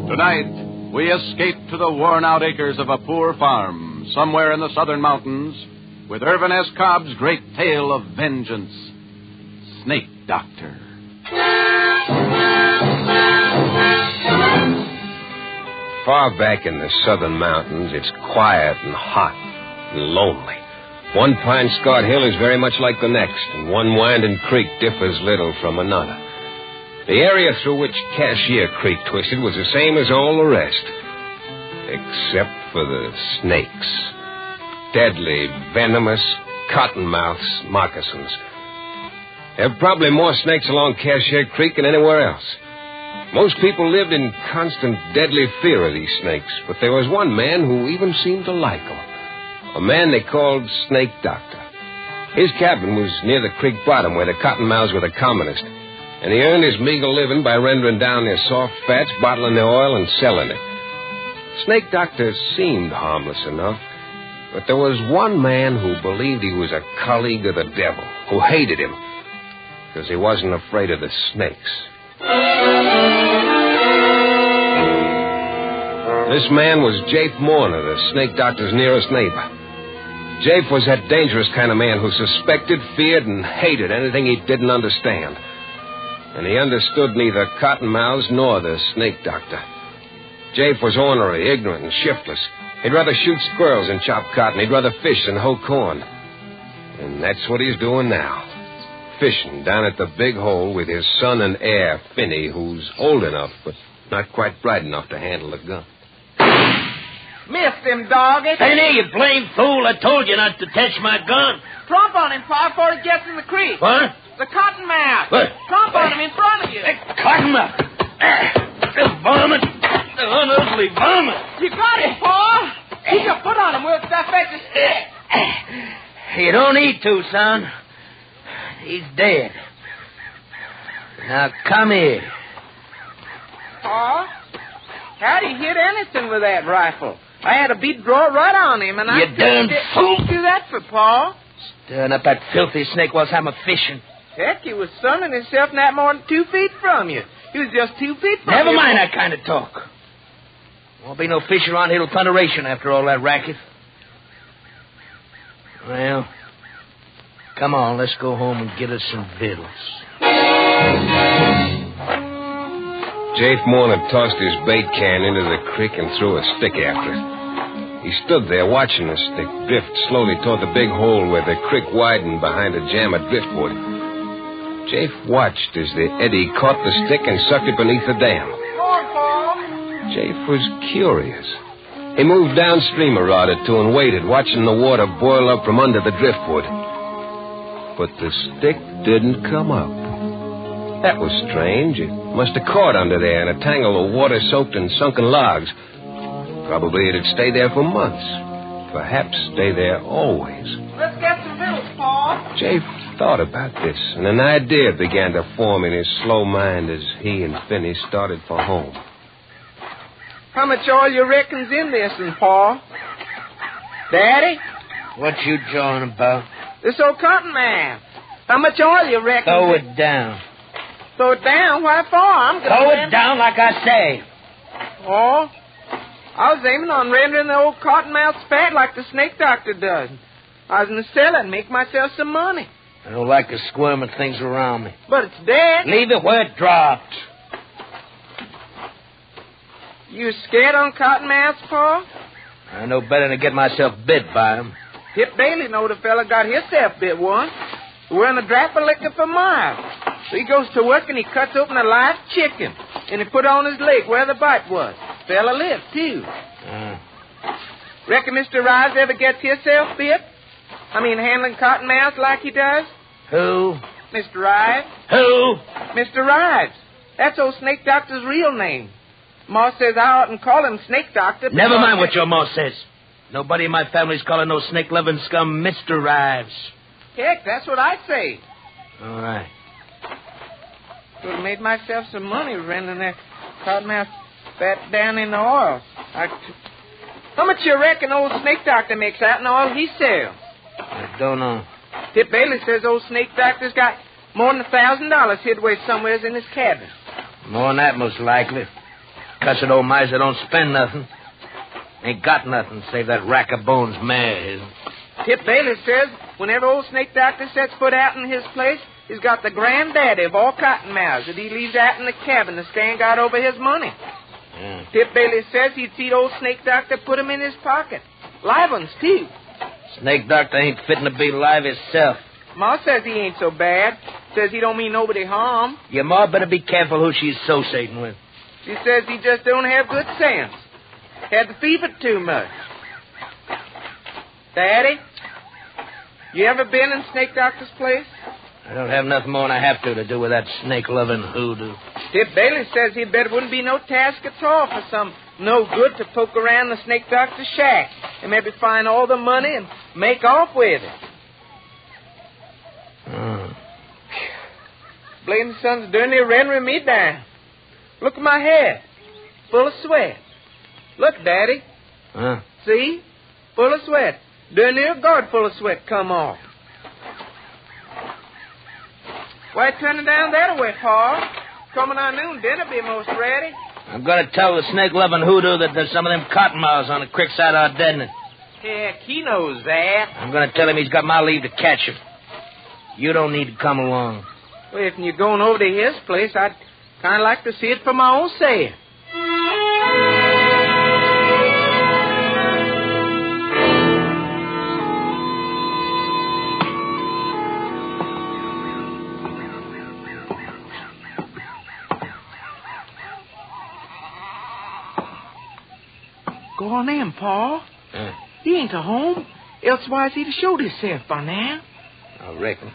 Tonight, we escape to the worn-out acres of a poor farm somewhere in the southern mountains with Irvin S. Cobb's great tale of vengeance, Snake Doctor. Far back in the southern mountains, it's quiet and hot and lonely. One pine-scarred hill is very much like the next, and one winding creek differs little from another. The area through which Cashier Creek twisted was the same as all the rest, except for the snakes. Deadly, venomous, cottonmouths moccasins. There are probably more snakes along Cashier Creek than anywhere else. Most people lived in constant, deadly fear of these snakes, but there was one man who even seemed to like them. a man they called Snake Doctor. His cabin was near the creek bottom where the cottonmouths were the commonest, and he earned his meager living by rendering down their soft fats, bottling their oil, and selling it. Snake Doctor seemed harmless enough, but there was one man who believed he was a colleague of the devil, who hated him, because he wasn't afraid of the snakes. This man was Jafe Mourner, the Snake Doctor's nearest neighbor. Jafe was that dangerous kind of man who suspected, feared, and hated anything he didn't understand. And he understood neither cottonmouths nor the Snake Doctor. Jafe was ornery, ignorant, and shiftless. He'd rather shoot squirrels than chop cotton. He'd rather fish than hoe corn. And that's what he's doing now. Fishing down at the big hole with his son and heir, Finney, who's old enough, but not quite bright enough to handle a gun. Missed him, doggy. Finney, you blame fool. I told you not to touch my gun. Trump on him, Pa, before he gets in the creek. What? The cottonmouth. What? Trump on him in front of you. Cottonmouth. The varmint. The unugly varmint. You got him, Pa. Keep your foot on him. We'll stuff at the stick. You don't need to, son. He's dead. Now, come here. Pa, how'd he hit anything with that rifle? I had a bead draw right on him, and you darn fool. What'd you do that for, Pa? Stirring up that filthy snake whilst I'm a-fishing. Heck, he was sunning himself not more than 2 feet from you. He was just 2 feet from you. Never mind that kind of talk. Won't be no fish around here till thunderation after all that racket. Well, come on, let's go home and get us some victuals. Jafe Mourner tossed his bait can into the creek and threw a stick after it. He stood there watching the stick drift slowly toward the big hole where the creek widened behind a jam of driftwood. Jafe watched as the eddy caught the stick and sucked it beneath the dam. Jafe was curious. He moved downstream a rod or two and waited, watching the water boil up from under the driftwood. But the stick didn't come up. That was strange. It must have caught under there in a tangle of water-soaked and sunken logs. Probably it'd stay there for months. Perhaps stay there always. Let's get some victuals, Pa. Jafe thought about this, and an idea began to form in his slow mind as he and Finney started for home. How much oil you reckon's in this, and Pa? Daddy? What you jawing about? This old cottonmouth. How much oil you reckon? Throw it down. Throw it down? Why for? I'm going to... Throw it down like I say. Oh? I was aiming on rendering the old cottonmouth fat like the Snake Doctor does. I was going to sell it and make myself some money. I don't like the squirming things around me. But it's dead. Leave it where it dropped. You scared on cottonmouths, Pa? I know better than to get myself bit by them. Tip Bailey knowed a fella got himself bit once. Wearing a drap of liquor for miles. So he goes to work and he cuts open a live chicken. And he put on his leg where the bite was. Fella lived, too. Reckon Mr. Rives ever gets himself bit? I mean, handling cottonmouths like he does? Who? Mr. Rives. Who? Mr. Rives. That's old Snake Doctor's real name. Ma says I oughtn't call him Snake Doctor. Never mind what your ma says. Nobody in my family's calling no snake-loving scum Mr. Rives. Heck, that's what I say. All right. Could have made myself some money rendering that cottonmouth fat down in the oil. How much you reckon old Snake Doctor makes out in oil he sells? I don't know. Tip Bailey says old Snake Doctor's got more than $1,000 hid away somewhere in his cabin. More than that, most likely. Cussed old miser don't spend nothing. Ain't got nothing save that rack of bones mare of his. Tip Bailey says whenever old Snake Doctor sets foot out in his place, he's got the granddaddy of all cottonmouths that he leaves out in the cabin to stand guard over his money. Yeah. Tip Bailey says he'd see old Snake Doctor put him in his pocket. Live ones, too. Snake Doctor ain't fitting to be live himself. Ma says he ain't so bad. Says he don't mean nobody harm. Your ma better be careful who she's associating with. She says he just don't have good sense. Had the fever too much. Daddy, you ever been in Snake Doctor's place? I don't have nothing more than I have to do with that snake-loving hoodoo. Tip Bailey says he'd bet it wouldn't be no task at all for some no good to poke around the Snake Doctor's shack. and maybe find all the money and make off with it. Blaine son's darn near rendering me down. Look at my hair. Full of sweat. Look, Daddy. See? Full of sweat. Darn near a guard full of sweat come off. Why turning down that way, Pa? Coming on noon, dinner be most ready. I'm going to tell the snake-loving hoodoo that there's some of them cottonmouths on the creek side of our deadening. Heck, he knows that. I'm going to tell him he's got my leave to catch him. You don't need to come along. Well, if you're going over to his place, I'd kind of like to see it for my own sake. Go on in, Pa. He ain't at home. Elsewise, he'd have showed himself by now. I reckon.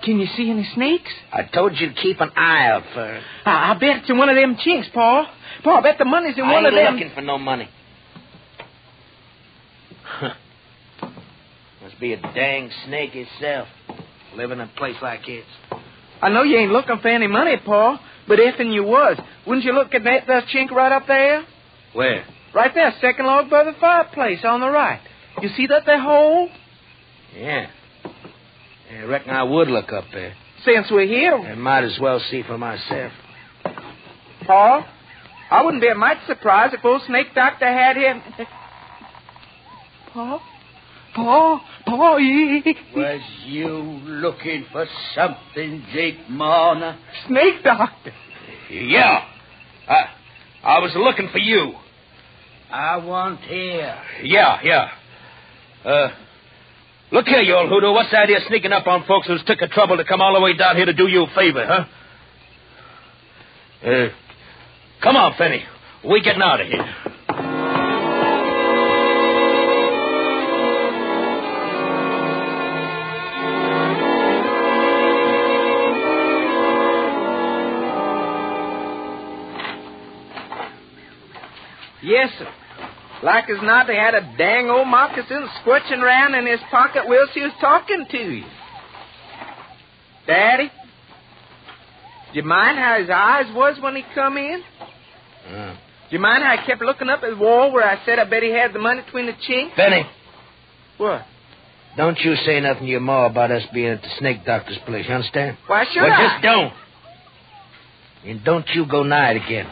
Can you see any snakes? I told you to keep an eye out for her. I bet it's in one of them chinks, Pa. Pa, I bet the money's in one of them. I ain't looking for no money. Must be a dang snake itself, living in a place like this. I know you ain't looking for any money, Pa, but if and you was, wouldn't you look at that chink right up there? Where? Right there, second log by the fireplace on the right. You see that there hole? Yeah. I reckon I would look up there. Since we're here... I might as well see for myself. Pa, I wouldn't be a mite surprised if old Snake Doctor had him... Pa? Was you looking for something, Jake Marner? Snake Doctor? Yeah. I was looking for you. I want here. Yeah. Look here, you old hoodoo. What's the idea of sneaking up on folks who's took the trouble to come all the way down here to do you a favor, huh? Come on, Fenny. We're getting out of here. Yes, sir. Like as not, they had a dang old moccasin squirching around in his pocket while she was talking to you. Daddy, do you mind how his eyes was when he come in? Do you mind how I kept looking up at the wall where I said I bet he had the money between the chinks? Benny. What? Don't you say nothing to your ma about us being at the snake doctor's place, you understand? Why should I? I? Just don't. And don't you go nigh it again.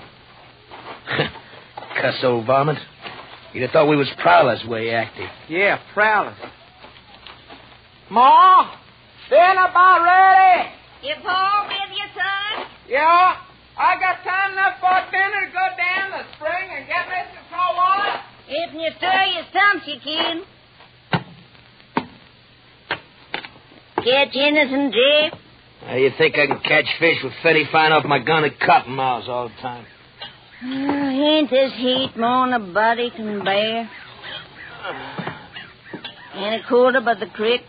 Cuss old varmint. You'd have thought we was prowlers where you acted. Yeah, prowlers. Ma, dinner about ready. You Paul with you, son? Yeah, I got time enough for dinner to go down the spring and get Mr. Tallwater. If you stir your stumps, you can. Catch innocent, Jeff? How you think I can catch fish with Fetty flying off my gun at cottonmouths all the time? Ain't this heat more than a body can bear? Ain't a quarter but the creek.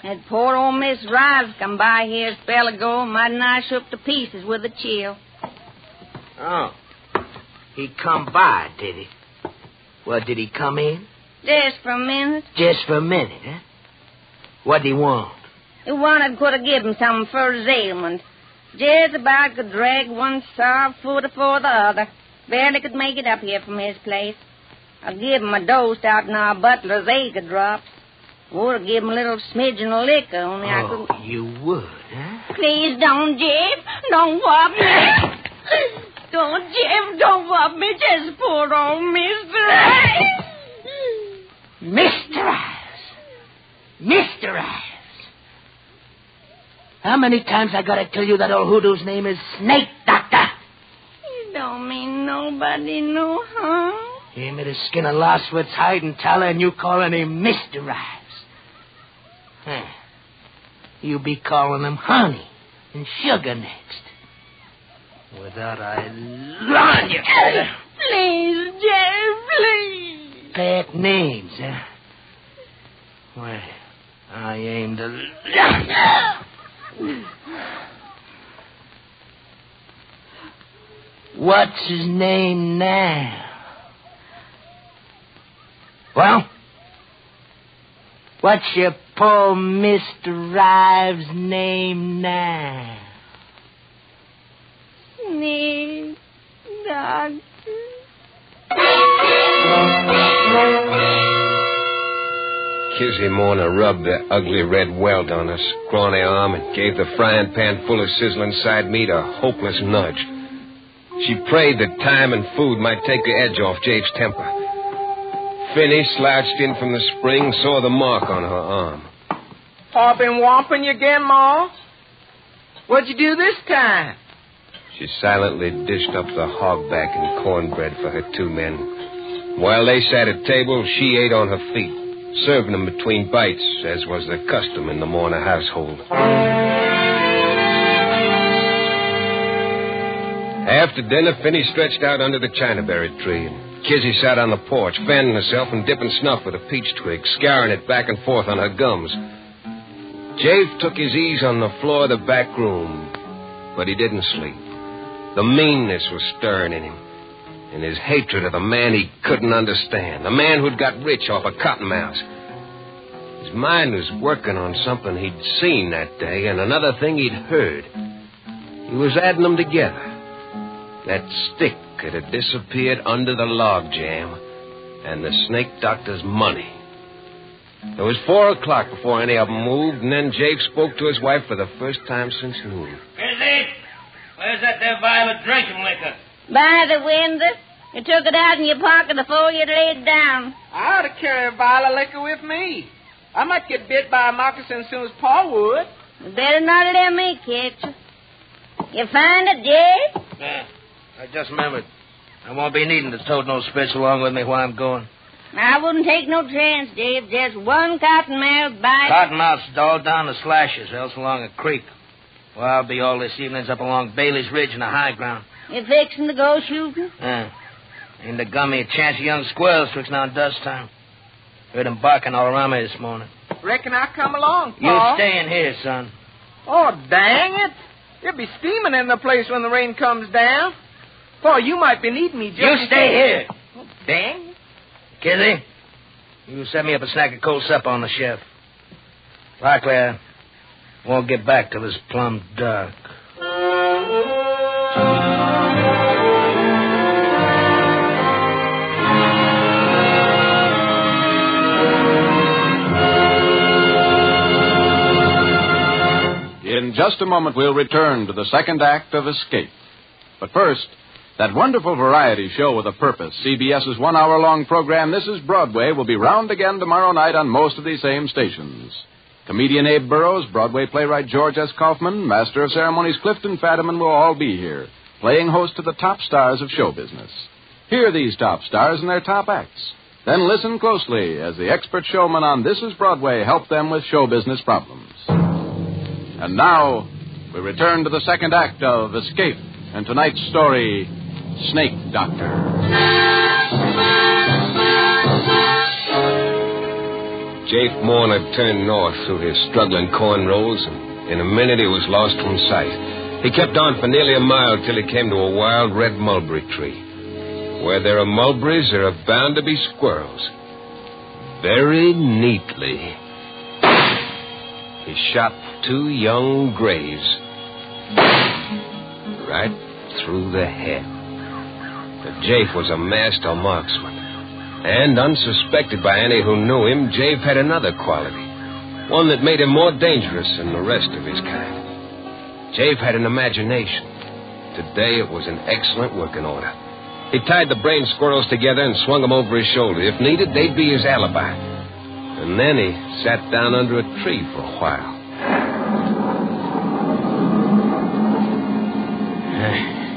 That poor old Miss Rives come by here a spell ago and mighty nigh shook to pieces with a chill. Oh. He come by, did he? Well, did he come in? Just for a minute. Just for a minute, huh? What'd he want? He wanted could have given him something for his ailment. Just about could drag one sour foot afore the other. Barely could make it up here from his place. I give him a dose out in our butler's acre drops. Would give him a little smidgen of liquor, only I could... you would, huh? Please don't, Jeff. Don't whop me. Don't, Jeff, don't whop me. Just poor old Mr. Ives. Mr. Ives. Mr. Ives. How many times I gotta tell you that old hoodoo's name is Snake Doctor? You don't mean nobody no harm. He made a skin of lostwit's hide and tallow, and you calling him Mr. Ives. Huh. You be calling him honey and sugar next. Without I run you. Please, Jeff, please. Pet names, huh? Well, I aim to... What's his name now? Well? What's your poor Mr. Rives' name now? Snake Doctor. Kizzy Morna rubbed the ugly red welt on her scrawny arm and gave the frying pan full of sizzling side meat a hopeless nudge. She prayed that time and food might take the edge off Jake's temper. Finney slouched in from the spring, saw the mark on her arm. Pa been whomping you again, Ma? What'd you do this time? She silently dished up the hogback and cornbread for her 2 men. While they sat at table, she ate on her feet, serving them between bites, as was the custom in the Morna household. After dinner, Finney stretched out under the chinaberry tree, and Kizzy sat on the porch, fanning herself and dipping snuff with a peach twig, scouring it back and forth on her gums. Jafe took his ease on the floor of the back room, but he didn't sleep. The meanness was stirring in him, and his hatred of the man he couldn't understand, the man who'd got rich off a cottonmouth. His mind was working on something he'd seen that day and another thing he'd heard. He was adding them together. That stick had disappeared under the log jam, and the snake doctor's money. It was 4 o'clock before any of them moved, and then Jafe spoke to his wife for the first time since noon. Kizzy, where's that there vial of drinking liquor? By the window. You took it out in your pocket before you laid down. I ought to carry a vial of liquor with me. I might get bit by a moccasin as soon as Pa would. You better not let me catch you. You find it, Jay? Yeah. I just remembered. I won't be needing to tote no spits along with me while I'm going. I wouldn't take no chance, Dave. Just one cottonmouth bite. Cottonmouth's all down the slashes, else along a creek. Well, I'll be all this evening's up along Bailey's Ridge in the high ground. You fixing to go shooting? Yeah. Ain't a gummy a chance of young squirrels twixt now and dust time. Heard them barking all around me this morning. Reckon I'll come along, Pa. You stay in here, son. Oh, dang it. It'll be steaming in the place when the rain comes down. Pa, you might be needing me just... You stay here. Oh, dang. Kizzy, you set me up a snack of cold supper on the chef. Likely I won't get back till it's plumb dark. In just a moment, we'll return to the second act of Escape. But first, that wonderful variety show with a purpose, CBS's 1-hour-long program, This is Broadway, will be round again tomorrow night on most of these same stations. Comedian Abe Burrows, Broadway playwright George S. Kaufman, Master of Ceremonies Clifton Fadiman will all be here, playing host to the top stars of show business. Hear these top stars and their top acts. Then listen closely as the expert showmen on This is Broadway help them with show business problems. And now, we return to the second act of Escape and tonight's story, Snake Doctor. Jafe Morna turned north through his struggling corn rows, and in a minute he was lost from sight. He kept on for nearly a mile till he came to a wild red mulberry tree. Where there are mulberries, there are bound to be squirrels. Very neatly, he shot 2 young grays right through the head. But Jafe was a master marksman. And unsuspected by any who knew him, Jafe had another quality. One that made him more dangerous than the rest of his kind. Jafe had an imagination. Today it was in excellent working order. He tied the brain squirrels together and swung them over his shoulder. If needed, they'd be his alibi. And then he sat down under a tree for a while.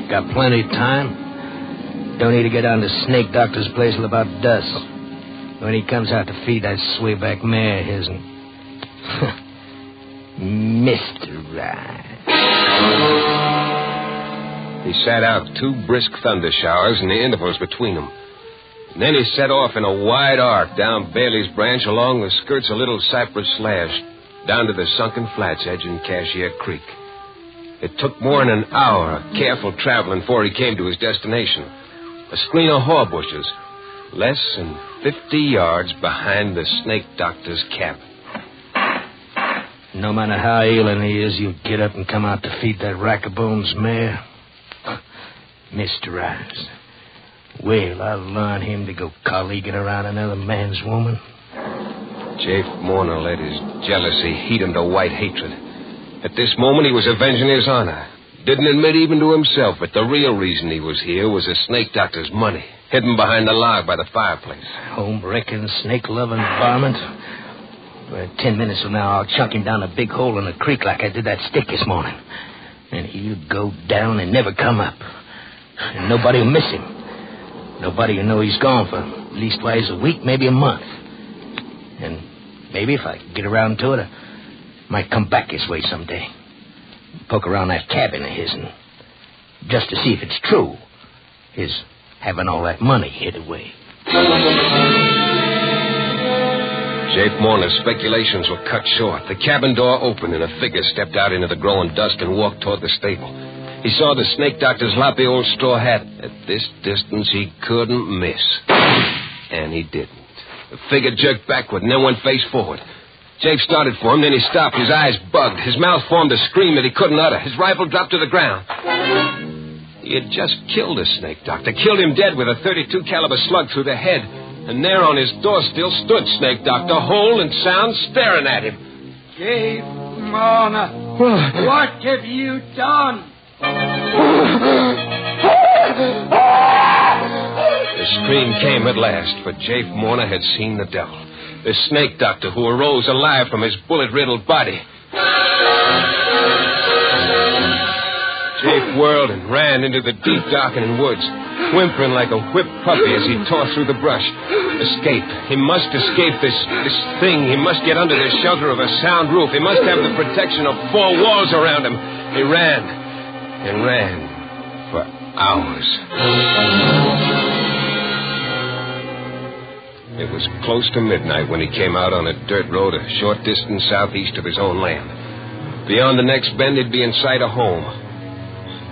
Got plenty of time. Don't need to get down to Snake Doctor's place till about dusk. When he comes out to feed that swayback mare of his. Mr. Ryan. He sat out 2 brisk thunder showers and the intervals between them. And then he set off in a wide arc down Bailey's Branch along the skirts of Little Cypress Slash, down to the sunken flats edge in Cashier Creek. It took more than an hour of careful traveling before he came to his destination. A screen of haw bushes, Less than 50 yards behind the snake doctor's cabin. No matter how ailing he is, you'll get up and come out to feed that rack-a-bones mare. Mr. Ives. Well, I'll learn him to go colleaguing around another man's woman. Jafe Warner let his jealousy heat him to white hatred. At this moment, he was avenging his honor. Didn't admit even to himself that the real reason he was here was the snake doctor's money, hidden behind the log by the fireplace. Home-wrecking, snake-loving varmint. Well, 10 minutes from now, I'll chunk him down a big hole in the creek like I did that stick this morning. And he'll go down and never come up. And nobody will miss him. Nobody will know he's gone for leastwise a week, maybe a month. And maybe if I get around to it, I might come back this way someday. Poke around that cabin of his and just to see if it's true. His having all that money hid away. Jafe Warner's speculations were cut short. The cabin door opened and a figure stepped out into the growing dusk and walked toward the stable. He saw the snake doctor's loppy old straw hat. At this distance, he couldn't miss. And he didn't. The figure jerked backward and then went face forward. Jafe started for him, then he stopped. His eyes bugged. His mouth formed a scream that he couldn't utter. His rifle dropped to the ground. He had just killed a snake doctor, killed him dead with a .32 caliber slug through the head. And there on his door still stood Snake Doctor, whole and sound, staring at him. Jafe Warner, what have you done? The scream came at last, for Jafe Warner had seen the devil. The snake doctor who arose alive from his bullet-riddled body. Jafe whirled and ran into the deep, darkening woods, whimpering like a whipped puppy as he tore through the brush. Escape. He must escape this thing. He must get under the shelter of a sound roof. He must have the protection of four walls around him. He ran and ran for hours. It was close to midnight when he came out on a dirt road a short distance southeast of his own land. Beyond the next bend, he'd be in sight of home.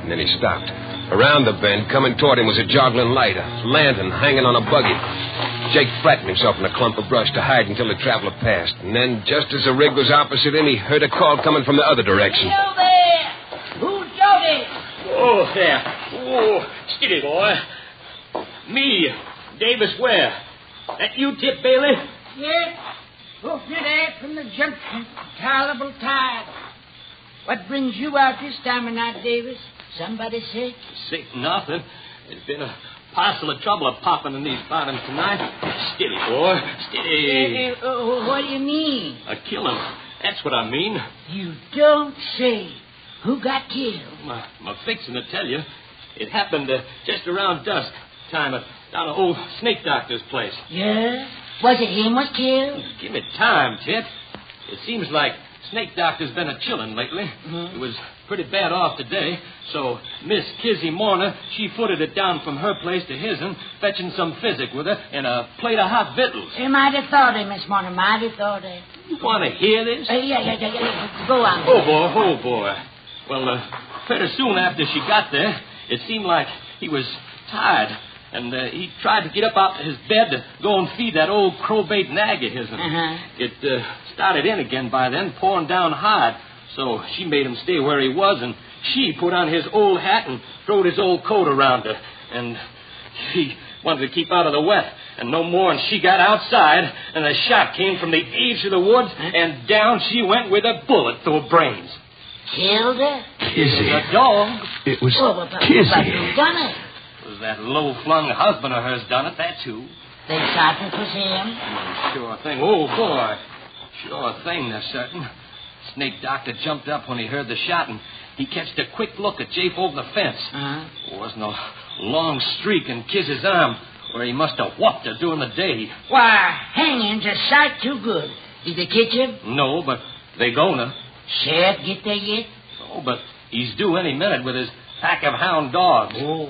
And then he stopped. Around the bend, coming toward him, was a joggling light, a lantern hanging on a buggy. Jake flattened himself in a clump of brush to hide until the traveler passed. And then, just as the rig was opposite him, he heard a call coming from the other direction. Who's there? Who's shouting? Oh, there. Oh, steady, boy. Me, Davis Ware. That you, Tip Bailey? Yes. Hope you're there from the junction. Tolerable tired. What brings you out this time of night, Davis? Somebody sick? Sick nothing. There's been a parcel of trouble popping in these bottoms tonight. Steady, boy. Steady. What do you mean? A killing. That's what I mean. You don't say. Who got killed? I'm fixing to tell you. It happened just around dusk time down at old snake doctor's place. Yeah? Was it him was killed? Give me time, Tip. It seems like snake doctor's been a chillin' lately. Mm-hmm. He was pretty bad off today, so Miss Kizzy Warner, she footed it down from her place to his'n, fetching some physic with her and a plate of hot victuals. You might have thought it, Miss Warner. Might have thought it. You want to hear this? Yeah. Go on. Oh, boy. Well, pretty soon after she got there, it seemed like he was tired. And he tried to get up out of his bed to go and feed that old crowbait nag of his'n. Uh-huh. It started in again by then, pouring down hard. So she made him stay where he was, and she put on his old hat and throwed his old coat around her. And she wanted to keep out of the wet. And no more, and she got outside, and a shot came from the edge of the woods, and down she went with a bullet through her brains. Killed her? Kizzy. A dog. It was But Kizzy. who done it? It was that low-flung husband of hers done it, that's who. They certain 'twas him? Sure thing. Oh, boy. Sure thing, they're certain. Snake Doctor jumped up when he heard the shot, and he catched a quick look at Jafe over the fence. Uh-huh. There wasn't a long streak in Kiz's arm, where he must have whopped her during the day. Why, hanging's a sight too good. Did they catch him? No, but they gonna. Sheriff get there yet? Oh, but he's due any minute with his pack of hound dogs. Oh.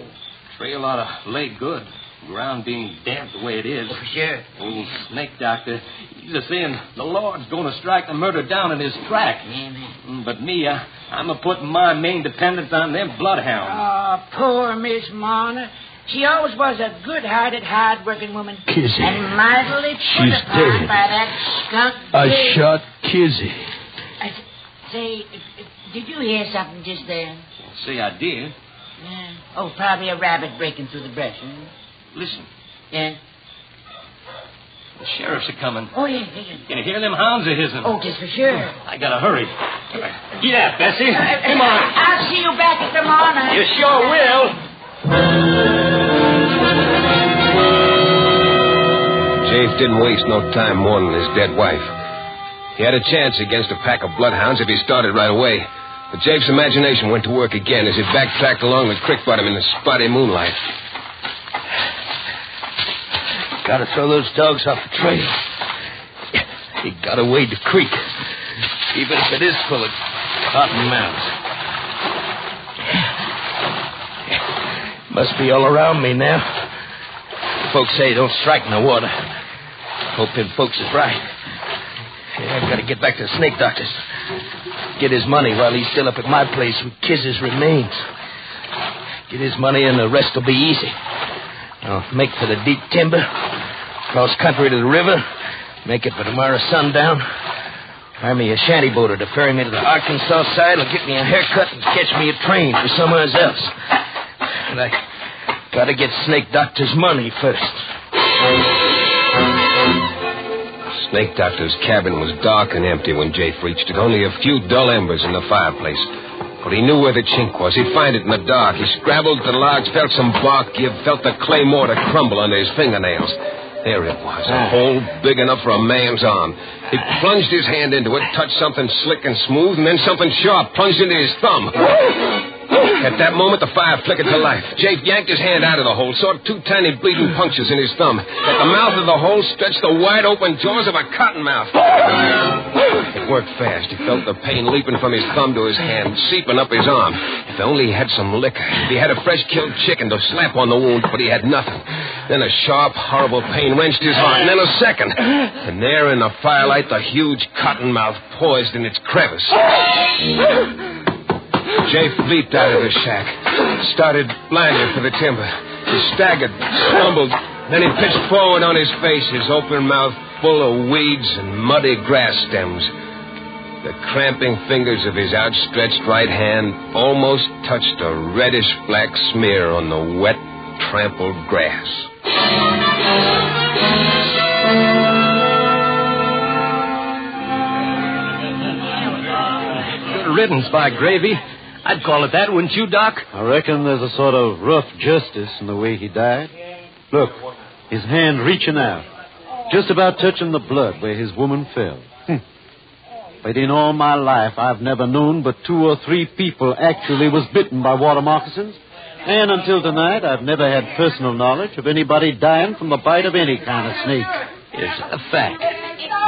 Trail ought to lay good. Ground being damp the way it is. Oh, sure. Old Snake Doctor, he's a saying the Lord's going to strike the murder down in his track. Amen. But me, I'm a putting my main dependence on them bloodhounds. Oh, poor Miss Warner. She always was a good-hearted, hard-working woman. Kizzy. And mightily put She's upon dead. by that skunk. I shot Kizzy. Say, did you hear something just there? Say, I did. Yeah. Oh, probably a rabbit breaking through the brush. Listen, Yeah? the sheriffs are coming. Oh, yeah. Can you hear them hounds of his'n? Oh, just for sure. I gotta hurry. Get out, Bessie. Come on. I'll see you back at the morning. You sure will. Jafe didn't waste no time mourning his dead wife. He had a chance against a pack of bloodhounds if he started right away. But Jafe's imagination went to work again as he backtracked along the creek bottom in the spotty moonlight. Gotta throw those dogs off the trail. You gotta wade the creek, even if it is full of cottonmouths. Must be all around me now. Folks say don't strike in the water. Hope them folks is right. Yeah, I've got to get back to the snake doctor's. Get his money while he's still up at my place with Kiz's remains. Get his money and the rest will be easy. I'll make for the deep timber, cross country to the river, make it for tomorrow sundown. Hire me a shanty boater to ferry me to the Arkansas side. Will get me a haircut and catch me a train for somewhere else. But I gotta get Snake Doctor's money first. Snake Doctor's cabin was dark and empty when Jafe reached it. Only a few dull embers in the fireplace. But he knew where the chink was. He'd find it in the dark. He scrabbled at the logs, felt some bark give, felt the clay mortar crumble under his fingernails. There it was, a hole big enough for a man's arm. He plunged his hand into it, touched something slick and smooth, and then something sharp plunged into his thumb. At that moment, the fire flickered to life. Jafe yanked his hand out of the hole, saw two tiny bleeding punctures in his thumb. At the mouth of the hole stretched the wide-open jaws of a cottonmouth. It worked fast. He felt the pain leaping from his thumb to his hand, seeping up his arm. If only he had some liquor. If he had a fresh killed chicken to slap on the wound, but he had nothing. Then a sharp, horrible pain wrenched his heart, and then a second. And there in the firelight, the huge cottonmouth poised in its crevice. Jafe leaped out of the shack, started blindly for the timber. He staggered, stumbled, then he pitched forward on his face, his open mouth full of weeds and muddy grass stems. The cramping fingers of his outstretched right hand almost touched a reddish-black smear on the wet, trampled grass. Good riddance, by gravy. I'd call it that, wouldn't you, Doc? I reckon there's a sort of rough justice in the way he died. Look, his hand reaching out, just about touching the blood where his woman fell. But in all my life, I've never known but 2 or 3 people actually was bitten by water moccasins. And until tonight, I've never had personal knowledge of anybody dying from the bite of any kind of snake. It's a fact.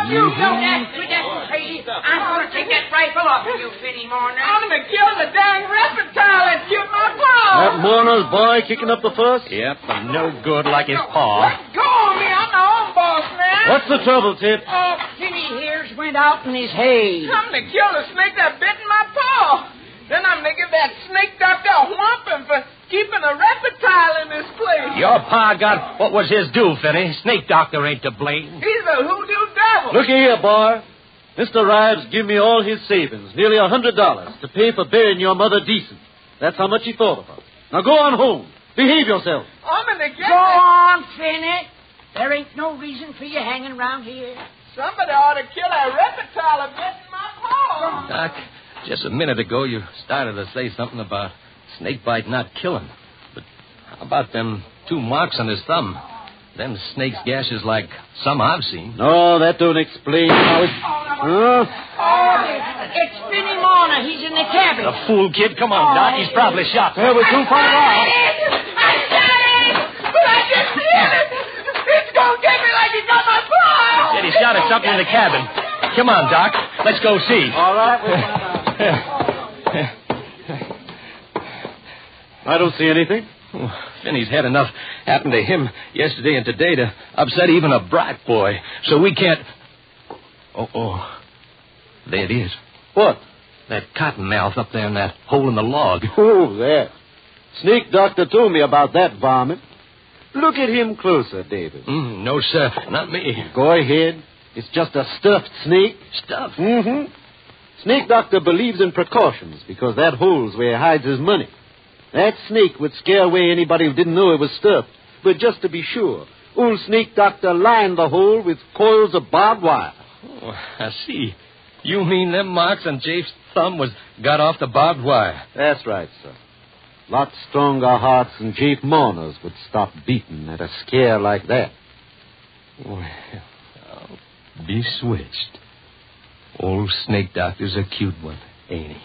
You know that with that crazy. I'm going to take that rifle off of you, Finny Mourner. I'm going to kill the dang reptile that killed my paw. That Mourner's boy kicking up the fuss? Yep, and no good like his paw. Let go of me. I'm my own boss now. What's the trouble, Tip? Oh, Finny here's went out in his hay. I'm going to kill the snake that bit in my paw. Then I'm going to give that snake doctor a whomping for keeping a reptile in this place. Your pa got what was his due, Finney. Snake doctor ain't to blame. He's a hoodoo devil. Looky here, boy. Mr. Rives give me all his savings, nearly $100, to pay for burying your mother decent. That's how much he thought of her. Now go on home. Behave yourself. I'm going to get Go on, Finney. There ain't no reason for you hanging around here. Somebody ought to kill that reptile that bit in my paw. Doc, just a minute ago you started to say something about snake bite not killing. But how about them 2 marks on his thumb? Them snake's gashes like some I've seen. No, that don't explain how it... Oh, it's Finny Mourner. He's in the cabin. A fool kid. Come on, Doc. He's probably shot. Well, we're too far out. I shot him, but I just hit it. It's going to get me like he got my paw. Said he shot at something in the cabin. Come on, Doc. Let's go see. All right, we'll find out. I don't see anything. Finney's had enough happen to him yesterday and today to upset even a bright boy. So we can't... Oh. There it is. What? That cottonmouth up there in that hole in the log. Oh, there. Snake doctor told me about that varmint. Look at him closer, David. No, sir, not me. Go ahead. It's just a stuffed snake. Stuffed? Mm-hmm. Snake doctor believes in precautions because that hole's where he hides his money. That snake would scare away anybody who didn't know it was stuffed. But just to be sure, old snake doctor lined the hole with coils of barbed wire. Oh, I see. You mean them marks on Jafe's thumb got off the barbed wire? That's right, sir. Lots stronger hearts than Jafe mourners would stop beating at a scare like that. Well, I'll be switched. Old snake doctor's a cute one, ain't he?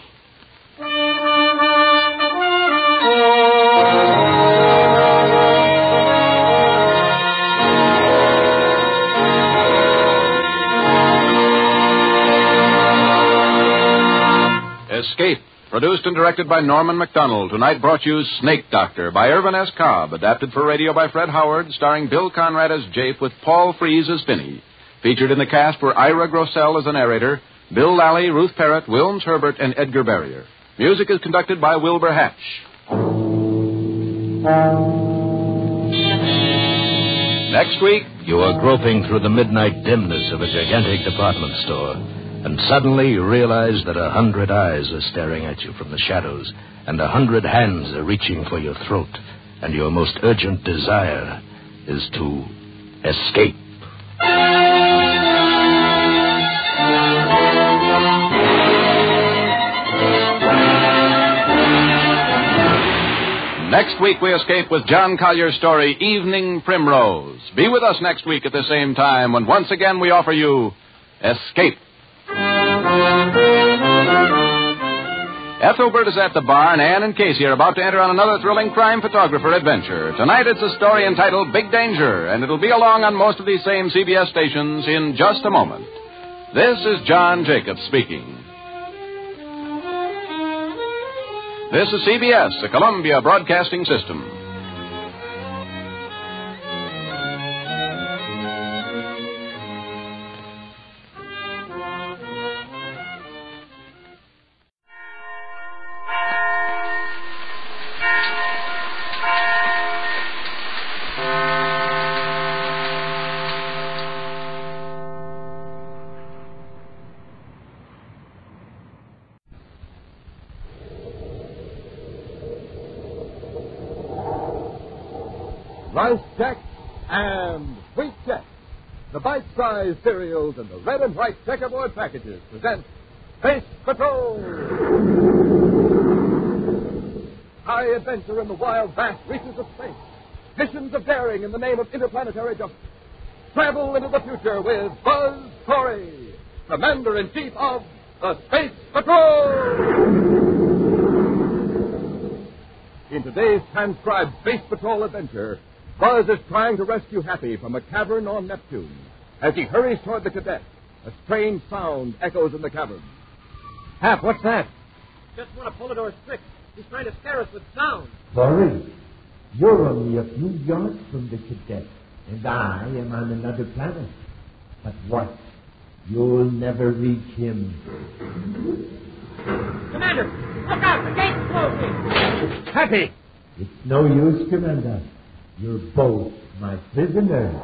Escape, produced and directed by Norman MacDonald. Tonight brought you Snake Doctor by Irvin S. Cobb, adapted for radio by Fred Howard, starring Bill Conrad as Jafe with Paul Frees as Finney. Featured in the cast were Ira Grossell as the narrator, Bill Lally, Ruth Parrott, Wilms Herbert, and Edgar Barrier. Music is conducted by Wilbur Hatch. Next week, you are groping through the midnight dimness of a gigantic department store, and suddenly you realize that 100 eyes are staring at you from the shadows, and 100 hands are reaching for your throat, and your most urgent desire is to escape. Next week, we escape with John Collier's story, Evening Primrose. Be with us next week at the same time when once again we offer you Escape. Ethelbert is at the bar, and Ann and Casey are about to enter on another thrilling crime photographer adventure. Tonight it's a story entitled Big Danger, and it'll be along on most of these same CBS stations in just a moment. This is John Jacobs speaking. This is CBS, the Columbia Broadcasting System. Rice Chex and Sweet Chex, the bite-sized cereals in the red and white checkerboard packages, present Space Patrol! High adventure in the wild, vast reaches of space. Missions of daring in the name of interplanetary justice. Travel into the future with Buzz Corey, Commander-in-Chief of the Space Patrol! In today's transcribed Space Patrol adventure, Buzz is trying to rescue Happy from a cavern on Neptune. As he hurries toward the Cadet, a strange sound echoes in the cavern. Hap, what's that? Just one of Polidor's tricks. He's trying to scare us with sound. Sorry. You're only a few yards from the Cadet, and I am on another planet. But what? You'll never reach him. Commander, look out! The gate's closing! Happy! It's no use, Commander. You're both my prisoners.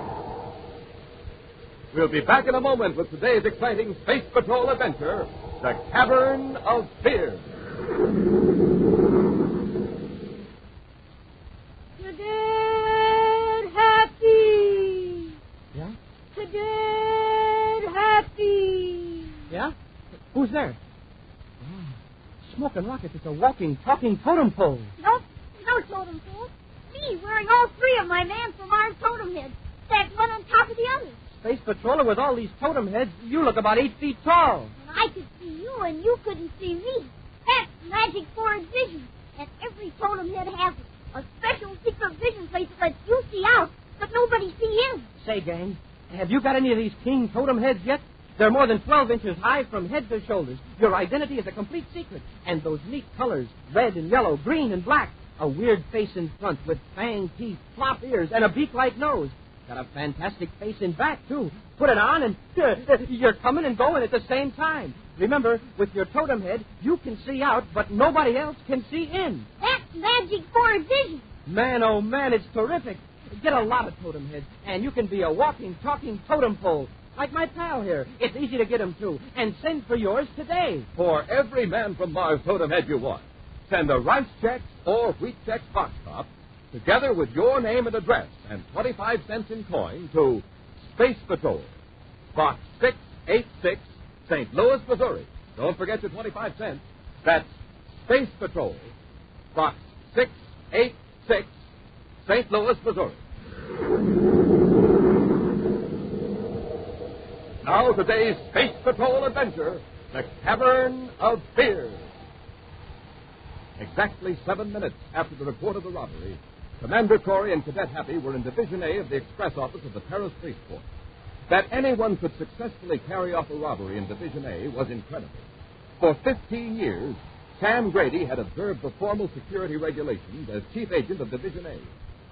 We'll be back in a moment with today's exciting Space Patrol adventure, The Cavern of Fear. Cadet Happy! Yeah? Cadet Happy! Yeah? Who's there? Oh, smoking rockets. It's a walking, talking totem pole. Nope, no totem pole. Me, wearing all three of my Man from Mars totem heads, stacked one on top of the other. Space patroller with all these totem heads, you look about 8 feet tall. And I could see you, and you couldn't see me. That's magic forward vision. And every totem head has a special secret vision place that lets you see out, but nobody see in. Say, gang, have you got any of these king totem heads yet? They're more than 12 inches high from head to shoulders. Your identity is a complete secret. And those neat colors, red and yellow, green and black. A weird face in front with fang teeth, flop ears, and a beak-like nose. Got a fantastic face in back, too. Put it on, and you're coming and going at the same time. Remember, with your totem head, you can see out, but nobody else can see in. That's magic forward vision. Man, oh, man, it's terrific. Get a lot of totem heads, and you can be a walking, talking totem pole. Like my pal here. It's easy to get him, too. And send for yours today. For every Man from Mars totem head you want, send a rice check or wheat check box top, together with your name and address, and 25 cents in coin to Space Patrol, Box 686, St. Louis, Missouri. Don't forget your 25 cents. That's Space Patrol, Box 686, St. Louis, Missouri. Now today's Space Patrol adventure, the Cavern of Fear. Exactly 7 minutes after the report of the robbery, Commander Corey and Cadet Happy were in Division A of the Express Office of the Paris Police Force. That anyone could successfully carry off a robbery in Division A was incredible. For 15 years, Sam Grady had observed the formal security regulations as chief agent of Division A,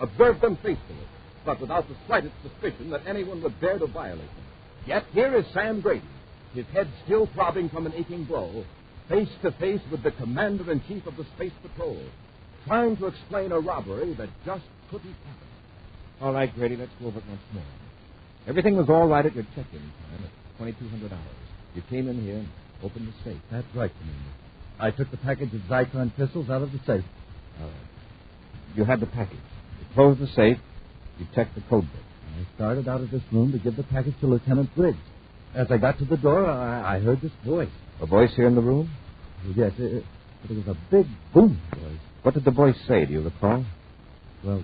observed them faithfully, but without the slightest suspicion that anyone would dare to violate them. Yet here is Sam Grady, his head still throbbing from an aching blow, face to face with the Commander-in-Chief of the Space Patrol, trying to explain a robbery that just couldn't happen. All right, Grady, let's go over it once more. Everything was all right at your check-in time at $2,200. You came in here and opened the safe. That's right, Commander. I took the package of Zyklon pistols out of the safe. All right. You had the package. You closed the safe. You checked the code book. I started out of this room to give the package to Lieutenant Briggs. As I got to the door, I heard this voice. A voice here in the room? Yes, it was a big boom voice. What did the voice say? Do you recall? Well,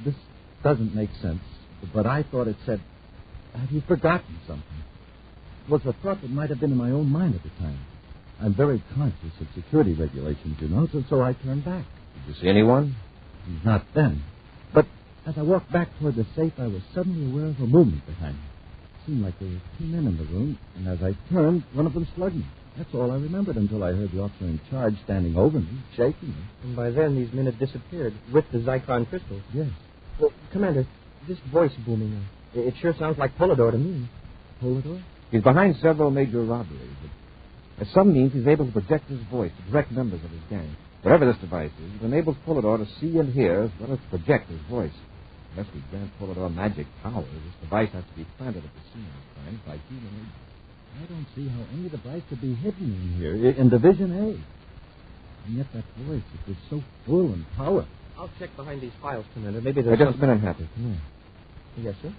this doesn't make sense, but I thought it said, "Have you forgotten something?" It was a thought that might have been in my own mind at the time. I'm very conscious of security regulations, you know, so I turned back. Did you see anyone? Not then. But as I walked back toward the safe, I was suddenly aware of a movement behind me. It seemed like there were 2 men in the room, and as I turned, one of them slugged me. That's all I remembered until I heard the officer in charge standing over me, shaking me. And by then, these men had disappeared with the Zyklon crystals. Yes. Well, Commander, this voice booming, it sure sounds like Polidor to me. Polidor? He's behind several major robberies. By some means, he's able to project his voice to direct members of his gang. Whatever this device is, it enables Polidor to see and hear as well as project his voice. Unless we grant Polidor magic powers, this device has to be planted at the scene of crime by human agents. I don't see how any device could be hidden in here, in Division A. And yet that voice, it was so full and powerful. I'll check behind these files, Commander. Maybe there's just a minute, Happy. Come here. Yes, sir?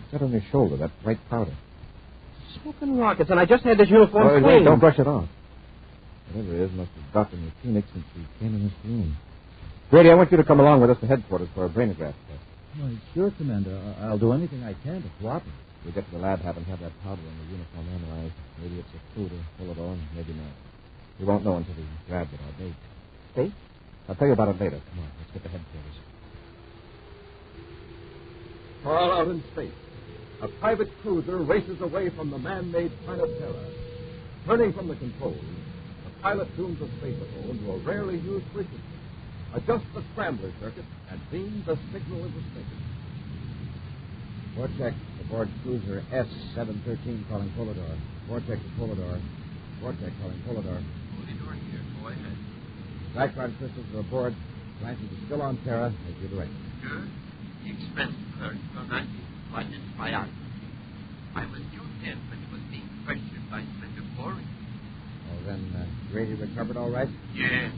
It's that on your shoulder, that white powder. Smoking rockets, and I just had this uniform cleaned. Wait, don't brush it off. Whatever it is must have dropped in your tunic since we came in this room. Grady, I want you to come along with us to headquarters for a brainograph test. Why, sure, Commander. I'll do anything I can to cooperate. We'll get to the lab, have that powder in the uniform analyzed. Maybe it's a food or Polidor, maybe not. We won't know until we grab it our date. Date? I'll tell you about it later. Come on, let's get to headquarters. Far out in space, a private cruiser races away from the man-made planet Terra. Turning from the controls, the pilot tunes the space patrol to a rarely used frequency, adjusts the scrambler circuit, and beams a signal into space. Vortex aboard cruiser S-713 calling Polidor. Vortex to Polidor. Vortex calling Polidor. Polidor here. Go ahead. Zyklon crystals are aboard. Atlantis is still on Terra. Make your direction. Good. The express clerk will not be flooded by us. I was due then, but it was being questioned by Inspector Corey. Oh, then Grady recovered all right? Yes.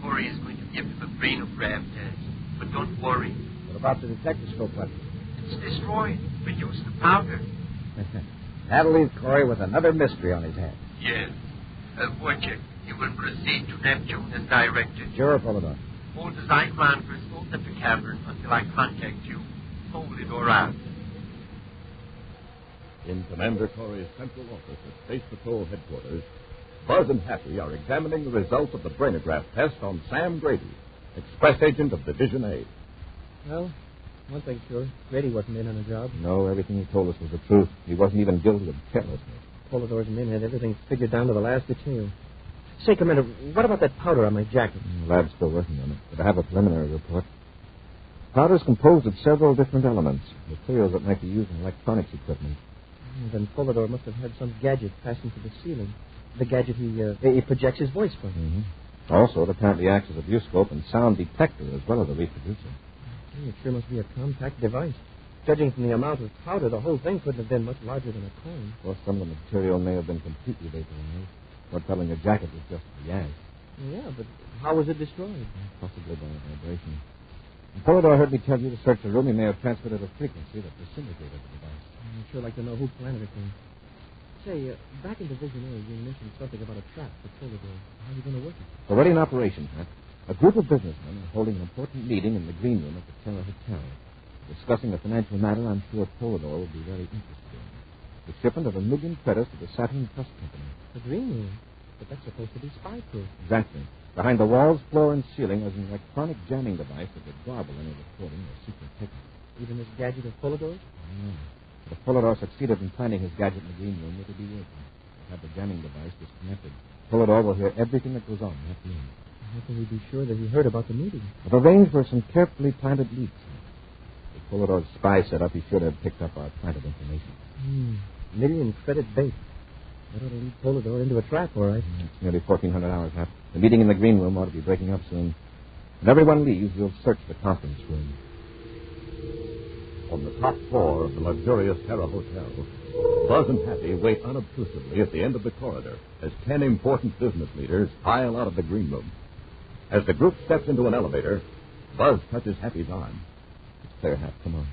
Corey is going to give him a brainograph test. But don't worry. What about the detectoscope weapon? It's destroyed. We used the powder. That'll leave Corey with another mystery on his hands. Yes. Wojciech, you will proceed to Neptune as directed. Sure, Polidor. Hold the Zyklon crystals at the cavern until I contact you. Hold it or out. In Commander Corey's central office at Space Patrol headquarters, Buzz and Happy are examining the results of the brainograph test on Sam Grady, express agent of Division A. Well, one thing's sure. Grady wasn't in on the job. No, everything he told us was the truth. He wasn't even guilty of carelessness. Polidor's men had everything figured down to the last detail. Say, Commander, what about that powder on my jacket? The lab's still working on it, but I have a preliminary report. Powder is composed of several different elements, materials that might be used in electronics equipment. Then Polidor must have had some gadget fastened to the ceiling. The gadget he projects his voice from. Mm-hmm. Also, it apparently acts as a viewscope and sound detector as well as a reproducer. It sure must be a compact device. Judging from the amount of powder, the whole thing couldn't have been much larger than a coin. Or some of the material may have been completely vaporized. Or telling a jacket was just gas. Yeah, but how was it destroyed? Possibly by a vibration. And Polidor heard me tell you to search the room. He may have transmitted a frequency that precipitated the device. I'd sure like to know who planted it then. Say, back in Division A, you mentioned something about a trap for Polidor. How are you going to work it? Already in operation, Pat. A group of businessmen are holding an important meeting in the green room at the Terra Hotel. Discussing a financial matter I'm sure Polidor will be very interested in. The shipment of 1 million credits to the Saturn Trust Company. The green room? But that's supposed to be spy-proof. Exactly. Behind the walls, floor, and ceiling is an electronic jamming device that would garble any recording or secret picture. Even this gadget of Polidor's? But if Polidor succeeded in planting his gadget in the green room, it would be working. Have the jamming device disconnected. Polidor will hear everything that goes on in that room. How can we be sure that he heard about the meeting? I've arranged for some carefully planted leaks. If Polidor's spy set up, he should have picked up our planted information. Million credit bait. That ought to lead Polidor into a trap, all right. It's nearly 1,400 hours, Hap. The meeting in the green room ought to be breaking up soon. When everyone leaves, we'll search the conference room. On the top floor of the luxurious Terra Hotel, Buzz and Happy wait unobtrusively at the end of the corridor as 10 important business leaders file out of the green room. As the group steps into an elevator, Buzz touches Happy's arm. It's clear, Hap. Come on.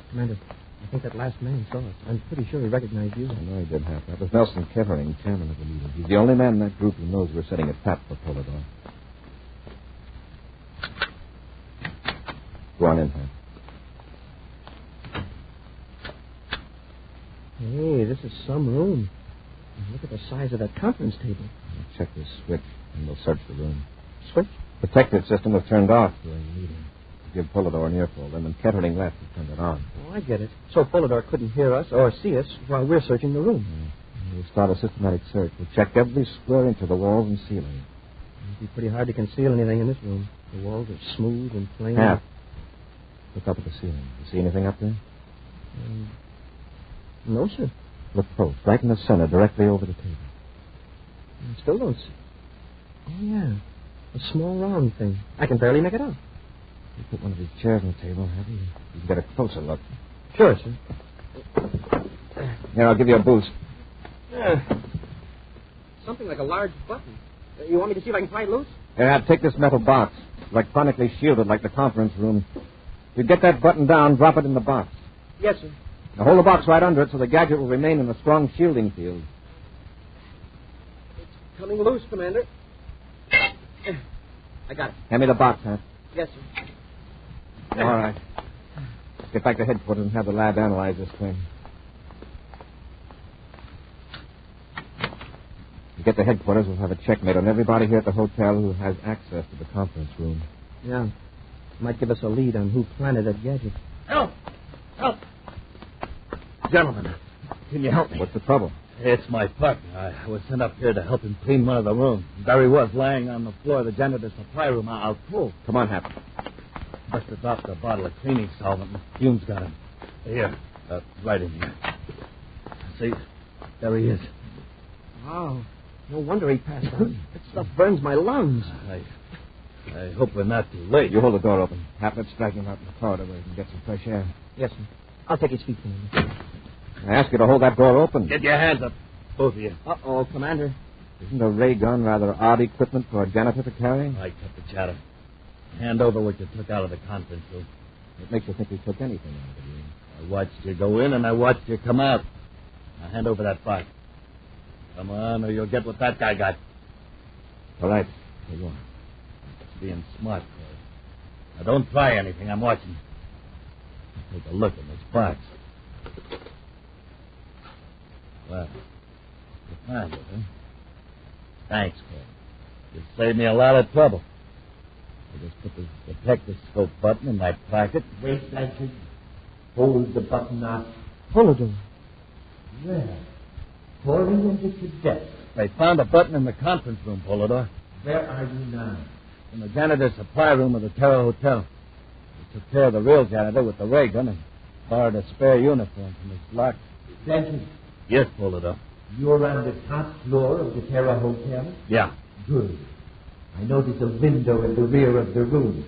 Commander, I think that last man saw us. I'm pretty sure he recognized you. I know he did, Hap. That was Nelson Cavern, chairman of the meeting. He's the only man in that group who knows we're setting a trap for Polidor. Go on in, Hap. Hey, this is some room. Look at the size of that conference table. We'll check this switch, and we'll search the room. Switch? Protective system was turned off during the meeting. Give Polidor an earful. Then when Kettering left, he turned it on. Oh, I get it. So Polidor couldn't hear us or see us while we're searching the room. We'll start a systematic search. We'll check every square inch of the walls and ceiling. It'd be pretty hard to conceal anything in this room. The walls are smooth and plain. Hap, look up at the ceiling. You see anything up there? No, sir. Look close, right in the center, directly over the table. I still don't see. Oh, yeah. A small round thing. I can barely make it out. You put one of these chairs on the table, have you? You can get a closer look. Sure, sir. Here, I'll give you a boost. Something like a large button. You want me to see if I can pry it loose? Here, Hap, take this metal box. It's electronically shielded like the conference room. You get that button down, drop it in the box. Yes, sir. Now hold the box right under it so the gadget will remain in a strong shielding field. It's coming loose, Commander. I got it. Hand me the box, Hap. Yes, sir. All right. Let's get back to headquarters and have the lab analyze this thing. We get to headquarters, we'll have a check made on everybody here at the hotel who has access to the conference room. Yeah. Might give us a lead on who planted that gadget. Help! Help! Gentlemen, can you help me? What's the trouble? It's my partner. I was sent up here to help him clean one of the rooms. There he was, laying on the floor of the janitor's supply room. I'll pull. Come on, Hap. Must have dropped a bottle of cleaning solvent. Fumes got him. Here, right in here. See, there he is. Wow. No wonder he passed out. That stuff burns my lungs. I hope we're not too late. You hold the door open. Hap, let's drag him out in the corridor where he can get some fresh air. Yes, sir. I'll take his feet, Commander. I ask you to hold that door open. Get your hands up, both of you. Uh-oh, Commander. Isn't a ray gun rather odd equipment for a janitor to carry? I cut the chatter. Hand over what you took out of the conference room. What makes you think we took anything out of the room? I watched you go in and I watched you come out. Now hand over that box. Come on, or you'll get what that guy got. All right. Here you are. It's being smart, boy. Now don't try anything. I'm watching. Take a look in this box. Well, you found it, huh? Thanks, Corbett. You saved me a lot of trouble. I just put the detectoscope button in my pocket. Wait, I should hold the button up. Polidor. Well, pouring into Cadet. They found a button in the conference room, Polidor. Where are you now? In the janitor's supply room of the Terra Hotel. We took care of the real janitor with the ray gun and borrowed a spare uniform from his locker. Thank you. Yes, Polidor. You're on the top floor of the Terra Hotel? Yeah. Good. I noticed a window in the rear of the room.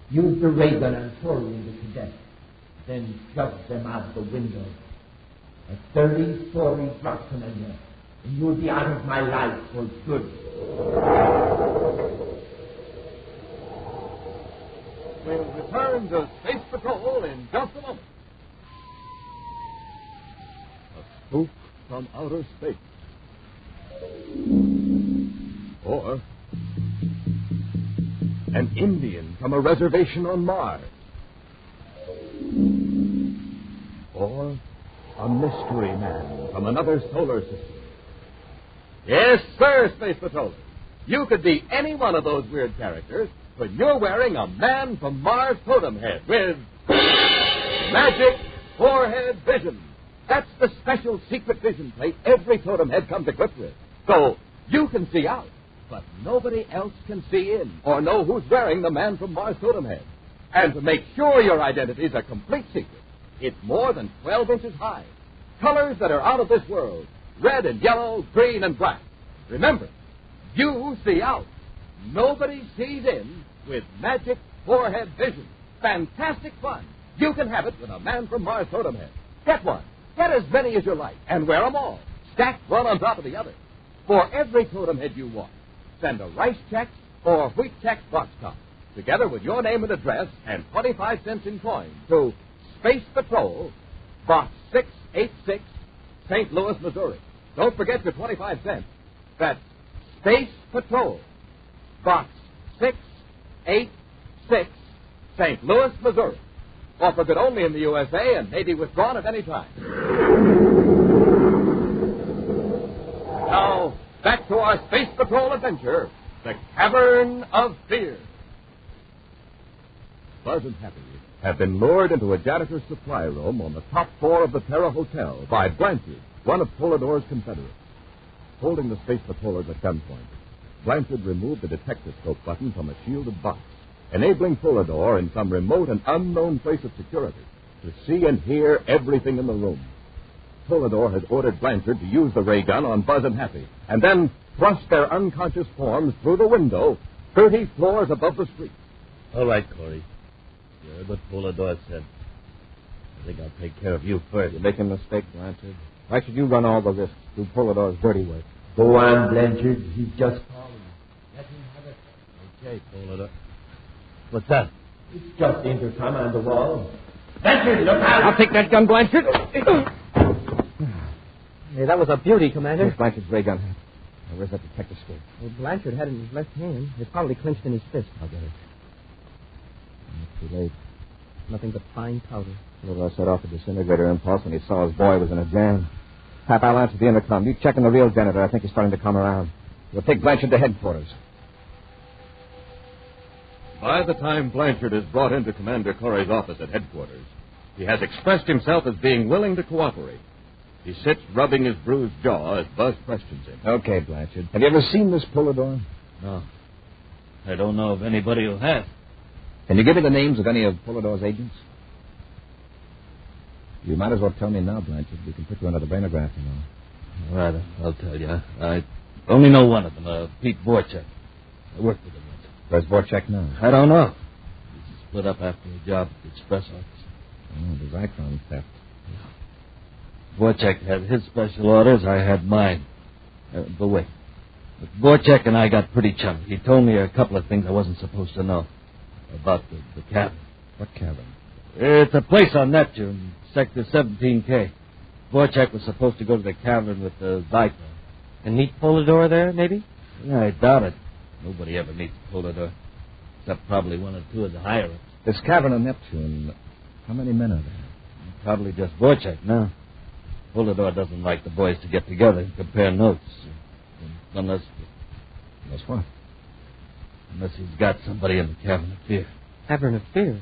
Use the ray gun and hurry the Cadet. Then shove them out the window. A 30-story drop, Commander, and you'll be out of my life for good. We'll return to Space Patrol in just a moment. A spook from outer space. Or an Indian from a reservation on Mars. Or a mystery man from another solar system. Yes, sir, Space Patrollers. You could be any one of those weird characters when you're wearing a Man from Mars totem head with Magic Forehead Vision. That's the special secret vision plate every totem head comes equipped with. So you can see out, but nobody else can see in or know who's wearing the Man from Mars totem head. And to make sure your identity is a complete secret, it's more than 12 inches high. Colors that are out of this world. Red and yellow, green and black. Remember, you see out. Nobody sees in with Magic Forehead Vision. Fantastic fun. You can have it with a Man from Mars totem head. Get one. Get as many as you like and wear them all. Stacked one on top of the other. For every totem head you want, send a rice check or wheat check boxcar, together with your name and address and 25 cents in coins to Space Patrol, Box 686, St. Louis, Missouri. Don't forget your 25 cents. That's Space Patrol, Box 686, St. Louis, Missouri. Offered only in the USA and may be withdrawn at any time. Now, back to our Space Patrol adventure, the Cavern of Fear. Buzz and Happy have been lured into a janitor's supply room on the top floor of the Terra Hotel by Blanchard, one of Polidor's confederates. Holding the Space Patrollers at gunpoint, Blanchard removed the detectascope button from a shielded box, enabling Polidor in some remote and unknown place of security to see and hear everything in the room. Polidor had ordered Blanchard to use the ray gun on Buzz and Happy, and then thrust their unconscious forms through the window 30 floors above the street. All right, Corey. You heard what Polidor said. I think I'll take care of you first. You're making a mistake, Blanchard. Why should you run all the risks through Polidor's dirty work? Go on, Blanchard. He's just calling. Let him have it. Okay, Polidor. What's that? It's just the intercom on the wall. Blanchard, look out! I'll take that gun, Blanchard. Hey, that was a beauty, Commander. Here's Blanchard's ray gun. Now, where's that detectascope? Well, Blanchard had it in his left hand. It's probably clenched in his fist. I'll get it. It's too late. Nothing but fine powder. Polidor set off a disintegrator impulse when he saw his boy was in a jam. Hap, I'll answer the intercom. You check on the real janitor. I think he's starting to come around. We'll take Blanchard to headquarters. By the time Blanchard is brought into Commander Corey's office at headquarters, he has expressed himself as being willing to cooperate. He sits rubbing his bruised jaw as Buzz questions him. Okay, Blanchard. Have you ever seen this Polidor? No. I don't know of anybody who has. Can you give me the names of any of Polidor's agents? You might as well tell me now, Blanchard. We can put you under the brainograph, you know. All right, I'll tell you. I only know one of them, Pete Vorchek. I worked with him once. Where's Vorchek now? I don't know. He split up after a job at the express office. Oh, the Zyklon theft. Vorchek had his special orders. I had mine. But wait. But Vorchek and I got pretty chummy. He told me a couple of things I wasn't supposed to know about the cabin. What cabin? It's a place on Neptune, Sector 17K. Vorchek was supposed to go to the cavern with the Zyklon. And meet Polidor there, maybe? Yeah, I doubt it. Nobody ever meets Polidor, except probably one or two of the higher-ups. This cavern on Neptune, how many men are there? Probably just Vorchek now. Polidor doesn't like the boys to get together and compare notes. Unless what? Unless he's got somebody in the Cavern of Fear. Cavern of Fear?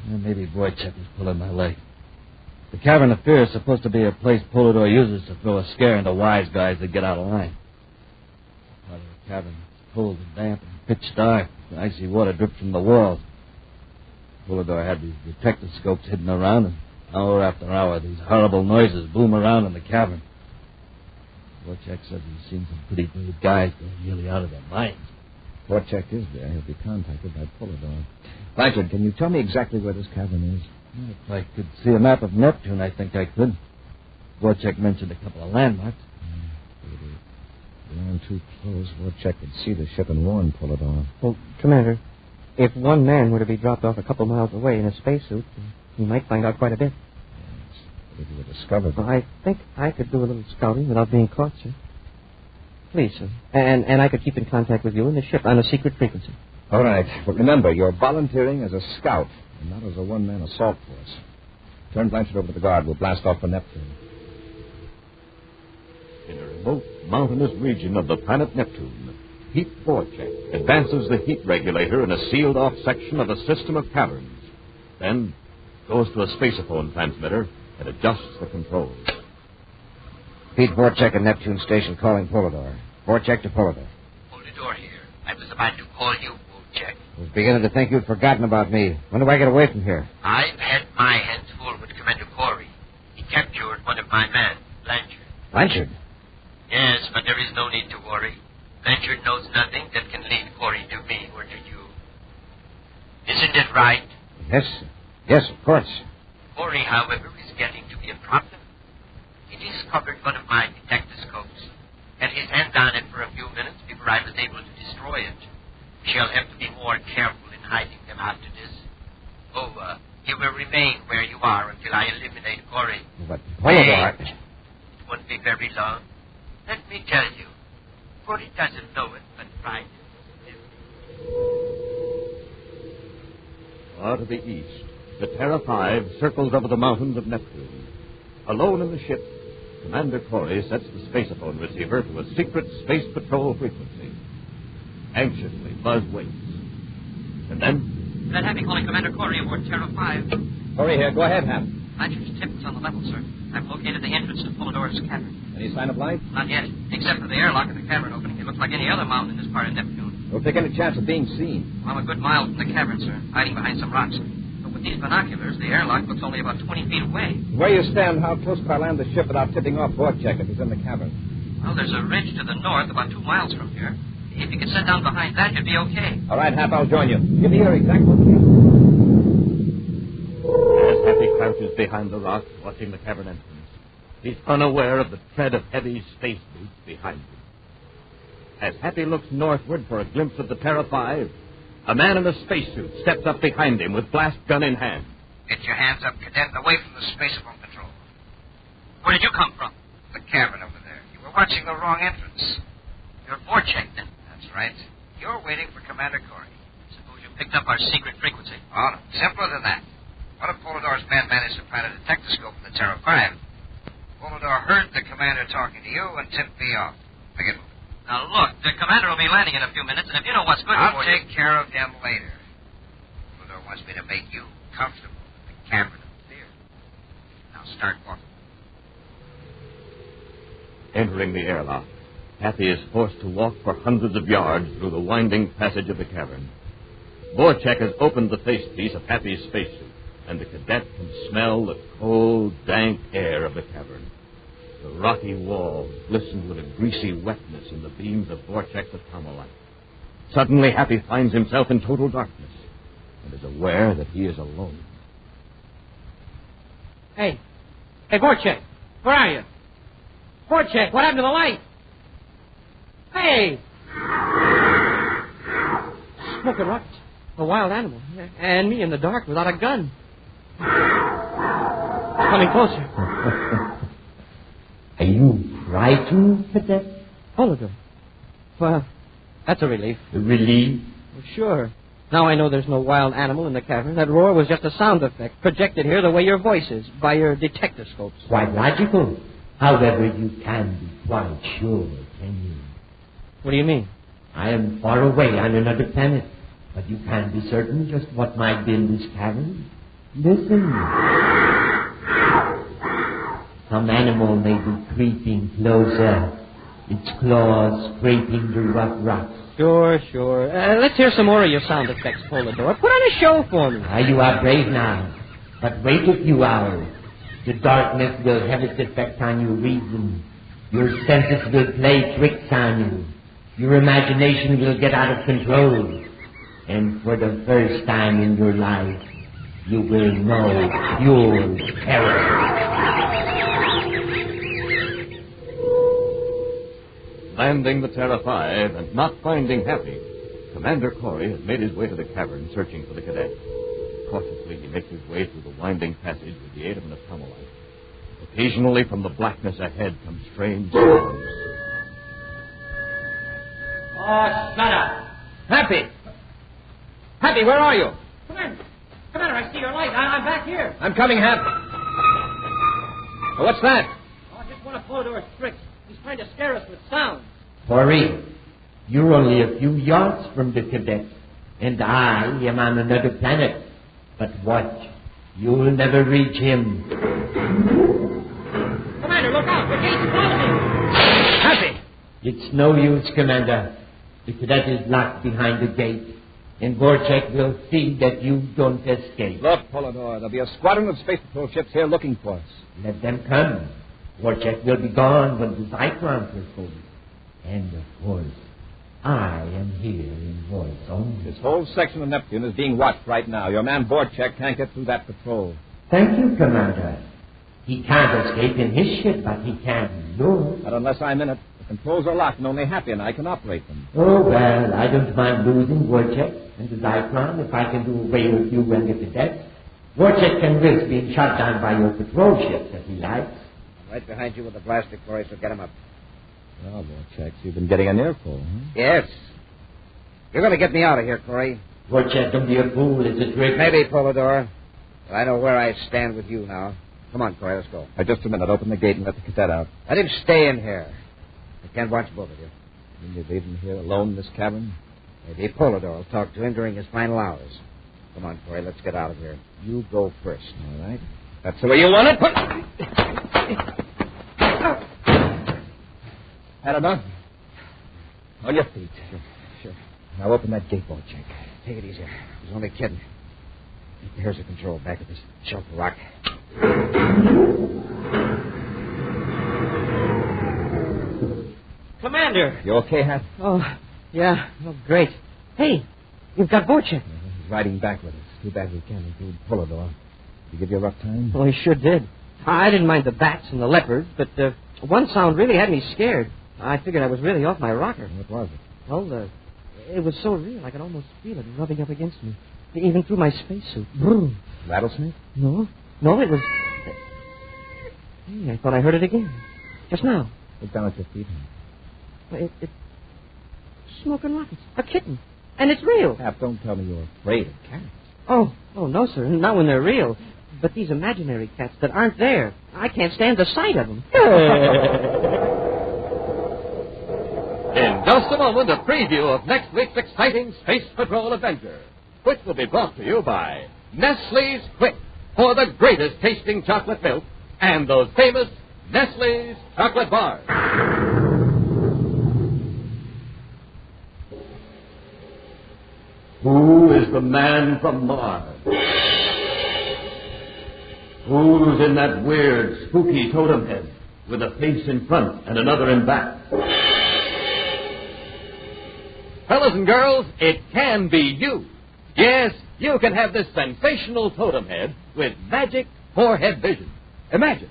Well, maybe Vorchek is pulling my leg. The Cavern of Fear is supposed to be a place Polidor uses to throw a scare into wise guys that get out of line. Part of the cavern is cold and damp and pitch dark. The icy water drips from the walls. Polidor had these detectascopes hidden around, and hour after hour, these horrible noises boom around in the cavern. Vorchek says he's seen some pretty brave guys going nearly out of their minds. Vorchek is there, he'll be contacted by Polidor. Blanchard, can you tell me exactly where this cavern is? If I could see a map of Neptune, I think I could. Vorchek mentioned a couple of landmarks. If we aren't too close, Vorchek could see the ship and warn Polidor. Well, Commander, if one man were to be dropped off a couple miles away in a spacesuit, he might find out quite a bit. Yes, but if he were discovered... Well, I think I could do a little scouting without being caught, sir. Please, sir. And I could keep in contact with you and the ship on a secret frequency. All right, but remember, you're volunteering as a scout and not as a one-man assault force. Turn Blanchard over to the guard. We'll blast off for Neptune. In a remote, mountainous region of the planet Neptune, Pete Vorchek advances the heat regulator in a sealed-off section of a system of caverns. Then goes to a spaceophone transmitter and adjusts the controls. Pete Vorchek at Neptune Station calling Polidor. Vorchek to Polidor. Polidor here. I was about to call you, Vorchek. I was beginning to think you'd forgotten about me. When do I get away from here? I've had my hands full with Commander Corey. He captured one of my men, Blanchard. Blanchard? Yes, but there is no need to worry. Blanchard knows nothing that can lead Corey to me or to you. Isn't it right? Yes. Yes, of course. Corey, however, is getting to be a problem. He discovered one of my detectoscopes. Had his hand on it for a few minutes before I was able to destroy it. We shall have to be more careful in hiding them after this. Oh, you will remain where you are until I eliminate Corey. But Polidor... It won't be very long. Let me tell you. Corey doesn't know it, but pride is Far to the east, the Terra 5 circles over the mountains of Neptune. Alone in the ship, Commander Corey sets the spaceophone receiver to a secret space patrol frequency. Anxiously, Buzz waits. And then... Cadet Happy calling Commander Corey aboard Terra 5. Corey here. Go ahead, Hap. Blanchard's tip is on the level, sir. I've located the entrance to Polidor's cavern. Any sign of life? Not yet. Except for the airlock at the cavern opening, it looks like any other mountain in this part of Neptune. Don't take any chance of being seen. I'm a good mile from the cavern, sir, hiding behind some rocks. But with these binoculars, the airlock looks only about 20 feet away. Where you stand, how close could I land the ship without tipping off Vorchek if he's in the cavern? Well, there's a ridge to the north about 2 miles from here. If you could set down behind that, you'd be okay. All right, Hap, I'll join you. Give me your exact location. As Happy crouches behind the rock, watching the cavern entrance, he's unaware of the tread of heavy space boots behind him. As Happy looks northward for a glimpse of the Terra 5, a man in a spacesuit steps up behind him with blast gun in hand. Get your hands up, Cadet, and away from the spaceophone control. Where did you come from? The cavern over there. You were watching the wrong entrance. You're Vorchek, then. That's right. You're waiting for Commander Corey. Suppose you picked up our secret frequency. Oh, no. Simpler than that. One of Polidor's men managed to plant a detectoscope in the Terra 5. Polidor heard the commander talking to you and tipped me off. Now get moving. Now, look, the commander will be landing in a few minutes, and if you know what's good I'll for you... take care of him later. Polidor wants me to make you comfortable in the Cavern of Fear. Now start walking. Entering the airlock, Happy is forced to walk for hundreds of yards through the winding passage of the cavern. Vorchek has opened the facepiece of Happy's spacesuit, and the cadet can smell the cold, dank air of the cavern. The rocky walls glisten with a greasy wetness in the beams of Vorchek's automolight. Suddenly, Happy finds himself in total darkness and is aware that he is alone. Hey, Vorchek, where are you? Vorchek, what happened to the light? Hey! Smoking rockets, a wild animal, and me in the dark without a gun. Coming closer. Are you frightened, Cadet? Polidor. Well, that's a relief. A relief? Well, sure. Now I know there's no wild animal in the cavern. That roar was just a sound effect projected here the way your voice is, by your detectoscopes. Quite logical. However, you can be quite sure, can you? What do you mean? I am far away on another planet, but you can be certain just what might be in this cavern. Listen. Some animal may be creeping closer, its claws scraping the rough rocks. Sure. Let's hear some more of your sound effects, Polidor. Put on a show for me. You are brave now, but wait a few hours. The darkness will have its effect on your reason. Your senses will play tricks on you. Your imagination will get out of control. And for the first time in your life, you will know pure terror. Landing the Terra 5 and not finding Happy, Commander Corey has made his way to the cavern searching for the cadet. Cautiously, he makes his way through the winding passage with the aid of an atomolite. Occasionally, from the blackness ahead come strange sounds. Oh, shut up. Happy! Happy, where are you? Commander, I see your light. I'm back here. I'm coming, Happy. Oh, what's that? Oh, just one of Polidor's tricks. He's trying to scare us with sound. Corey, you're only a few yards from the cadet, and I am on another planet. But watch, you'll never reach him. Commander, look out! The gate's closing! Happy! It's no use, Commander. The cadet is locked behind the gate, and Vorchek will see that you don't escape. Look, Polidor, there'll be a squadron of Space Patrol ships here looking for us. Let them come. Vorchek will be gone when the Zyklons are full. And, of course, I am here in voice only. This whole section of Neptune is being watched right now. Your man Vorchek can't get through that patrol. Thank you, Commander. He can't escape in his ship, but he can in yours. Not unless I'm in it. The controls are locked, and only Happy and I can operate them. Oh, well, I don't mind losing Vorchek and the Zyklon if I can do away with you and the cadet. Vorchek can risk being shot down by your patrol ships if he likes. Right behind you with the blaster, Corey, so get him up. Well, Vorchek, you've been getting an earful, huh? Yes. You're going to get me out of here, Corey. Vorchek, don't be a fool. It's a trick. Maybe, Polidor. But I know where I stand with you now. Come on, Corey, let's go. Just a minute. Open the gate and let the cadet out. Let him stay in here. I can't watch both of you. You leave him here alone in this cavern? Maybe Polidor will talk to him during his final hours. Come on, Corey, let's get out of here. You go first. All right. That's the way you want it. Had enough? On your feet. Sure. Now open that gate, Vorchek. Take it easy. He's only kidding. Here's the control back of this shelf of rock. Commander! You okay, Hat? Oh, yeah. Oh, great. Hey, you've got Vorchek. He's riding back with us. Too bad we can't include Polidor. Did he give you a rough time? Oh, he sure did. I didn't mind the bats and the leopards, but one sound really had me scared. I figured I was really off my rocker. What was it? Well, it was so real I could almost feel it rubbing up against me, even through my spacesuit. Rattlesnake? No, it was... Hey, I thought I heard it again. Just now. Look down at your feet. It's smoking rockets. A kitten. And it's real. Hap, don't tell me you're afraid of cats. Oh, no, sir. Not when they're real. But these imaginary cats that aren't there, I can't stand the sight of them. In just a moment, a preview of next week's exciting Space Patrol adventure, which will be brought to you by Nestle's Quick, for the greatest tasting chocolate milk and those famous Nestle's chocolate bars. Who is the man from Mars? Who's in that weird, spooky totem head with a face in front and another in back? Fellas and girls, it can be you. Yes, you can have this sensational totem head with magic forehead vision. Imagine,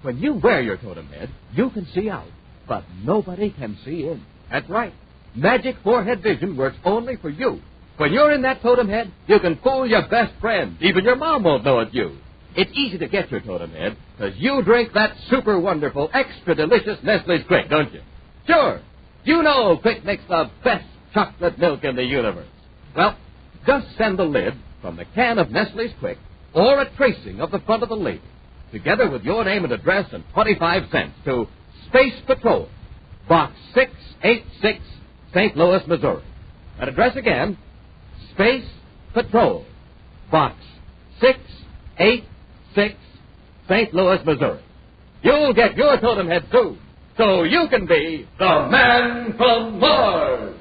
when you wear your totem head, you can see out, but nobody can see in. That's right. Magic forehead vision works only for you. When you're in that totem head, you can fool your best friend. Even your mom won't know it's you. It's easy to get your totem head because you drink that super wonderful, extra delicious Nestle's Quick, don't you? Sure. You know Quick makes the best chocolate milk in the universe. Well, just send the lid from the can of Nestle's Quick or a tracing of the front of the label, together with your name and address and 25 cents to Space Patrol, Box 686, St. Louis, Missouri. That address again, Space Patrol, Box 686, St. Louis, Missouri. You'll get your totem head soon, so you can be the man from Mars.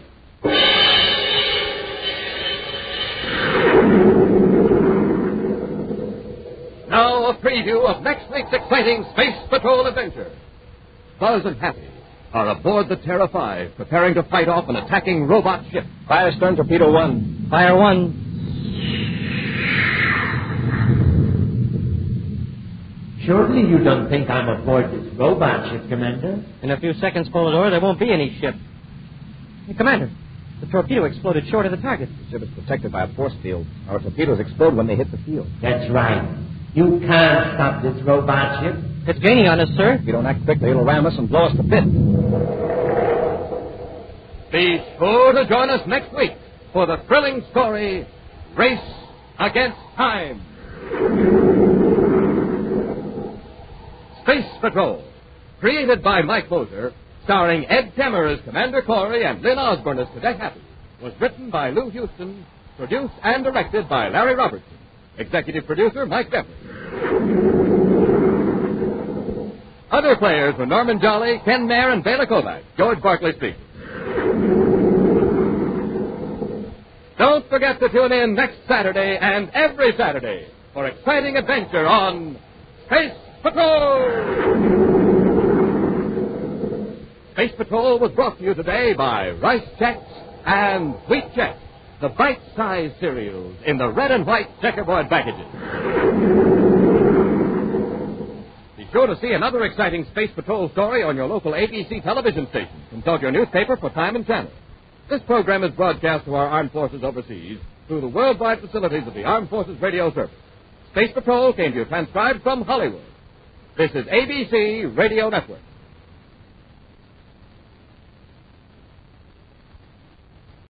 Now a preview of next week's exciting Space Patrol adventure. Buzz and Happy, are aboard the Terra 5, preparing to fight off an attacking robot ship. Fire stern torpedo 1. Fire 1. Surely you don't think I'm aboard this robot ship, Commander? In a few seconds, Polidor, there won't be any ship. Hey, Commander, the torpedo exploded short of the target. The ship is protected by a force field. Our torpedoes explode when they hit the field. That's right. You can't stop this robot ship. It's gaining on us, sir. If we don't act quickly, it'll ram us and blow us to bits. Be sure to join us next week for the thrilling story, Race Against Time. Space Patrol, created by Mike Moser, starring Ed Kemmer as Commander Corey and Lynn Osborne as Cadet Happy, was written by Lou Houston, produced and directed by Larry Robertson. Executive producer, Mike Beverly. Other players were Norman Jolly, Ken Mayer, and Bela Kovac. George Barclay speaking. Don't forget to tune in next Saturday and every Saturday for exciting adventure on Space Patrol! Space Patrol was brought to you today by Rice Chex and Wheat Chex, the bite-sized cereals in the red and white checkerboard packages. Be sure to see another exciting Space Patrol story on your local ABC television station. Consult your newspaper for time and channel. This program is broadcast to our armed forces overseas through the worldwide facilities of the Armed Forces Radio Service. Space Patrol came to you transcribed from Hollywood. This is ABC Radio Network.